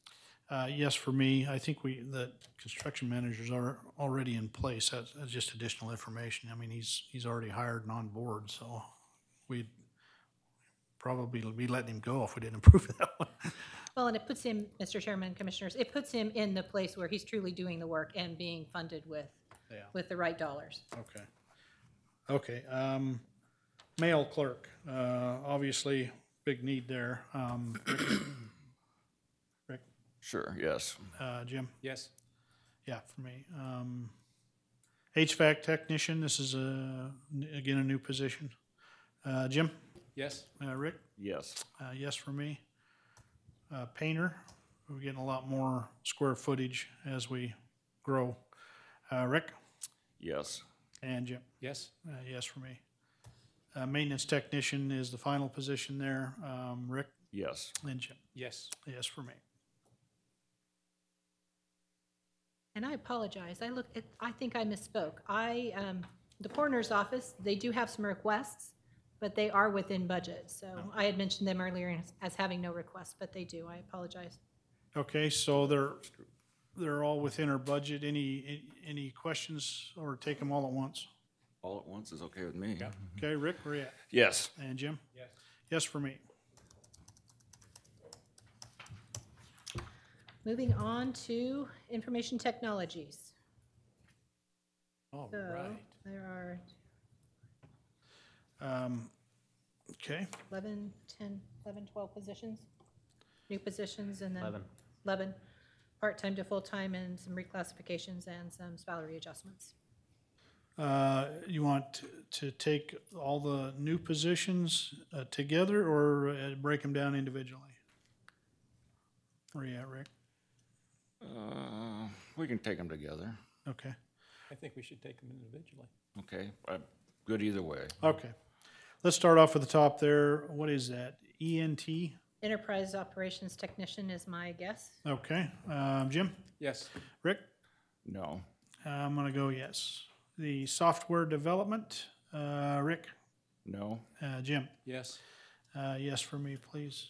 Yes for me. I think the construction managers are already in place. That's just additional information. I mean, he's already hired and on board, so we'd probably be letting him go if we didn't approve of that one.
Well, and it puts him, Mr. Chairman, Commissioners, it puts him in the place where he's truly doing the work and being funded with the right dollars.
Okay. Okay, mail clerk, obviously, big need there. Rick,
Sure, yes.
Jim?
Yes.
Yeah, for me. HVAC technician, this is again, a new position. Jim?
Yes.
Rick?
Yes.
Yes for me. Painter, we're getting a lot more square footage as we grow. Rick?
Yes.
And Jim?
Yes.
Yes for me. Maintenance technician is the final position there. Rick
Yes.
and Jim?
Yes.
Yes for me.
And I apologize. I think I misspoke. The coroner's office, they do have some requests, but they are within budget. So I had mentioned them earlier as having no requests, but they do. I apologize.
Okay, so they're all within our budget. Any questions, or take them all at once?
All at once is okay with me.
Yeah.
Okay, Rick, where you at?
Yes.
And Jim?
Yes.
Yes for me.
Moving on to information technologies.
All
So
right.
there are
Okay,
11, 10, 11, 12 positions, new positions, and then
11.
11, part-time to full-time, and some reclassifications and some salary adjustments.
you want to take all the new positions together, or break them down individually? Where you at, Rick?
We can take them together.
Okay.
I think we should take them individually.
Okay, good either way.
Okay. let's start off with the top there. What is that? ENT?
Enterprise Operations Technician is my guess.
Okay. Jim?
Yes.
Rick?
No.
I'm gonna go yes. The software development, Rick?
No.
Jim?
Yes.
Yes for me, please.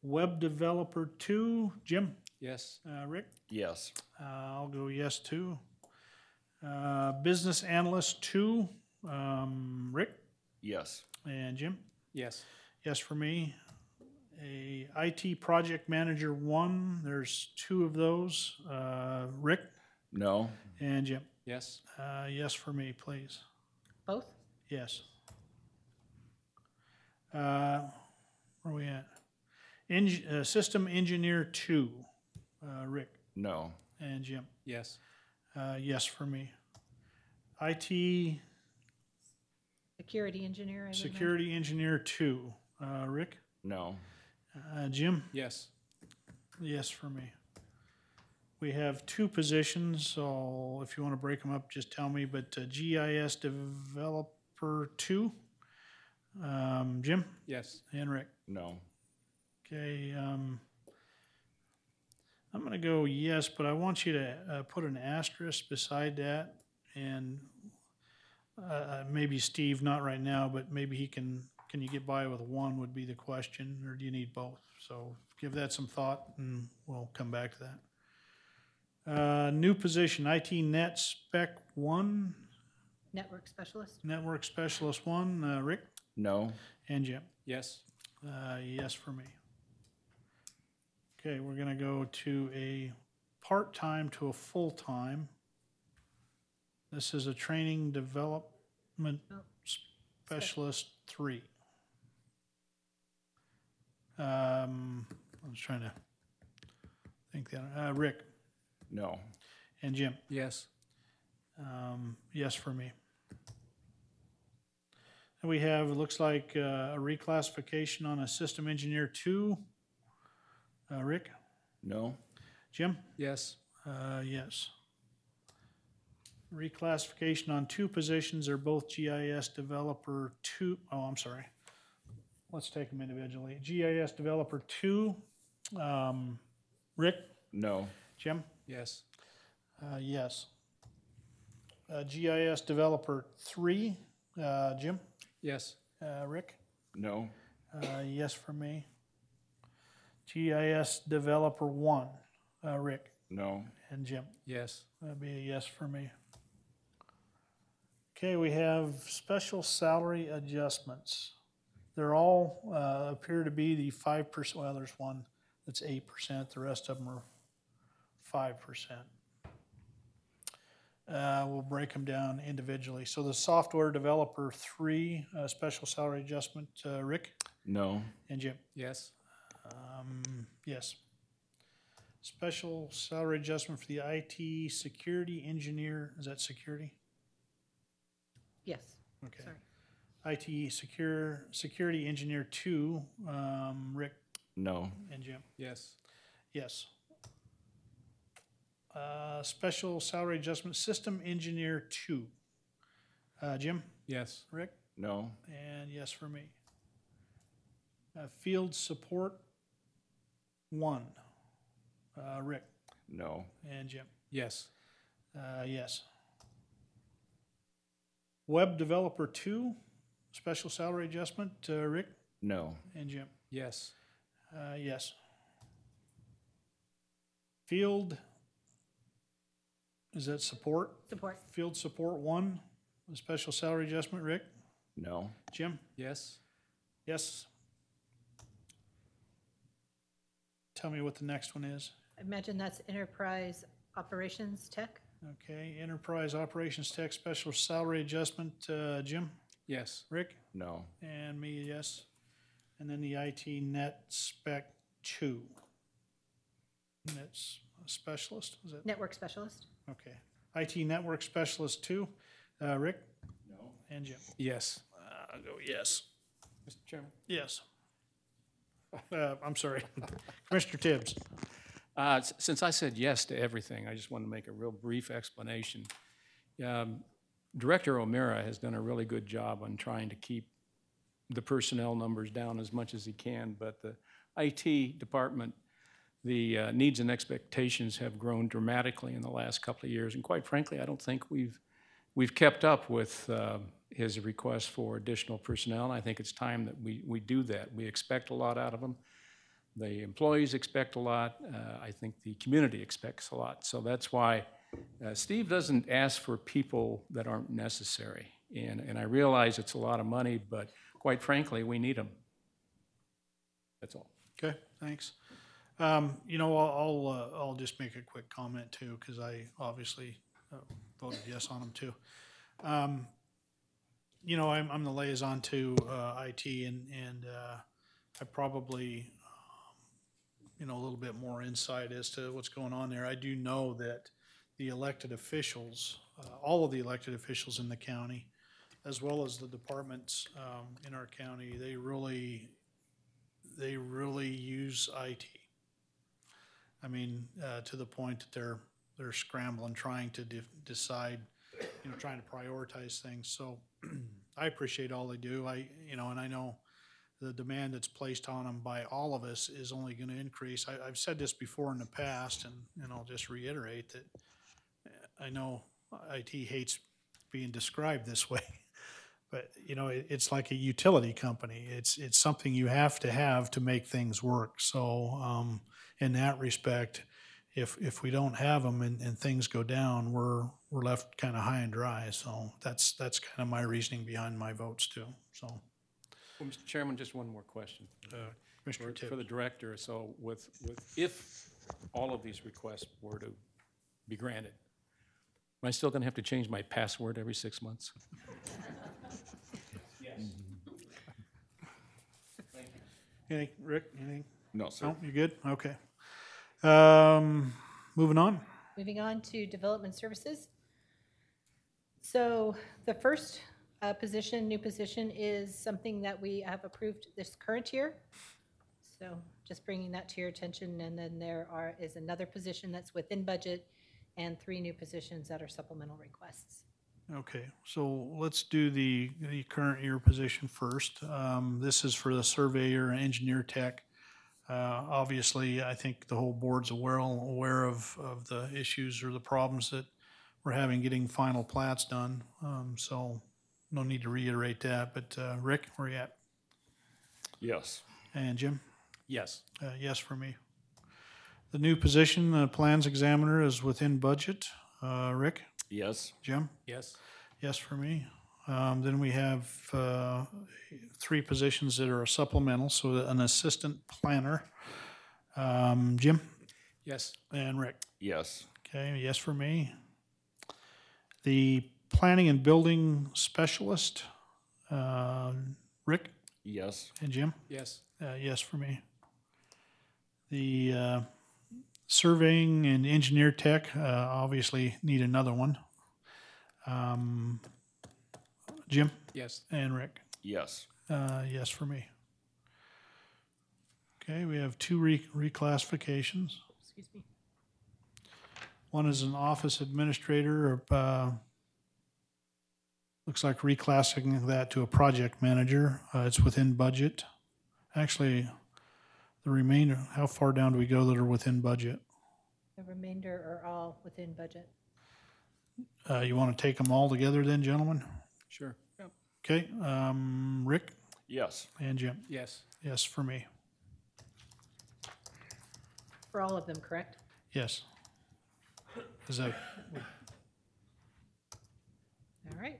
Web developer 2, Jim?
Yes.
Rick?
Yes.
I'll go yes too. Business analyst 2, Rick?
Yes.
And Jim?
Yes.
Yes for me. A IT project manager 1, there's 2 of those. Rick?
No.
And Jim?
Yes.
Yes for me, please.
Both?
Yes. Where are we at? System engineer 2, Rick
No.
and Jim.
Yes.
Yes for me. IT
Security engineer, I would imagine.
security engineer 2, Rick.
No.
Jim.
Yes.
Yes for me. We have 2 positions, so if you want to break them up, just tell me. But GIS developer 2, Jim
Yes.
and Rick.
No.
Okay, I'm gonna go yes, but I want you to put an asterisk beside that, and maybe Steve, not right now, but maybe he can you get by with 1 would be the question, or do you need both? So give that some thought, and we'll come back to that. New position, IT Net Spec 1,
Network specialist?
Network Specialist 1, Rick
No.
and Jim.
Yes.
Yes for me. Okay, we're gonna go to a part-time to a full-time. This is a training development specialist 3. I was trying to think that, Rick
No.
and Jim.
Yes.
Yes for me. And we have, it looks like a reclassification on a system engineer 2. Rick?
No.
Jim?
Yes.
Yes. Reclassification on 2 positions. They're both GIS developer 2. Oh, I'm sorry. Let's take them individually. GIS developer 2. Rick?
No.
Jim?
Yes.
Yes. GIS developer 3. Jim?
Yes.
Rick?
No.
Yes for me. GIS developer 1. Rick
No.
and Jim.
Yes.
That'd be a yes for me. Okay, we have special salary adjustments. They're all appear to be the 5%. Well, there's one that's 8%. The rest of them are 5%. We'll break them down individually. So the software developer 3 special salary adjustment, Rick
No.
and Jim.
Yes.
Yes. Special salary adjustment for the IT security engineer. Is that security?
Yes.
Okay.
Sorry.
IT security engineer 2, Rick
No.
and Jim.
Yes.
Yes. Special salary adjustment system engineer 2, Jim,
Yes.
Rick,
No.
and yes for me. Field support 1, Rick
No.
and Jim.
Yes.
Yes. Web developer 2, special salary adjustment, Rick
No.
and Jim.
Yes.
Yes. Field, is that support?
Support.
Field support 1, a special salary adjustment, Rick,
No.
Jim?
Yes.
Yes. Tell me what the next one is.
I imagine that's enterprise operations tech?
Okay, enterprise operations tech, special salary adjustment, Jim,
Yes.
Rick,
No.
and me, yes. And then the IT net spec 2. That's a specialist, is it?
Network specialist?
Okay. IT network specialist 2, Rick?
No.
And Jim.
Yes.
I'll go yes.
Mr. Chairman?
Yes. I'm sorry. Commissioner Tibbs.
Since I said yes to everything, I just want to make a real brief explanation. Director O'Meara has done a really good job on trying to keep the personnel numbers down as much as he can, but the IT department, the needs and expectations have grown dramatically in the last couple of years, and quite frankly, I don't think we've kept up with his request for additional personnel, and I think it's time that we do that. We expect a lot out of them. The employees expect a lot. I think the community expects a lot. So that's why Steve doesn't ask for people that aren't necessary. And I realize it's a lot of money, but quite frankly, we need them. That's all.
Okay, thanks. You know, I'll just make a quick comment too, because I obviously voted yes on them too. You know, I'm the liaison to IT, and I probably, you know, a little bit more insight as to what's going on there. I do know that the elected officials, all of the elected officials in the county, as well as the departments in our county, they really use IT. I mean, to the point that they're scrambling, trying to decide, you know, trying to prioritize things. So I appreciate all they do. You know, and I know the demand that's placed on them by all of us is only going to increase. I've said this before in the past, and I'll just reiterate that I know IT hates being described this way, but you know, it's like a utility company. It's something you have to make things work. So in that respect, if we don't have them and things go down, we're left kind of high and dry. So that's kind of my reasoning behind my votes too. So,
Well, Mr. Chairman, just one more question
Mr.
for the director. So with if all of these requests were to be granted, am I still going to have to change my password every 6 months? Yes. Thank you.
Anything, Rick? Anything?
No, sir.
No, you good? Okay. Moving on.
Moving on to development services. So the first new position is something that we have approved this current year. So just bringing that to your attention. And then there is another position that's within budget and 3 new positions that are supplemental requests.
Okay, so let's do the current year position first. This is for the surveyor and engineer tech. Obviously, I think the whole board's aware of the issues or the problems that we're having getting final plats done. So no need to reiterate that, but Rick, where you at?
Yes.
And Jim?
Yes.
Yes for me. The new position, the plans examiner, is within budget. Rick?
Yes.
Jim?
Yes.
Yes for me. Then we have 3 positions that are supplemental, so an assistant planner. Jim?
Yes.
And Rick?
Yes.
Okay, yes for me. The planning and building specialist, Rick?
Yes.
And Jim?
Yes.
Yes for me. The surveying and engineer tech, obviously need another one. Jim?
Yes.
And Rick?
Yes.
Yes for me. Okay, we have 2 reclassifications.
Excuse me.
One is an office administrator, looks like reclassing that to a project manager. It's within budget. Actually, the remainder, how far down do we go that are within budget?
The remainder are all within budget.
You want to take them all together then, gentlemen?
Sure. Yep.
Okay, Rick
Yes.
and Jim?
Yes.
Yes for me.
For all of them, correct?
Yes. Is that,
All right.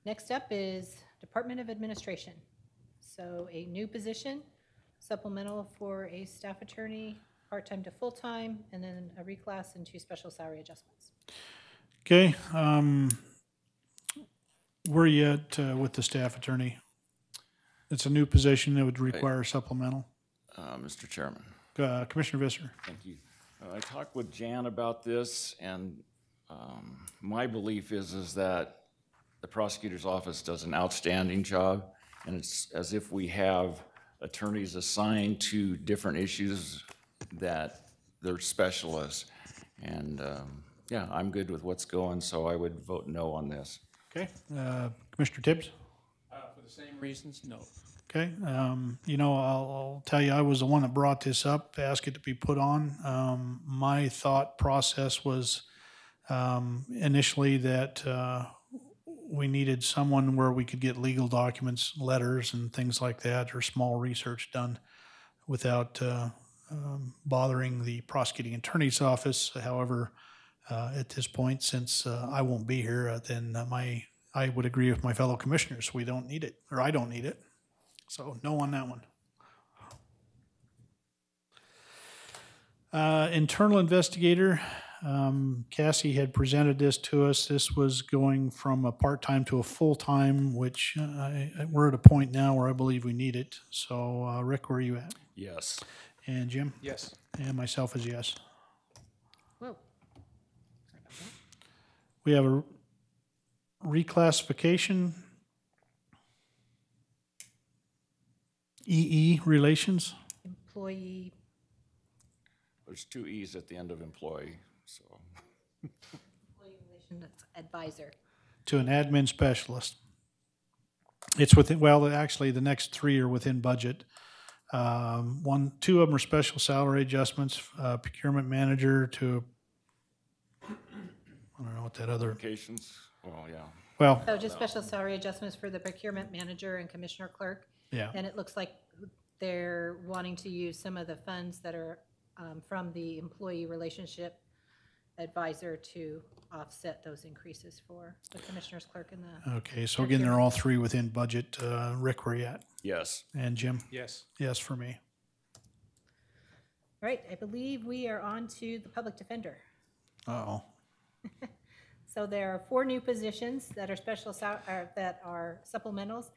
Next up is Department of Administration. So a new position, supplemental for a staff attorney, part-time to full-time, and then a reclass and 2 special salary adjustments.
okay, where are you at with the staff attorney? It's a new position that would require supplemental.
Mr. Chairman.
Commissioner Visser.
Thank you. I talked with Jan about this, and my belief is that the prosecutor's office does an outstanding job, and it's as if we have attorneys assigned to different issues that they're specialists. And yeah, I'm good with what's going, so I would vote no on this.
Okay, Commissioner Tibbs?
For the Same reasons, no.
Okay, you know, I'll tell you, I was the one that brought this up, asked it to be put on. My thought process was initially that we needed someone where we could get legal documents, letters and things like that, or small research done without bothering the prosecuting attorney's office. However, at this point, since I won't be here, then I would agree with my fellow commissioners. We don't need it, or I don't need it. So no on that one. Internal investigator, Cassie had presented this to us. This was going from a part-time to a full-time, which we're at a point now where I believe we need it. So Rick, where are you at?
Yes.
And Jim?
Yes.
And myself is yes.
Whoa.
We have a reclassification. EE relations.
Employee,
There's 2 E's at the end of employee, so.
employee relations advisor.
To an admin specialist. It's within, well, actually, the next 3 are within budget. 2 of them are special salary adjustments, procurement manager to, I don't know what that other,
Applications, well, yeah.
well,
So just special salary adjustments for the procurement manager and commissioner clerk.
yeah,
And it looks like they're wanting to use some of the funds that are from the employee relationship advisor to offset those increases for the commissioner's clerk and the.
okay, so again, they're all 3 within budget. Rick, where you at?
Yes.
And Jim?
Yes.
Yes for me.
All right, I believe we are on to the public defender.
Uh-oh.
So there are 4 new positions that are that are supplementals.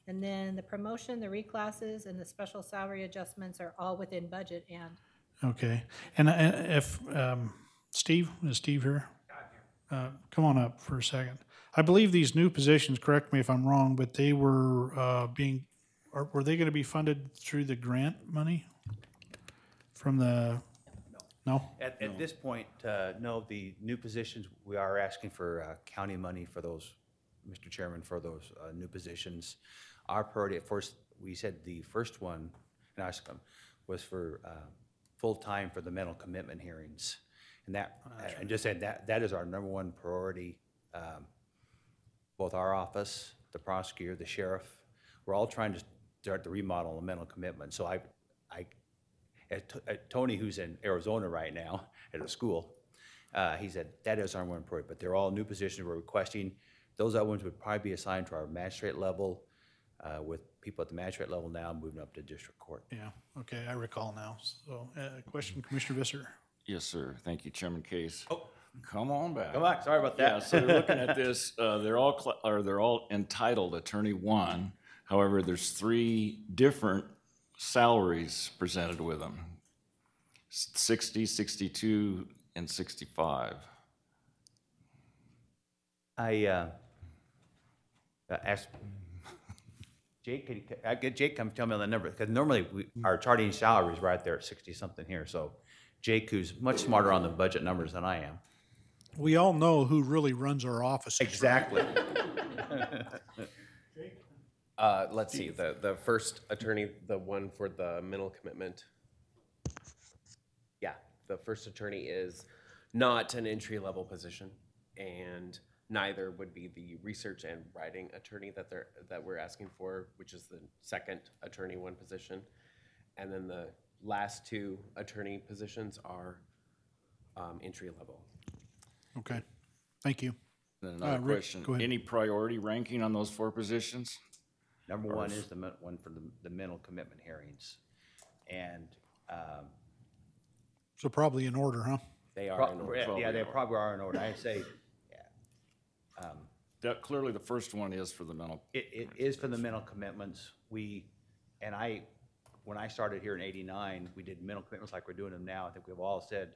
And then the promotion, the reclasses, and the special salary adjustments are all within budget and.
Okay, and if, Steve, is Steve here? Come on up for a second. I believe these new positions, correct me if I'm wrong, but they were were they gonna be funded through the grant money? From the, no?
At this point, no, the new positions, we are asking for county money for those, Mr. Chairman, for those new positions. Our priority at first, we said the first one, and I asked them, was for full-time for the mental commitment hearings. And that, and just said that is our #1 priority. Both our office, the prosecutor, the sheriff, we're all trying to start the remodel of mental commitment. So Tony, who's in Arizona right now at a school, he said that is our #1 priority, but they're all new positions we're requesting. Those other ones would probably be assigned to our magistrate level, with people at the magistrate level now moving up to district court.
Yeah, okay, I recall now. So, question, Commissioner Visser?
Yes, sir. Thank you, Chairman Case. Oh, come on back.
Come on, sorry about that.
Yeah, so they're looking at this, they're all entitled Attorney 1. However, there's 3 different salaries presented with them. 60, 62, and 65.
I asked Jake, I get Jake come tell me on the number, because normally our charting salary is right there at 60-something here. So Jake, who's much smarter on the budget numbers than I am.
We all know who really runs our offices.
Exactly.
Let's see, the first attorney, the one for the mental commitment. Yeah, the first attorney is not an entry-level position, and neither would be the research and writing attorney that we're asking for, which is the second attorney 1 position. And then the last 2 attorney positions are entry level.
Okay, thank you.
Then another
Rick,
question.
go ahead.
Any priority ranking on those 4 positions?
#1 is the one for the mental commitment hearings. And
So probably in order, huh?
they are in order. Yeah, they probably are in order. I'd say,
That clearly the first one is for the mental.
It is for the mental commitments. When I started here in '89, we did mental commitments like we're doing them now. I think we've all said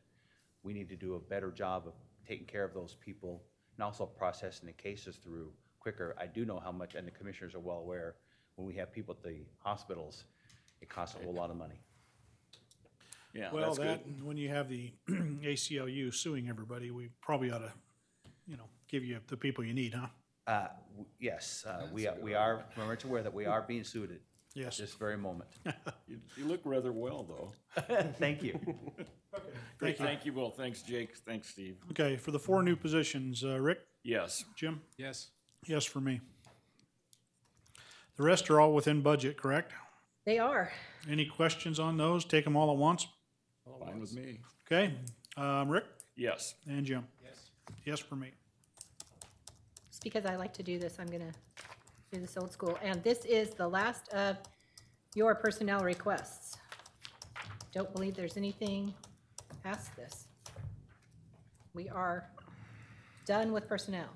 we need to do a better job of taking care of those people and also processing the cases through quicker. I do know how much, and the commissioners are well aware, when we have people at the hospitals, it costs a whole lot of money.
Yeah,
Well,
that's
that,
good.
and when you have the ACLU suing everybody, we probably ought to, give you the people you need, huh?
Yes, we are very much aware that we are being sued
Yes.
at this very moment.
You look rather well, though.
Thank you.
Great, thank you, Will. Thanks, Jake. Thanks, Steve.
Okay, for the 4 new positions, Rick,
Yes.
Jim?
Yes.
Yes for me. The rest are all within budget, correct?
They are.
Any questions on those? Take them all at once?
Fine with me.
Okay, Rick
Yes.
and Jim?
Yes.
Yes for me.
Just because I like to do this, I'm gonna do this old school. And this is the last of your personnel requests. Don't believe there's anything past this. We are done with personnel.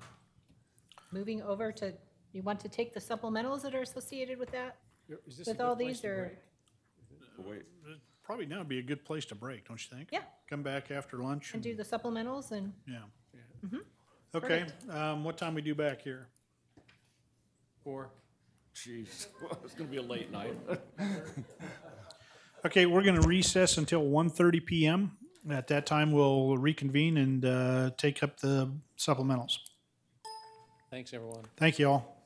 Moving over to, you want to take the supplementals that are associated with that?
Is this a
With
good
all
place
these,
to
or?
break?
Wait.
Probably now would be a good place to break, don't you think?
Yeah.
Come back after lunch.
And do the supplementals and,
Yeah. Okay, what time we do back here?
4.
Jeez, it's gonna be a late night.
Okay, we're gonna recess until 1:30 PM. At that time, we'll reconvene and take up the supplementals.
Thanks, everyone.
Thank you all.